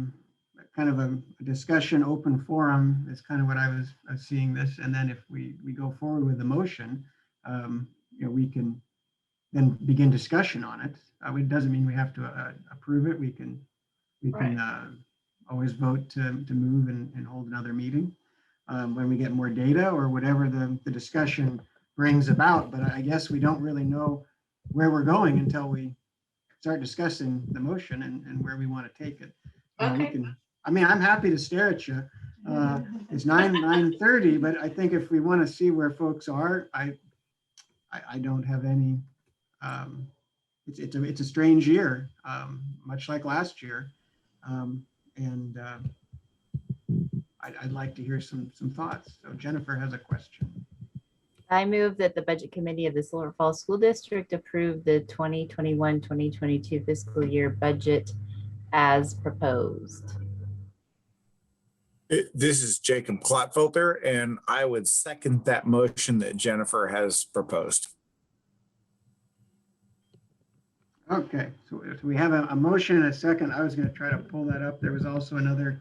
kind of a discussion open forum is kind of what I was seeing this. And then if we go forward with the motion, we can then begin discussion on it. It doesn't mean we have to approve it. We can always vote to move and hold another meeting when we get more data or whatever the discussion brings about. But I guess we don't really know where we're going until we start discussing the motion and where we want to take it. Okay. I'm happy to stare at you. It's 9:30, but I think if we want to see where folks are, I don't have any. It's a strange year, much like last year, and I'd like to hear some thoughts. So Jennifer has a question. I move that the Budget Committee of the Silver Falls School District approve the 2021-2022 fiscal year budget as proposed. This is Jacob Klotfelter, and I would second that motion that Jennifer has proposed. Okay, so we have a motion and a second. I was going to try to pull that up. There was also another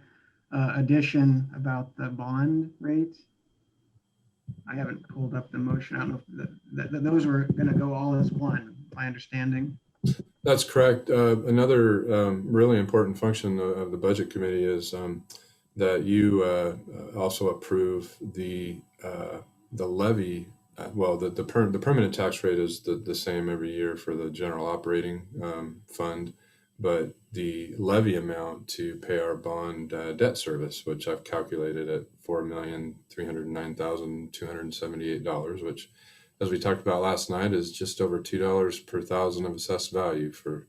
addition about the bond rate. I haven't pulled up the motion. I don't know if those were going to go all as one, my understanding. That's correct. Another really important function of the budget committee is that you also approve the levy. The permanent tax rate is the same every year for the general operating fund, but the levy amount to pay our bond debt service, which I've calculated at $4,309,278, which, as we talked about last night, is just over $2 per thousand of assessed value for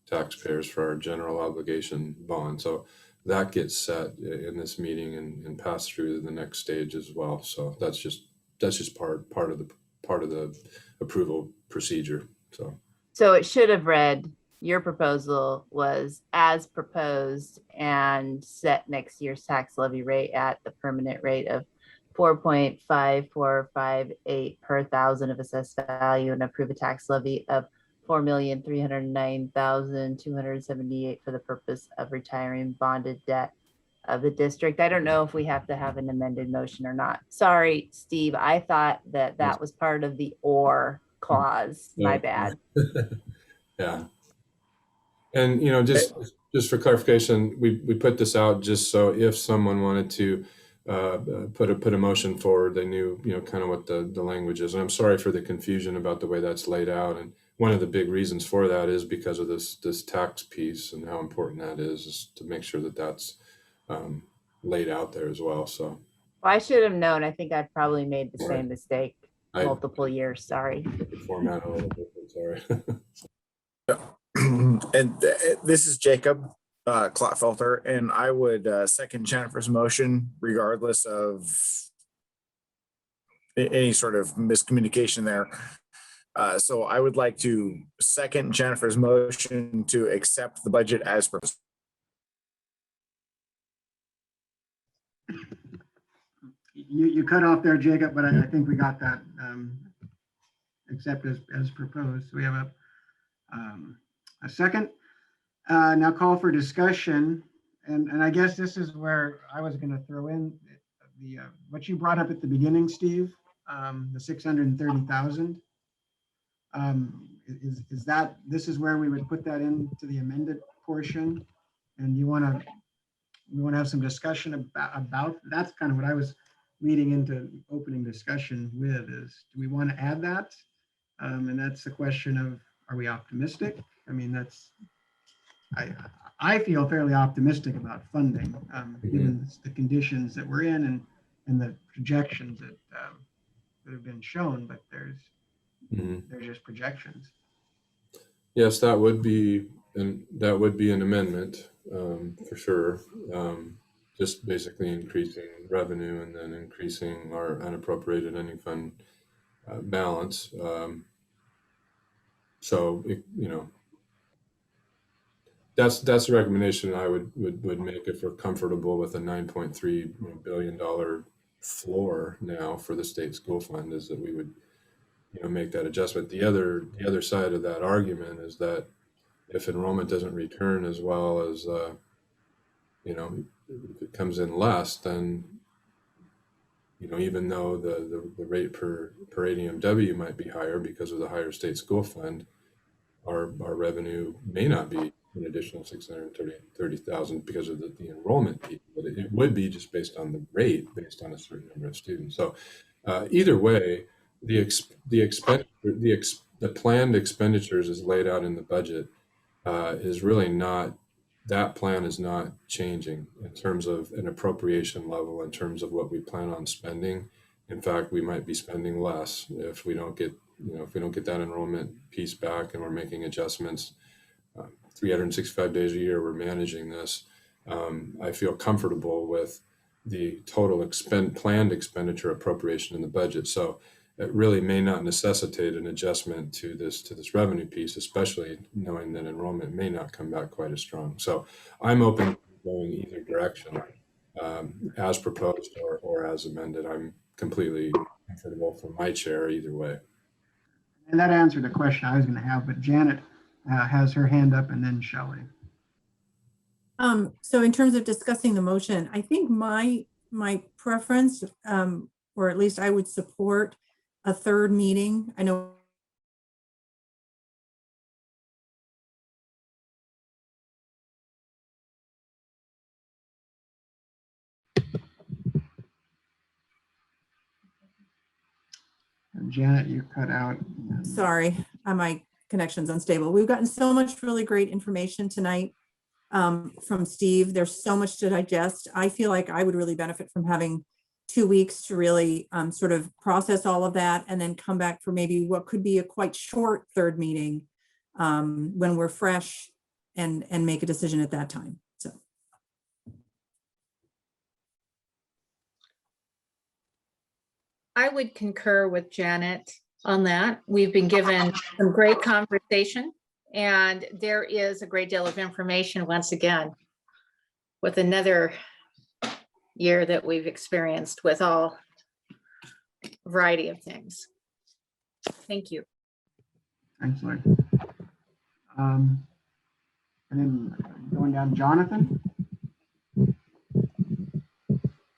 taxpayers for our general obligation bond. So that gets set in this meeting and passed through to the next stage as well. So that's just part of the approval procedure. So it should have read, your proposal was as proposed and set next year's tax levy rate at the permanent rate of 4.5458 per thousand of assessed value, and approve a tax levy of $4,309,278 for the purpose of retiring bonded debt of the district. I don't know if we have to have an amended motion or not. Sorry, Steve, I thought that was part of the or clause. My bad. Yeah. And, just for clarification, we put this out just so if someone wanted to put a motion forward, they knew, kind of what the language is. And I'm sorry for the confusion about the way that's laid out. And one of the big reasons for that is because of this tax piece and how important that is to make sure that that's laid out there as well. So I should have known. I think I've probably made the same mistake multiple years. Sorry. Format a little bit, sorry. And this is Jacob Klotfelter, and I would second Jennifer's motion regardless of any sort of miscommunication there. So I would like to second Jennifer's motion to accept the budget as proposed. You cut off there, Jacob, but I think we got that. Accept as proposed. So we have a second. Now call for discussion. And I guess this is where I was going to throw in the what you brought up at the beginning, Steve, the 630,000. Is that, this is where we would put that into the amended portion? And we want to have some discussion about that's kind of what I was leading into opening discussion with, is do we want to add that? And that's the question of, are we optimistic? I mean, I feel fairly optimistic about funding, given the conditions that we're in and the projections that have been shown, but they're just projections. Yes, that would be an amendment for sure. Just basically increasing revenue and then increasing our unappropriated ending fund balance. That's the recommendation I would make if we're comfortable with a $9.3 billion floor now for the state school fund, is that we would make that adjustment. The other side of that argument is that if enrollment doesn't return as well as if it comes in less, then even though the rate per ADMW might be higher because of the higher state school fund, our revenue may not be an additional 630,000 because of the enrollment piece, but it would be just based on the rate, based on a certain number of students. So either way, the planned expenditures as laid out in the budget is really not, that plan is not changing in terms of an appropriation level, in terms of what we plan on spending. In fact, we might be spending less if we don't get that enrollment piece back, and we're making adjustments 365 days a year. We're managing this. I feel comfortable with the total planned expenditure appropriation in the budget. So it really may not necessitate an adjustment to this revenue piece, especially knowing that enrollment may not come back quite as strong. So I'm open to going either direction. as proposed or as amended. I'm completely comfortable from my chair either way. And that answered the question I was going to have, but Janet has her hand up, and then Shelley. So in terms of discussing the motion, I think my preference, or at least I would support a third meeting. I know Janet, you cut out. sorry, my connection's unstable. We've gotten so much really great information tonight from Steve. There's so much to digest. I feel like I would really benefit from having 2 weeks to really sort of process all of that and then come back for maybe what could be a quite short third meeting when we're fresh and make a decision at that time. So. I would concur with Janet on that. We've been given some great conversation, and there is a great deal of information once again with another year that we've experienced with all variety of things. Thank you. Thanks, Lloyd. And then going down, Jonathan.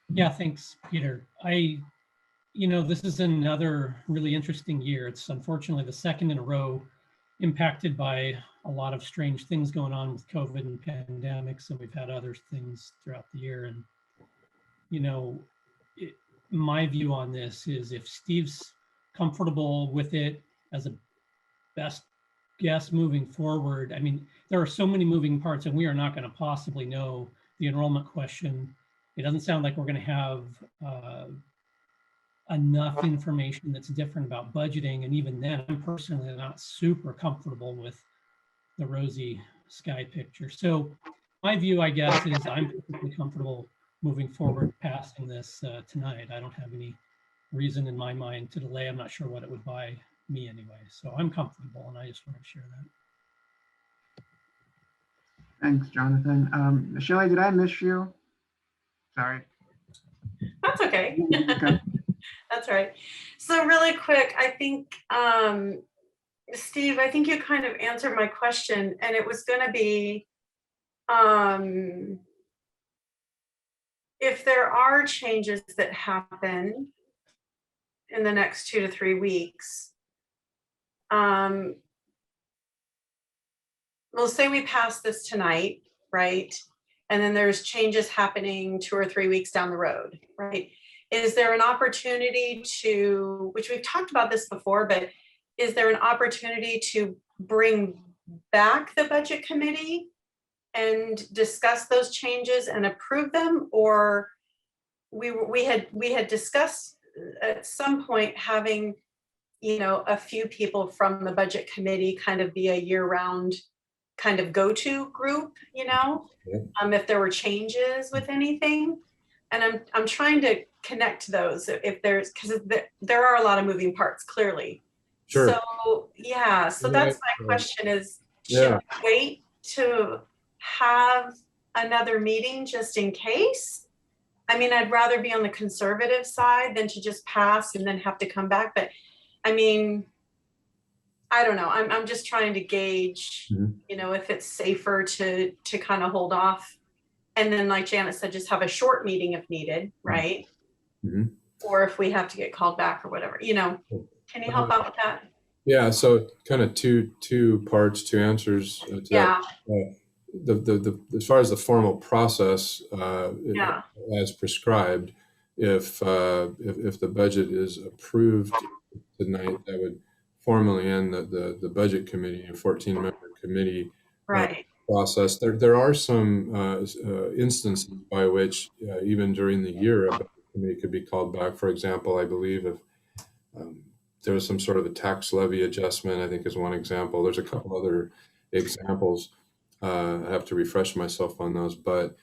Yeah, thanks, Peter. This is another really interesting year. It's unfortunately the second in a row impacted by a lot of strange things going on with COVID and pandemics, and we've had other things throughout the year. And, my view on this is if Steve's comfortable with it as a best guess moving forward, I mean, there are so many moving parts and we are not going to possibly know the enrollment question. It doesn't sound like we're going to have enough information that's different about budgeting. And even then, I'm personally not super comfortable with the rosy sky picture. So my view, I guess, is I'm perfectly comfortable moving forward, passing this tonight. I don't have any reason in my mind to delay. I'm not sure what it would buy me anyway. So I'm comfortable, and I just want to share that. Thanks, Jonathan. Shelley, did I miss you? Sorry. That's okay. Okay. That's right. So really quick, I think, Steve, I think you kind of answered my question, and it was going to be, if there are changes that happen in the next 2 to 3 weeks, we'll say we pass this tonight, right? And then there's changes happening 2 or 3 weeks down the road, right? Is there an opportunity to, which we've talked about this before, but is there an opportunity to bring back the budget committee and discuss those changes and approve them? Or we had discussed at some point having, a few people from the budget committee kind of be a year-round kind of go-to group, if there were changes with anything. And I'm trying to connect those if there's, because there are a lot of moving parts, clearly. Sure. So yeah, so that's my question is, should we wait to have another meeting just in case? I mean, I'd rather be on the conservative side than to just pass and then have to come back. But I mean, I don't know. I'm just trying to gauge, if it's safer to kind of hold off. And then, like Janet said, just have a short meeting if needed, right? Mm-hmm. Or if we have to get called back or whatever, can you help out with that? Yeah, so kind of two parts, two answers to that. The as far as the formal process, as prescribed, if the budget is approved tonight, that would formally end the budget committee, a 14-member committee process. There are some instances by which even during the year, a budget committee could be called back. For example, I believe if there was some sort of a tax levy adjustment, I think is one example. There's a couple other examples. I have to refresh myself on those, but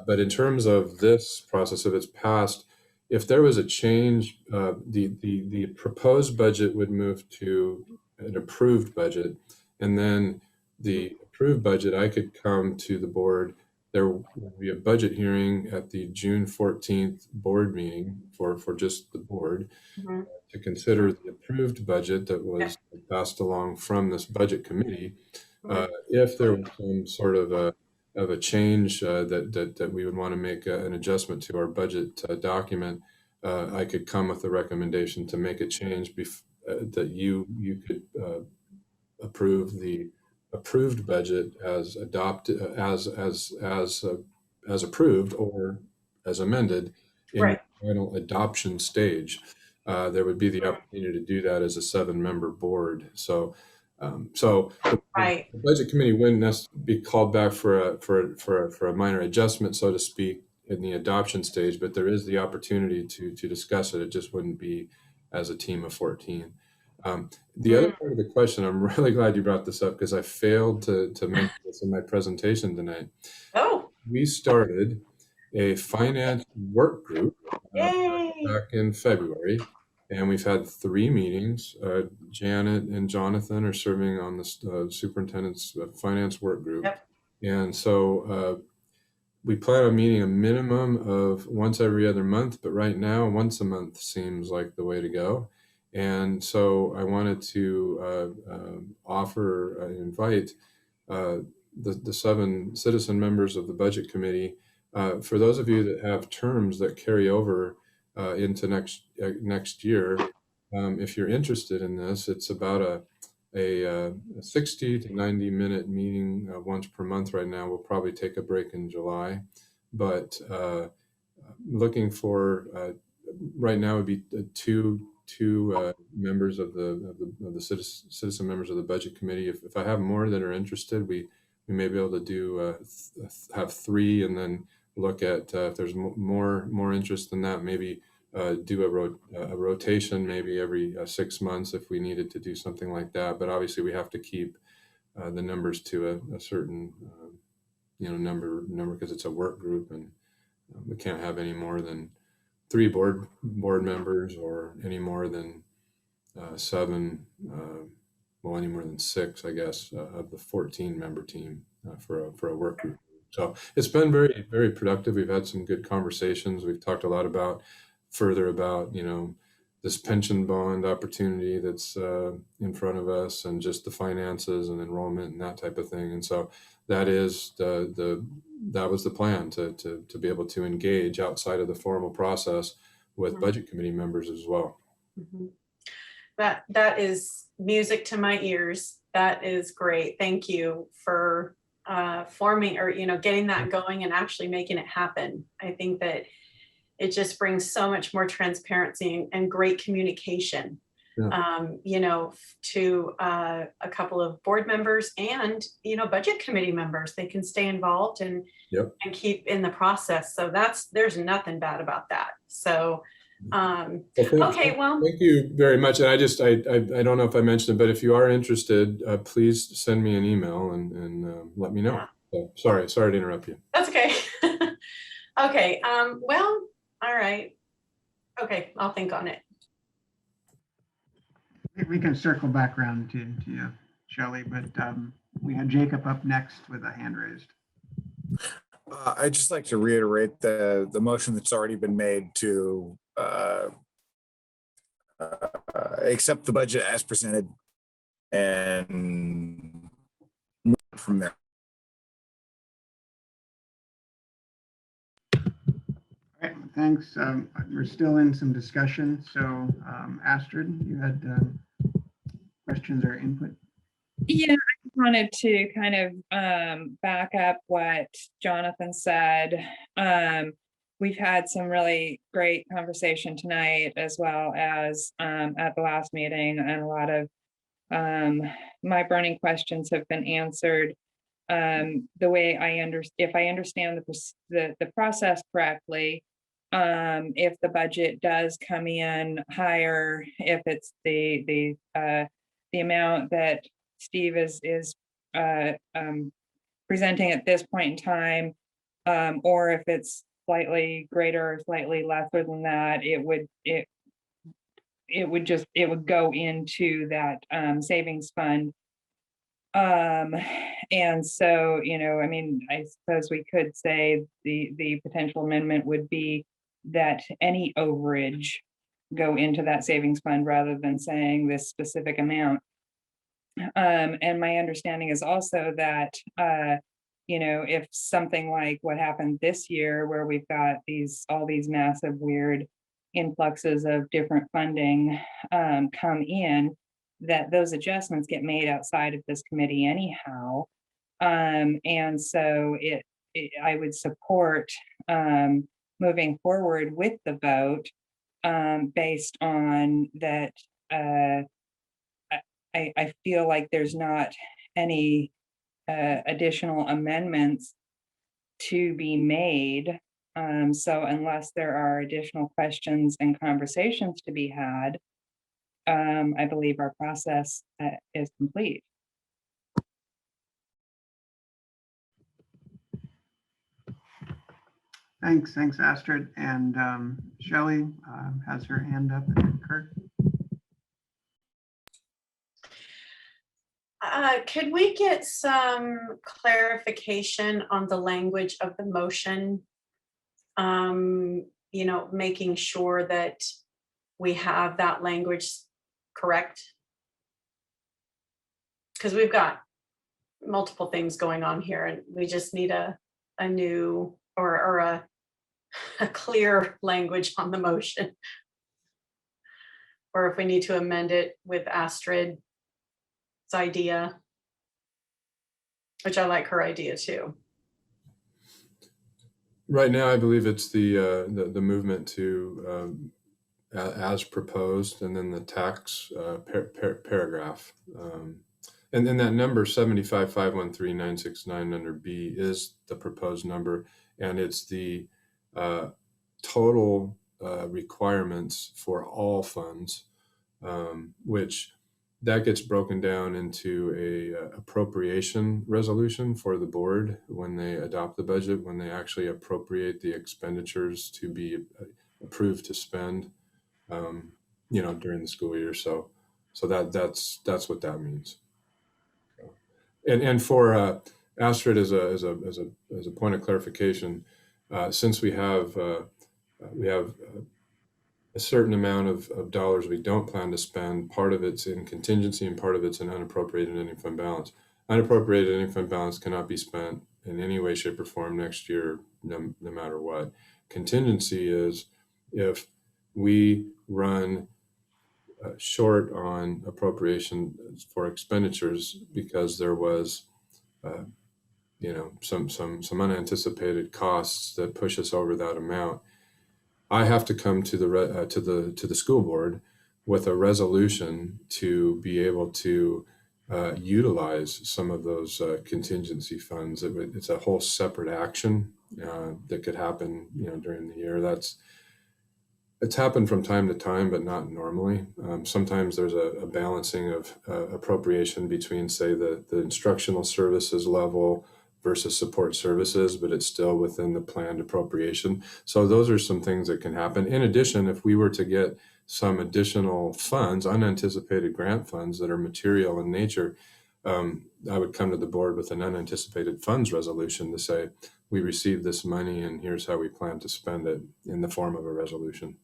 in terms of this process, if it's passed, if there was a change, the proposed budget would move to an approved budget, and then the approved budget, I could come to the board. There would be a budget hearing at the June 14th board meeting for just the board Mhm. to consider the approved budget that was passed along from this budget committee. If there was some sort of a change that we would want to make an adjustment to our budget document, I could come with a recommendation to make a change that you could approve the approved budget as adopted as approved or as amended in the final adoption stage. There would be the opportunity to do that as a 7-member board. So the budget committee wouldn't be called back for a minor adjustment, so to speak, in the adoption stage, but there is the opportunity to discuss it. It just wouldn't be as a team of 14. The other part of the question, I'm really glad you brought this up because I failed to mention this in my presentation tonight. Oh. We started a finance work group back in February, and we've had 3 meetings. Janet and Jonathan are serving on the superintendent's finance work group. And so we plan on meeting a minimum of once every other month, but right now once a month seems like the way to go. And so I wanted to invite the 7 citizen members of the budget committee. For those of you that have terms that carry over into next year, if you're interested in this, it's about a 60 to 90 minute meeting once per month right now. We'll probably take a break in July, but looking for right now would be two members of the citizen members of the budget committee. If I have more that are interested, we may be able to do have 3 and then look at if there's more interest than that, maybe do a rotation maybe every 6 months if we needed to do something like that. But obviously we have to keep the numbers to a certain number because it's a work group, and we can't have any more than 3 board members or any more than 7, well, any more than 6, I guess, of the 14-member team for a work group. So it's been very, very productive. We've had some good conversations. We've talked a lot about this pension bond opportunity that's in front of us, and just the finances and enrollment and that type of thing. And so that is that was the plan, to be able to engage outside of the formal process with budget committee members as well. That is music to my ears. That is great. Thank you for forming or getting that going and actually making it happen. I think that it just brings so much more transparency and great communication, to a couple of board members and, budget committee members. They can stay involved and keep in the process. So there's nothing bad about that. So, okay, well, thank you very much. And I don't know if I mentioned it, but if you are interested, please send me an email and let me know. So, sorry to interrupt you. That's okay. Okay. Well, all right. Okay, I'll think on it. We can circle back around to you, Shelley, but we had Jacob up next with a hand raised. I'd just like to reiterate the motion that's already been made to accept the budget as presented and move from there. All right, thanks. We're still in some discussion. So Astrid, you had questions or input? Yeah, I wanted to kind of back up what Jonathan said. We've had some really great conversation tonight, as well as at the last meeting, and a lot of my burning questions have been answered. The way if I understand the process correctly, if the budget does come in higher, if it's the amount that Steve is presenting at this point in time, or if it's slightly greater or slightly lesser than that, it would go into that savings fund. And so, you know, I mean, I suppose we could say the potential amendment would be that any overage go into that savings fund rather than saying this specific amount. And my understanding is also that, you know, if something like what happened this year, where we've got all these massive weird influxes of different funding come in, that those adjustments get made outside of this committee anyhow. And so I would support moving forward with the vote based on that. I feel like there's not any additional amendments to be made. So unless there are additional questions and conversations to be had, I believe our process is complete. Thanks, Astrid. And Shelley has her hand up. And Kurt. Could we get some clarification on the language of the motion? You know, making sure that we have that language correct. Because we've got multiple things going on here and we just need a new or a clear language on the motion. Or if we need to amend it with Astrid's idea, which I like her idea too. Right now, I believe it's the movement to as proposed, and then the tax paragraph, and then that number 75,513,969 under B is the proposed number, and it's the total requirements for all funds, which that gets broken down into a appropriation resolution for the board when they adopt the budget, when they actually appropriate the expenditures to be approved to spend, you know, during the school year. So that's what that means. And for Astrid, as a point of clarification, since we have a certain amount of dollars we don't plan to spend, part of it's in contingency and part of it's in unappropriated ending fund balance. Unappropriated ending fund balance cannot be spent in any way, shape, or form next year, no matter what. Contingency is if we run short on appropriation for expenditures because there was you know, some unanticipated costs that push us over that amount. I have to come to the school board with a resolution to be able to utilize some of those contingency funds. It's a whole separate action that could happen, you know, during the year. It's happened from time to time, but not normally. Sometimes there's a balancing of appropriation between, say, the instructional services level versus support services, but it's still within the planned appropriation. So those are some things that can happen. In addition, if we were to get some additional funds, unanticipated grant funds that are material in nature, I would come to the board with an unanticipated funds resolution to say, we received this money and here's how we plan to spend it in the form of a resolution.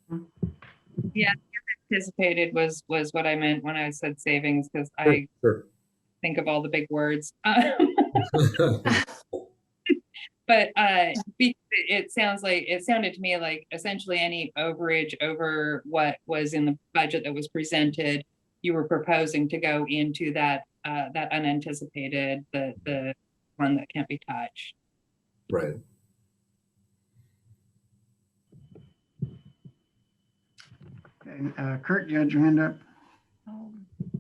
Yeah, anticipated was what I meant when I said savings, because I think of all the big words. But it sounded to me like essentially any overage over what was in the budget that was presented, you were proposing to go into that that unanticipated, the one that can't be touched. Right. Okay, Kurt, you had your hand up.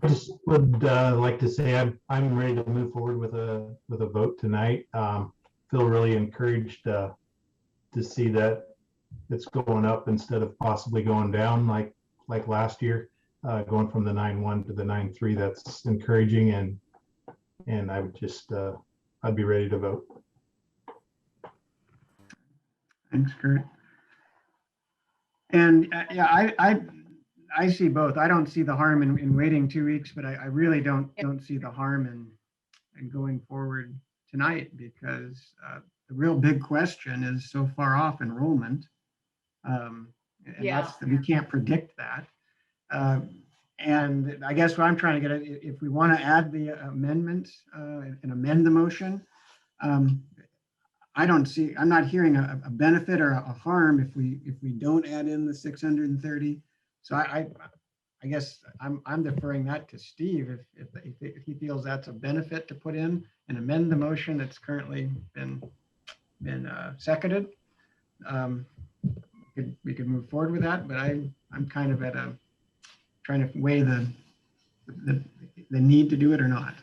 I just would like to say I'm ready to move forward with a vote tonight. Feel really encouraged to see that it's going up instead of possibly going down like last year, going from the 9.1 to the 9.3. That's encouraging, and I would just I'd be ready to vote. Thanks, Kurt. And yeah, I see both. I don't see the harm in waiting 2 weeks, but I really don't see the harm and going forward tonight, because the real big question is so far off enrollment. And we can't predict that. And I guess what I'm trying to get at, if we want to add the amendment and amend the motion, I'm not hearing a benefit or a harm if we don't add in the 630. So I guess I'm deferring that to Steve if he feels that's a benefit to put in and amend the motion that's currently been seconded. We could move forward with that, but I'm kind of trying to weigh the need to do it or not.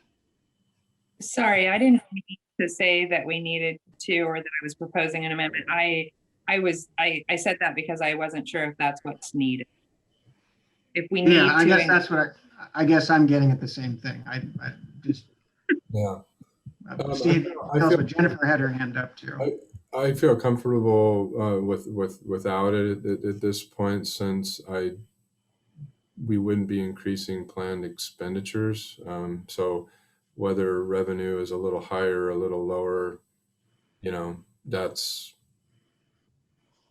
Sorry, I didn't mean to say that we needed to, or that I was proposing an amendment. I said that because I wasn't sure if that's what's needed. If we need I guess that's what I guess I'm getting at the same thing. I just Steve, Jennifer had her hand up too. I feel comfortable without it at this point, since we wouldn't be increasing planned expenditures. So whether revenue is a little higher, a little lower,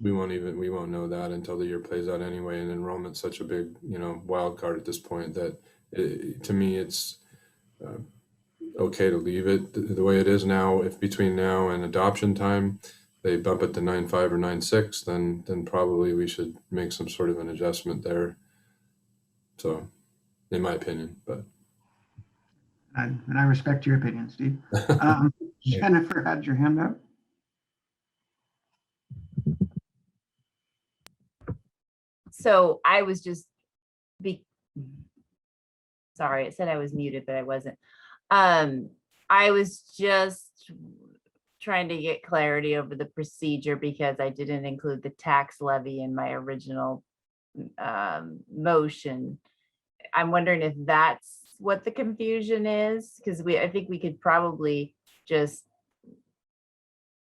we won't know that until the year plays out anyway. And enrollment's such a big, wild card at this point that to me, it's okay to leave it the way it is now. If between now and adoption time, they bump it to 9.5 or 9.6, then probably we should make some sort of an adjustment there. So, in my opinion, but. And I respect your opinion, Steve. Jennifer had your hand up. So I was just sorry, it said I was muted, but I wasn't. I was just trying to get clarity over the procedure because I didn't include the tax levy in my original motion. I'm wondering if that's what the confusion is, because I think we could probably just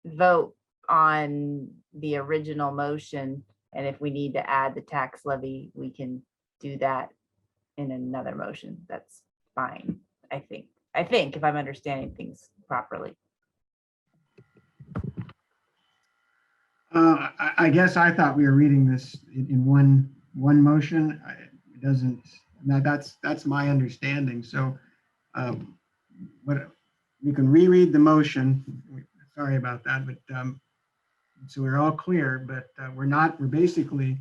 vote on the original motion, and if we need to add the tax levy, we can do that in another motion. That's fine, I think if I'm understanding things properly. I guess I thought we were reading this in one motion. It doesn't. Now that's my understanding. So, but you can reread the motion. Sorry about that, but so we're all clear. But we're basically,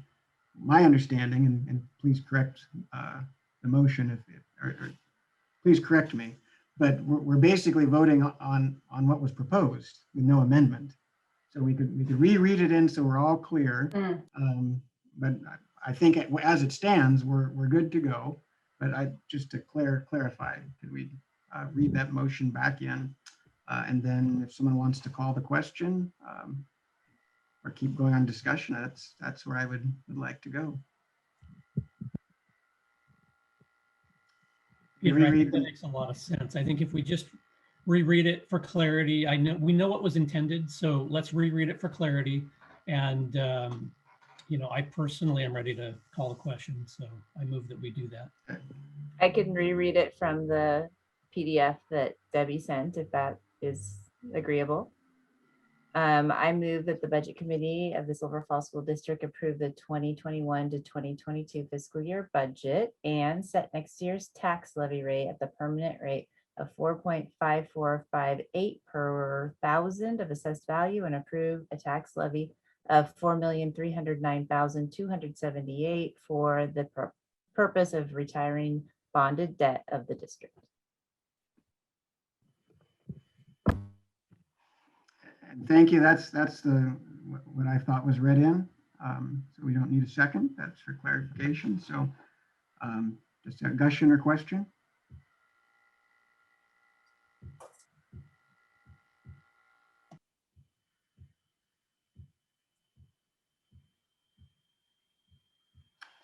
my understanding, and please correct the motion or please correct me. But we're basically voting on what was proposed with no amendment. So we could reread it in so we're all clear. But I think as it stands, we're good to go. But just to clarify, could we read that motion back in? And then if someone wants to call the question or keep going on discussion, that's where I would like to go. Yeah, that makes a lot of sense. I think if we just reread it for clarity, we know what was intended, so let's reread it for clarity. And I personally am ready to call the question, so I move that we do that. I can reread it from the PDF that Debbie sent, if that is agreeable. I move that the Budget Committee of the Silver Falls School District approve the 2021 to 2022 fiscal year budget and set next year's tax levy rate at the permanent rate of 4.5458 per thousand of assessed value, and approve a tax levy of $4,309,278 for the purpose of retiring bonded debt of the district. Thank you. That's what I thought was read in. So we don't need a second. That's for clarification. So just a discussion or question.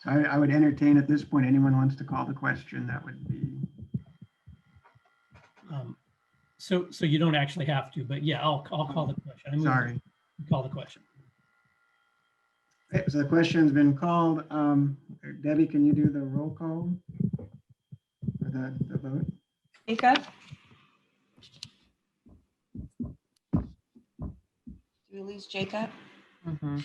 So I would entertain at this point, anyone wants to call the question, that would be. So you don't actually have to, but yeah, I'll call the question. Sorry. Call the question. Okay, so the question's been called. Debbie, can you do the roll call for the vote? Aka, Did we lose Jacob? Mhm.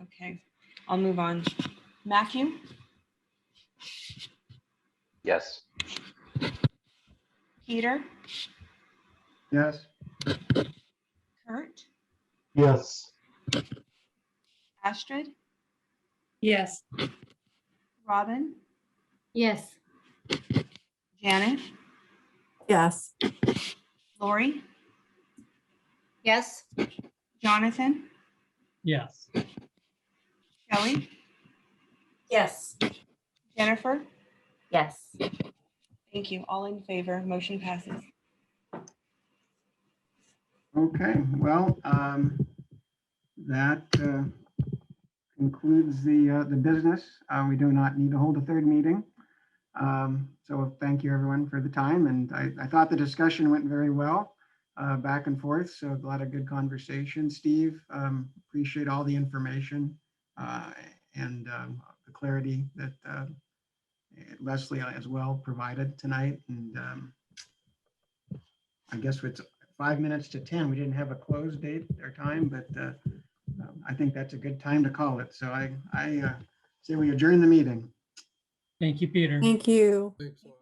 Okay, I'll move on. Matthew, Yes. Peter, Yes. Kurt, Yes. Astrid, Yes. Robin, Yes. Janet, Yes. Lori, Yes. Jonathan, Yes. Kelly, Yes. Jennifer. Yes. Thank you. All in favor. Motion passes. Okay, well, that concludes the business. We do not need to hold a third meeting. So thank you everyone for the time, and I thought the discussion went very well, back and forth, so a lot of good conversation. Steve, appreciate all the information and the clarity that Leslie as well provided tonight. And I guess it's 5 minutes to 10. We didn't have a close date or time, but I think that's a good time to call it. So I say we adjourn the meeting. Thank you, Peter. Thank you. Thanks a lot.